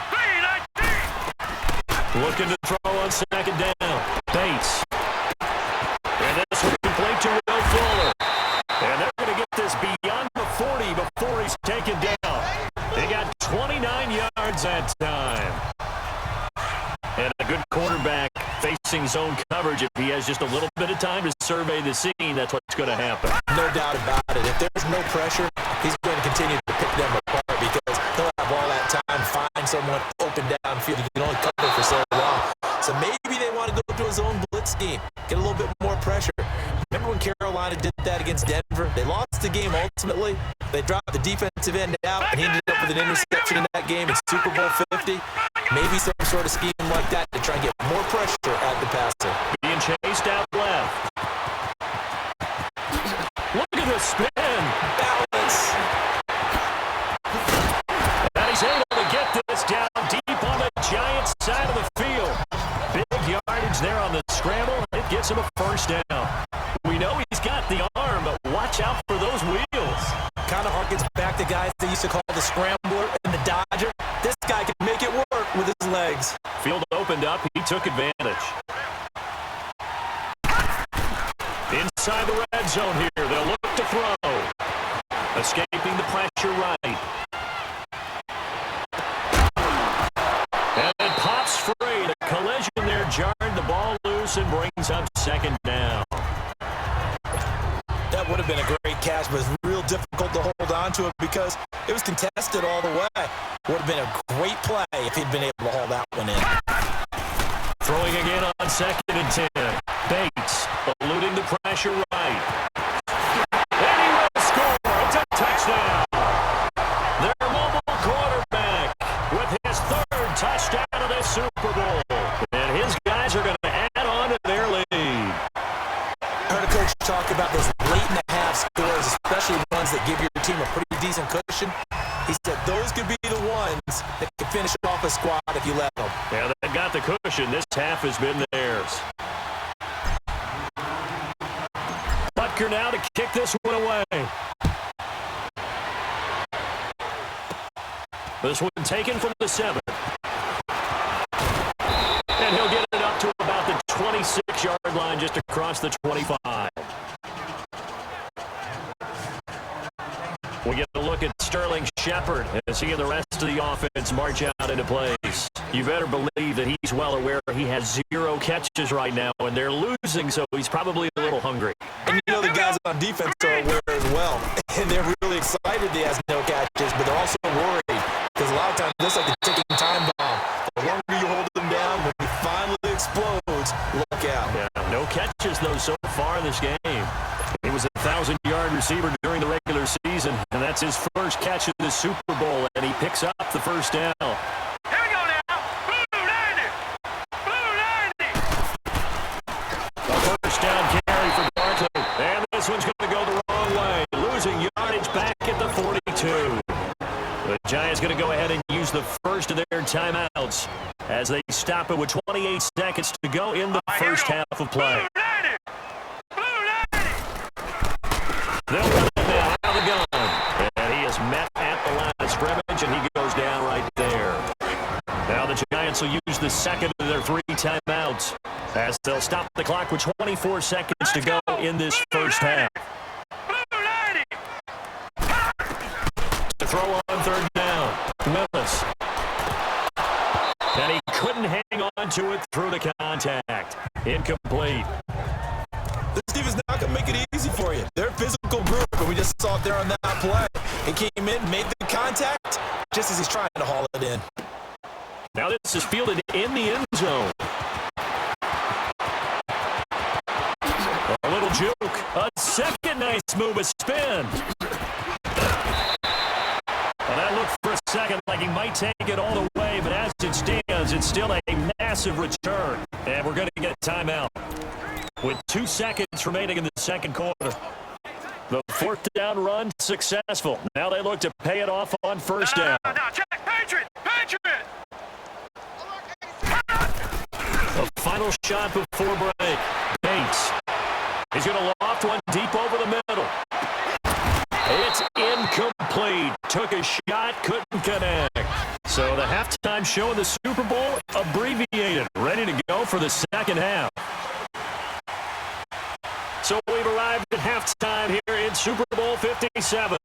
Looking to throw on 2nd down. Bates. And this will complete to Will Fuller. And they're going to get this beyond the 40 before he's taken down. They got 29 yards that time. And a good quarterback facing zone coverage. If he has just a little bit of time to survey the scene, that's what's going to happen. No doubt about it. If there's no pressure, he's going to continue to pick them apart because he'll have all that time to find someone open downfield. You can only cover for so long. So maybe they want to go to a zone blitz scheme, get a little bit more pressure. Remember when Carolina did that against Denver? They lost the game ultimately. They dropped the defensive end out, and he ended up with an interception in that game in Super Bowl 50. Maybe some sort of scheme like that to try and get more pressure at the passer. Being chased out left. Look at the spin. Balance. And he's able to get this down deep on the Giants side of the field. Big yardage there on the scramble. It gets him a first down. We know he's got the arm, but watch out for those wheels. Kind of harkens back to guys they used to call the scrambler and the dodger. This guy can make it work with his legs. Field opened up. He took advantage. Inside the red zone here. They'll look to throw. Escaping Wilson brings up second down. That would have been a great catch, but it's real difficult to hold on to it because it was contested all the way. Would have been a great play if he'd been able to haul that one in. Throwing again on 2nd and 10. Bates eluding the pressure right. And he will score. It's a touchdown. Their mobile quarterback with his 3rd touchdown of this Super Bowl. And his guys are going to add on to their lead. I heard a coach talk about those late-in-the-half scores, especially ones that give your team a pretty decent cushion. He said those could be the ones that can finish off a squad if you let them. Yeah, they got the cushion. This half has been theirs. Butker now to kick this one away. This one taken from the 7. And he'll get it up to about the 26-yard line, just across the 25. We get a look at Sterling Shepard as he and the rest of the offense march out into place. You better believe that he's well aware he has 0 catches right now, and they're losing, so he's probably a little hungry. And you know the guys on defense are aware as well. And they're really excited he has no catches, but they're also worried. Because a lot of times, it's like a ticking time bomb. The longer you hold them down, when he finally explodes, look out. Yeah, no catches, though, so far in this game. He was a 1,000-yard receiver during the regular season, and that's his first catch of the Super Bowl, and he picks up the first down. Here we go now. Blue 90. Blue 90. A first down carry for Barkley, and this one's going to go the wrong way, losing yardage back at the 42. The Giants going to go ahead and use the first of their timeouts as they stop it with 28 seconds to go in the first half of play. They'll run him now out of the gun. And he is met at the line of scrimmage, and he goes down right there. Now the Giants will use the second of their 3 timeouts as they'll stop the clock with 24 seconds to go in this first half. The throw on 3rd down. Willis. And he couldn't hang on to it through the contact. Incomplete. This team is not going to make it easy for you. They're a physical group, and we just saw it there on that play. He came in, made the contact, just as he's trying to haul it in. Now this is fielded in the end zone. A little juke. A second nice move, a spin. And that looked for a second like he might take it all the way, but as it stands, it's still a massive return. And we're going to get a timeout with 2 seconds remaining in the second quarter. The 4th down run successful. Now they look to pay it off on first down. Now, check. Patriot. Patriot. A final shot before break. Bates. He's going to loft one deep over the middle. It's incomplete. Took a shot, couldn't connect. So the halftime show of the Super Bowl abbreviated. Ready to go for the second half. So we've arrived at halftime here in Super Bowl 57.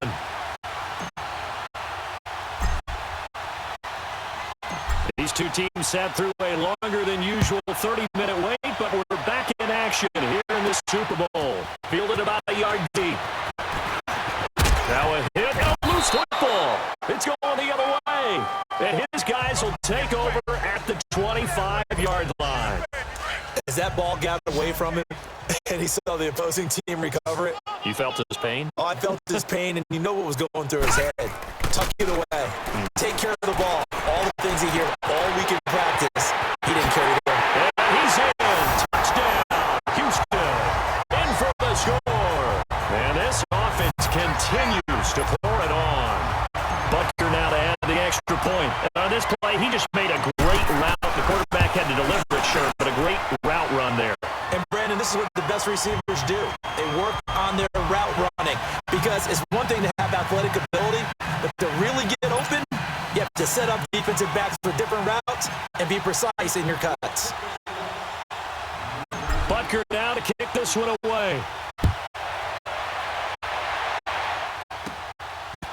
These two teams sat through a longer than usual 30-minute wait, but we're back in action here in the Super Bowl. Fielded about a yard deep. Now a hit, a loose football. It's going the other way. And his guys will take over at the 25-yard line. As that ball got away from him, and he saw the opposing team recover it. You felt his pain? Oh, I felt his pain, and you know what was going through his head. Tuck it away. Take care of the ball. All the things he heard all week in practice, he didn't carry it over. And he's in. Touchdown. Houston. In for the score. And this offense continues to pour it on. Butker now to add the extra point. On this play, he just made a great route. The quarterback had to deliver it, sure, but a great route run there. And Brandon, this is what the best receivers do. They work on their route running because it's one thing to have athletic ability, but to really get open, you have to set up defensive backs for different routes and be precise in your cuts. Butker now to kick this one away.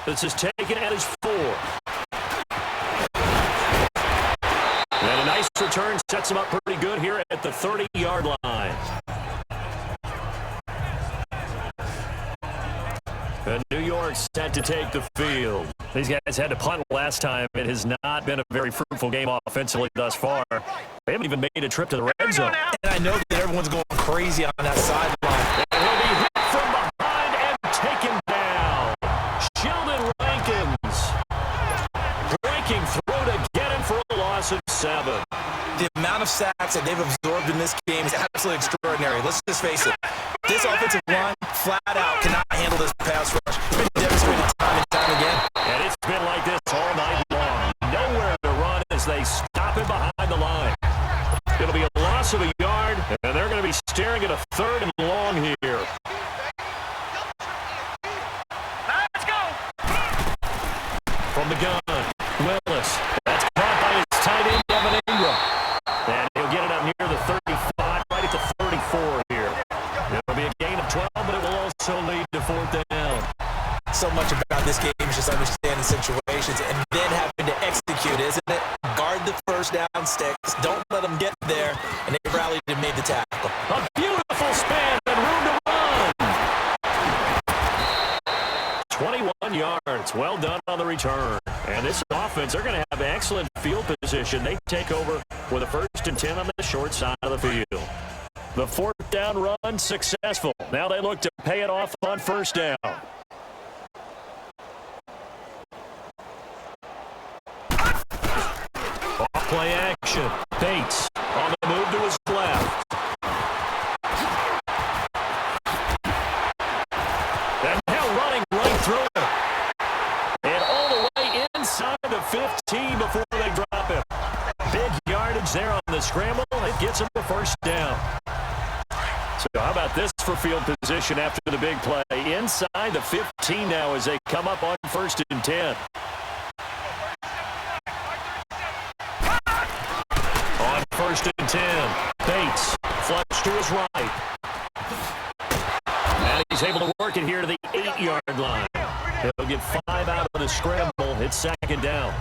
This is taken at his 4. And a nice return sets him up pretty good here at the 30-yard line. And New York set to take the field. These guys had to punt last time. It has not been a very fruitful game offensively thus far. They haven't even made a trip to the red zone. And I know that everyone's going crazy on that sideline. And he'll be hit from behind and taken down. Sheldon Rankins breaking through to get him for a loss of 7. The amount of sacks that they've absorbed in this game is absolutely extraordinary. Let's just face it. This offensive line, flat out, cannot handle this pass rush. It's been demonstrated time and time again. And it's been like this all night long. Nowhere to run as they stop him behind the line. It'll be a loss of a yard, and they're going to be staring at a 3rd and long here. Let's go. From the gun, Willis. That's caught by his tight end, Evan Ingram. And he'll get it up near the 35, right at the 34 here. It'll be a gain of 12, but it will also lead to 4th down. So much about this game is just understanding situations and then having to execute, isn't it? Guard the first down sticks. Don't let them get there. And they rallied and made the tackle. A beautiful span and room to run. 21 yards. Well done on the return. And this offense, they're going to have excellent field position. They take over with a 1st and 10 on the short side of the field. The 4th down run successful. Now they look to pay it off on 1st down. Off-play action. Bates on the move to his left. And now running right through it. And all the way inside the 15 before they drop it. Big yardage there on the scramble. It gets him the 1st down. So how about this for field position after the big play? Inside the 15 now as they come up on 1st and 10. On 1st and 10, Bates flush to his right. And he's able to work it here to the 8-yard line. He'll get 5 out of the scramble. It's 2nd down.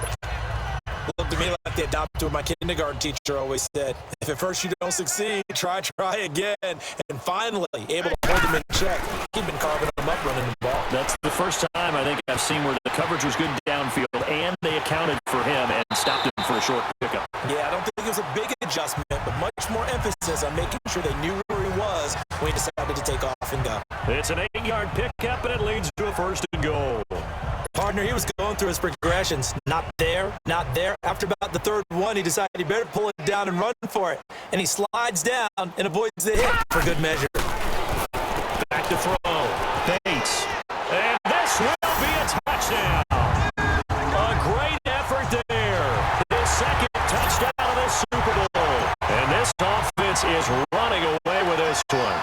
Looked to me like the adopter my kindergarten teacher always said, if at first you don't succeed, try again. And finally, able to hold him in check. He'd been carving him up running the ball. That's the first time I think I've seen where the coverage was good downfield, and they accounted for him and stopped him for a short pickup. Yeah, I don't think it was a big adjustment, but much more emphasis on making sure they knew where he was when he decided to take off and go. It's an 8-yard pickup, and it leads to a 1st and goal. Partner, he was going through his progressions. Not there, not there. After about the 3rd one, he decided he better pull it down and run for it. And he slides down and avoids the hit for good measure. Back to throw. Bates. And this will be a touchdown. A great effort there. His 2nd touchdown of the Super Bowl. And this offense is running away with this one.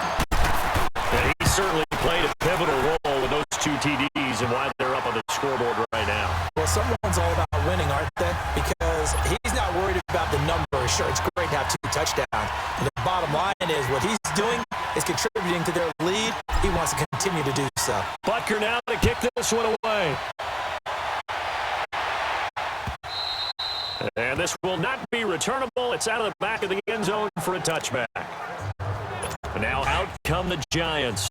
And he certainly played a pivotal role with those 2 TDs and why they're up on the scoreboard right now. Well, someone's all about winning, aren't they? Because he's not worried about the numbers. Sure, it's great to have 2 touchdowns. And the bottom line is what he's doing is contributing to their lead. He wants to continue to do so. Butker now to kick this one away. And this will not be returnable. It's out of the back of the end zone for a touchback. And now out come the Giants.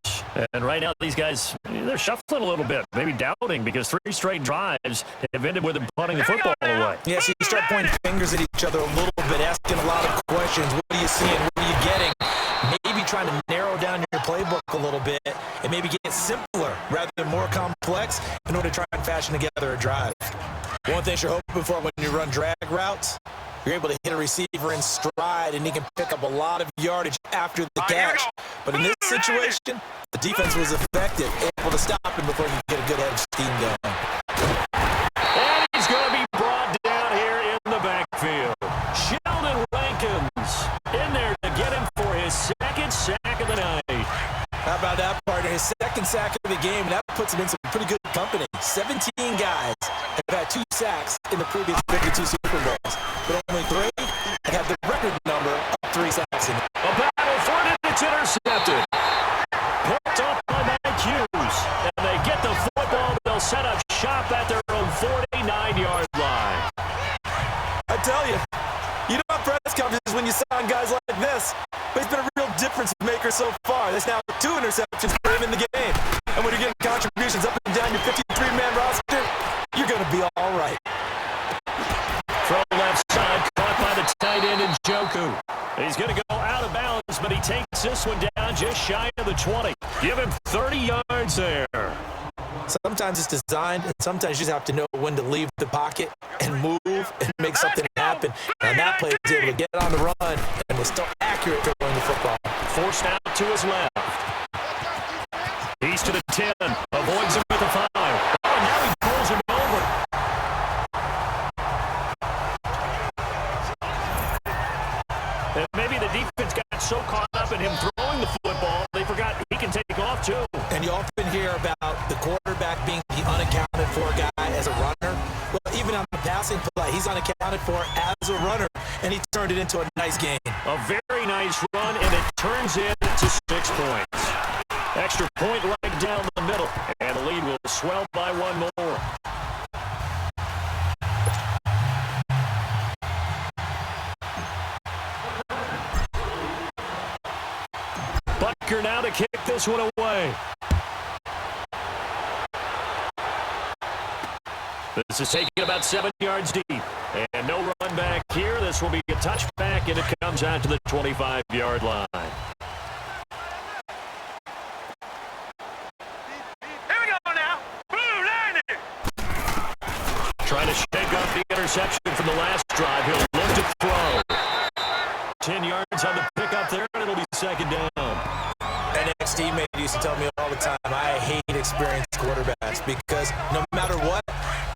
And right now these guys, they're shuffling a little bit, maybe doubting, because 3 straight drives have ended with them punting the football away. Yeah, so you start pointing fingers at each other a little bit, asking a lot of questions. What are you seeing? What are you getting? Maybe trying to narrow down your playbook a little bit and maybe get simpler rather than more complex in order to try and fashion together a drive. One thing you're hoping for when you run drag routes, you're able to hit a receiver in stride, and he can pick up a lot of yardage after the catch. But in this situation, the defense was effective, able to stop him before you get a good head of steam going. And he's going to be brought down here in the backfield. Sheldon Rankins in there to get him for his 2nd sack of the night. How about that, partner? His 2nd sack of the game, and that puts him in some pretty good company. 17 guys have had 2 sacks in the previous 52 Super Bowls, but only 3 have had the record number of 3 sacks in it. A battle for it, it's intercepted. Picked up by Mike Hughes, and they get the football. They'll set up shop at their own 49-yard line. I tell you, you don't have press conferences when you sign guys like this, but he's been a real difference maker so far. There's now 2 interceptions for him in the game, and when you're getting contributions up and yards there. Sometimes it's designed, and sometimes you just have to know when to leave the pocket and move and make something happen. And that player is able to get on the run and was still accurate throwing the football. Forced out to his left. He's to the 10. Avoids him with a 5. Oh, and now he pulls him over. And maybe the defense got so caught up in him throwing the football, they forgot he can take off too. And you often hear about the quarterback being the unaccounted for guy as a runner. Well, even on the passing play, he's unaccounted for as a runner, and he turned it into a nice game. A very nice run, and it turns into 6 points. Extra point right down the middle, and the lead will swell by 1 more. Butker now to kick this one away. This is taking about 7 yards deep. And no run back here. This will be a touchback, and it comes out to the 25-yard line. Here we go now. Blue line. Trying to shake off the interception from the last drive. He'll look to throw. 10 yards on the pickup there, and it'll be second down. An ex-teammate used to tell me all the time, I hate experienced quarterbacks because no matter what,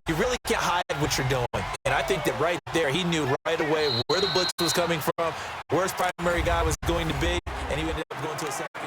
you really can't hide what you're doing. And I think that right there, he knew right away where the blitz was coming from, where his primary guy was going to be, and he ended up going to a second.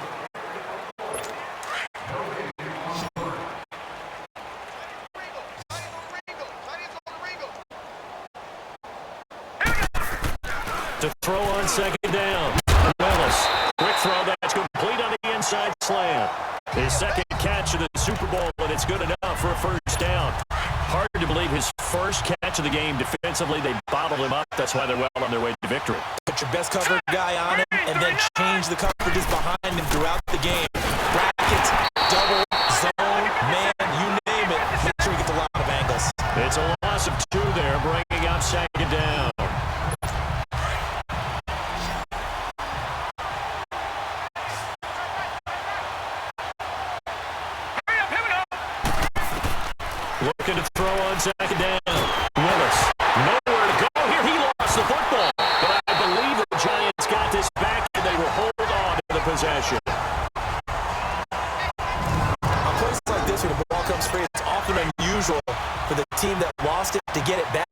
To throw on second down. Willis. Quick throw that's complete on the inside slant. His second catch of the Super Bowl, and it's good enough for a first down. Hard to believe his first catch of the game. Defensively, they bottled him up. That's why they're well on their way to victory. Put your best cover guy on him and then change the coverages behind him throughout the game. Brackets, double, zone, man, you name it. Make sure you get the line of angles. It's a loss of 2 there, bringing up second down. Looking to throw on second down. Willis, nowhere to go here. He lost the football. But I believe the Giants got this back, and they will hold on to the possession. On plays like this, when the ball comes free, it's often unusual for the team that lost it to get it back.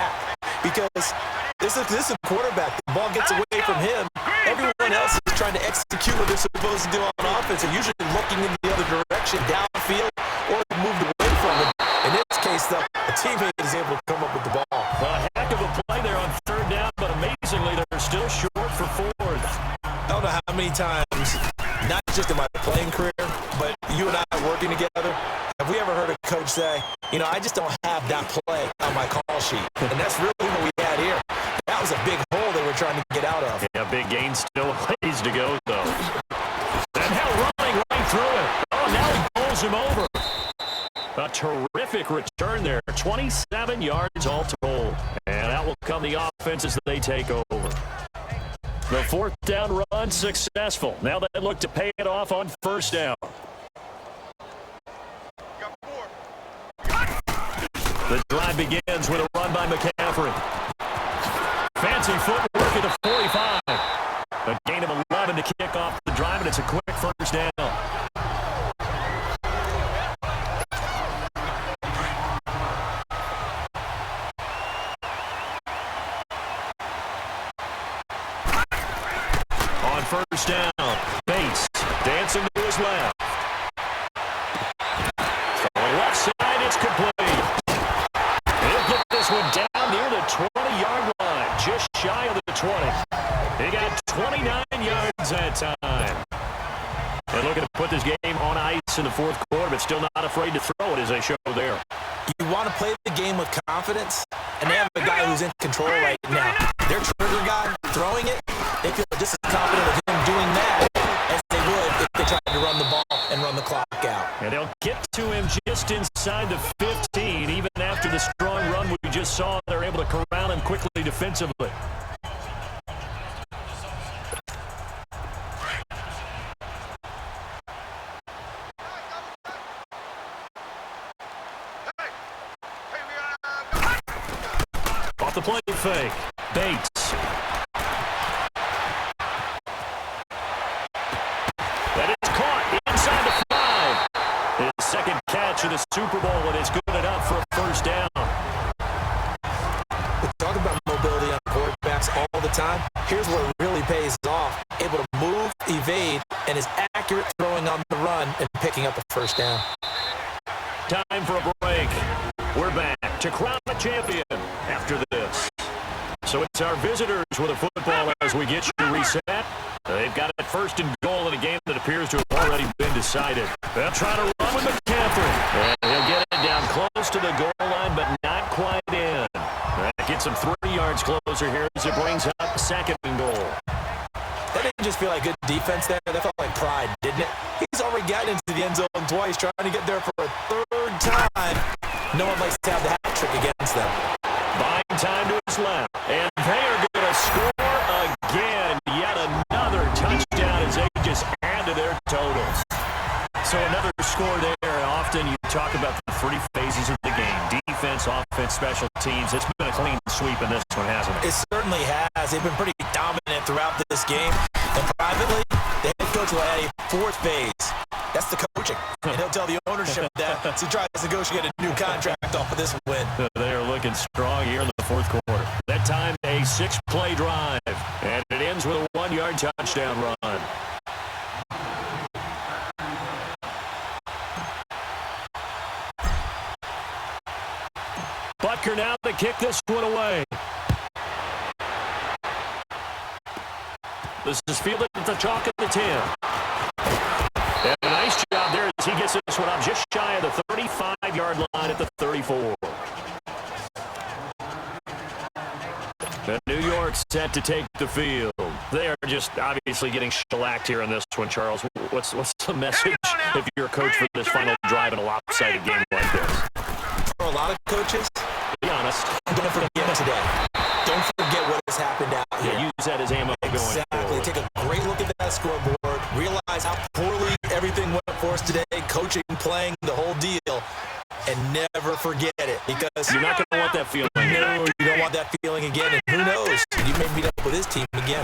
Because this is a quarterback. The ball gets away from him. Everyone else is trying to execute what they're supposed to do on offense. They're usually looking in the other direction, downfield, or moved away from it. In this case, though, a teammate is able to come up with the ball. A heck of a play there on third down, but amazingly, they're still short for 4th. I don't know how many times, not just in my playing career, but you and I working together, have we ever heard a coach say, you know, I just don't have that play on my call sheet. And that's really what we had here. That was a big hole they were trying to get out of. Yeah, big gain, still ways to go, though. And now running right through it. Oh, now he pulls him over. A terrific return there. 27 yards all told. And out will come the offense as they take over. The 4th down run successful. Now they look to pay it off on first down. The drive begins with a run by McCaffrey. Fancy footwork at the 45. A gain of 11 to kick off the drive, and it's a quick first down. On first down, Bates dancing to his left. Throwing left side, it's complete. He'll get this one down near the 20-yard line, just shy of the 20. He got 29 yards that time. They're looking to put this game on ice in the 4th quarter, but still not afraid to throw it as they show there. You want to play the game with confidence, and they have a guy who's in control right now. Their trigger guy throwing it, they feel just as confident with him doing that as they would if they tried to run the ball and run the clock out. And they'll get to him just inside the 15, even after the strong run we just saw. They're able to corral him quickly defensively. Off the play fake. Bates. That is caught inside the 5. His second catch of the Super Bowl, and it's good enough for a first down. We talk about mobility on quarterbacks all the time. Here's where it really pays off. Able to move, evade, and is accurate throwing on the run and picking up a first down. Time for a break. We're back to crown a champion after this. So it's our visitors with a football as we get you reset. They've got it first and goal in a game that appears to have already been decided. They'll try to run with McCaffrey. And he'll get it down close to the goal line, but not quite in. That gets him 3 yards closer here as it brings up second and goal. That didn't just feel like good defense there. That felt like pride, didn't it? He's already gotten into the end zone twice, trying to get there for a third time. No one likes to have the hat trick against them. Buying time to his left. And they are going to score again. Yet another touchdown as they just add to their totals. So another score there. Often you talk about the 3 phases of the game. Defense, offense, special teams. It's been a clean sweep in this one, hasn't it? It certainly has. They've been pretty dominant throughout this game. And privately, the head coach will add a 4th phase. That's the coaching. And he'll tell the ownership that as he tries to negotiate a new contract off of this win. They are looking strong here in the 4th quarter. That time, a 6-play drive. And it ends with a 1-yard touchdown run. Butker now to kick this one away. This is fielded at the chalk of the 10. And a nice job there as he gets this one up just shy of the 35-yard line at the 34. And New York set to take the field. They are just obviously getting shellacked here in this one, Charles. What's the message if you're a coach for this final drive in a lopsided game like this? For a lot of coaches, be honest. Don't forget today. Don't forget what has happened out here. Yeah, use that as ammo going forward. Take a great look at that scoreboard. Realize how poorly everything went for us today. Coaching, playing, the whole deal. And never forget it. Because you're not going to want that feeling. No, you don't want that feeling again. And who knows? You may meet up with this team again.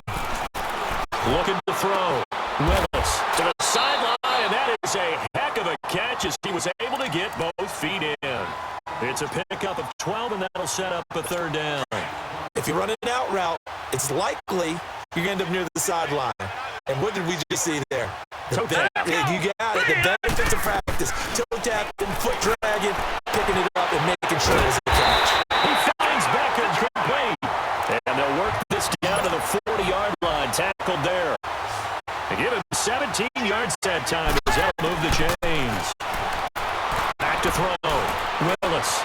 Looking to throw. Willis to the sideline. And that is a heck of a catch as he was able to get both feet in. It's a pickup of 12, and that'll set up a 3rd down. If you run an out route, it's likely you're going to end up near the sideline. And what did we just see there? You got it. The benefits of practice. Toe tapping, foot dragging, picking it up, and making sure it was a catch. He finds Becker complete. And they'll work this down to the 40-yard line. Tackled there. They give him 17 yards that time as they'll move the chains. Back to throw. Willis.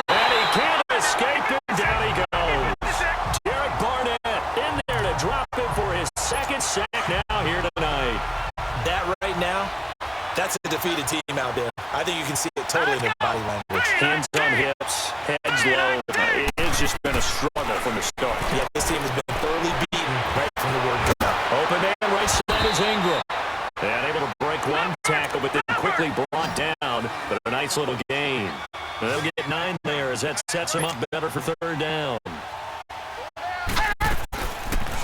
And he can't escape it. Down he goes. Derek Barnett in there to drop him for his 2nd sack now here tonight. That right now, that's a defeated team out there. I think you can see it totally in their body language. Hands on hips, heads low. It's just been a struggle from the start. Yeah, this team has been thoroughly beaten right from the word go. Open man, right side is Ingram. And able to break one tackle, but then quickly brought down. But a nice little gain. They'll get 9 there as that sets them up better for 3rd down.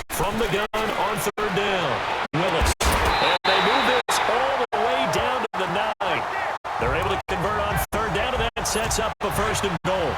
From the gun on 3rd down, Willis. And they move this all the way down to the 9. They're able to convert on 3rd down, and that sets up a 1st and goal.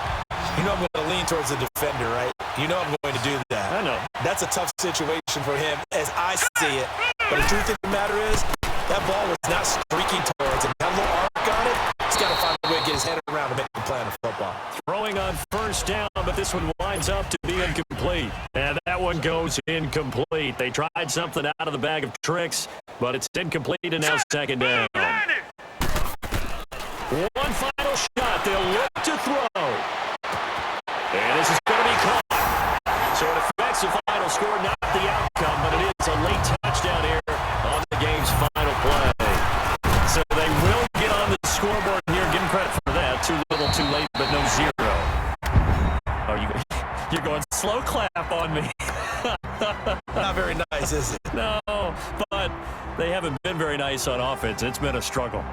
You know I'm going to lean towards the defender, right? You know I'm going to do that. I know. That's a tough situation for him as I see it. But the truth of the matter is, that ball was not streaking towards him. That little arc on it, he's got to find a way to get his head around to make the play on the football. Throwing on 1st down, but this one winds up to be incomplete. And that one goes incomplete. They tried something out of the bag of tricks, but it's incomplete and now 2nd down. One final shot. They'll look to throw. And this is going to be caught. So it affects the final score, not the outcome, but it is a late touchdown here on the game's final play. So they will get on the scoreboard here. Give them credit for that. Too little, too late, but no 0. Oh, you're going slow clap on me. Not very nice, is it? No, but they haven't been very nice on offense. It's been a struggle.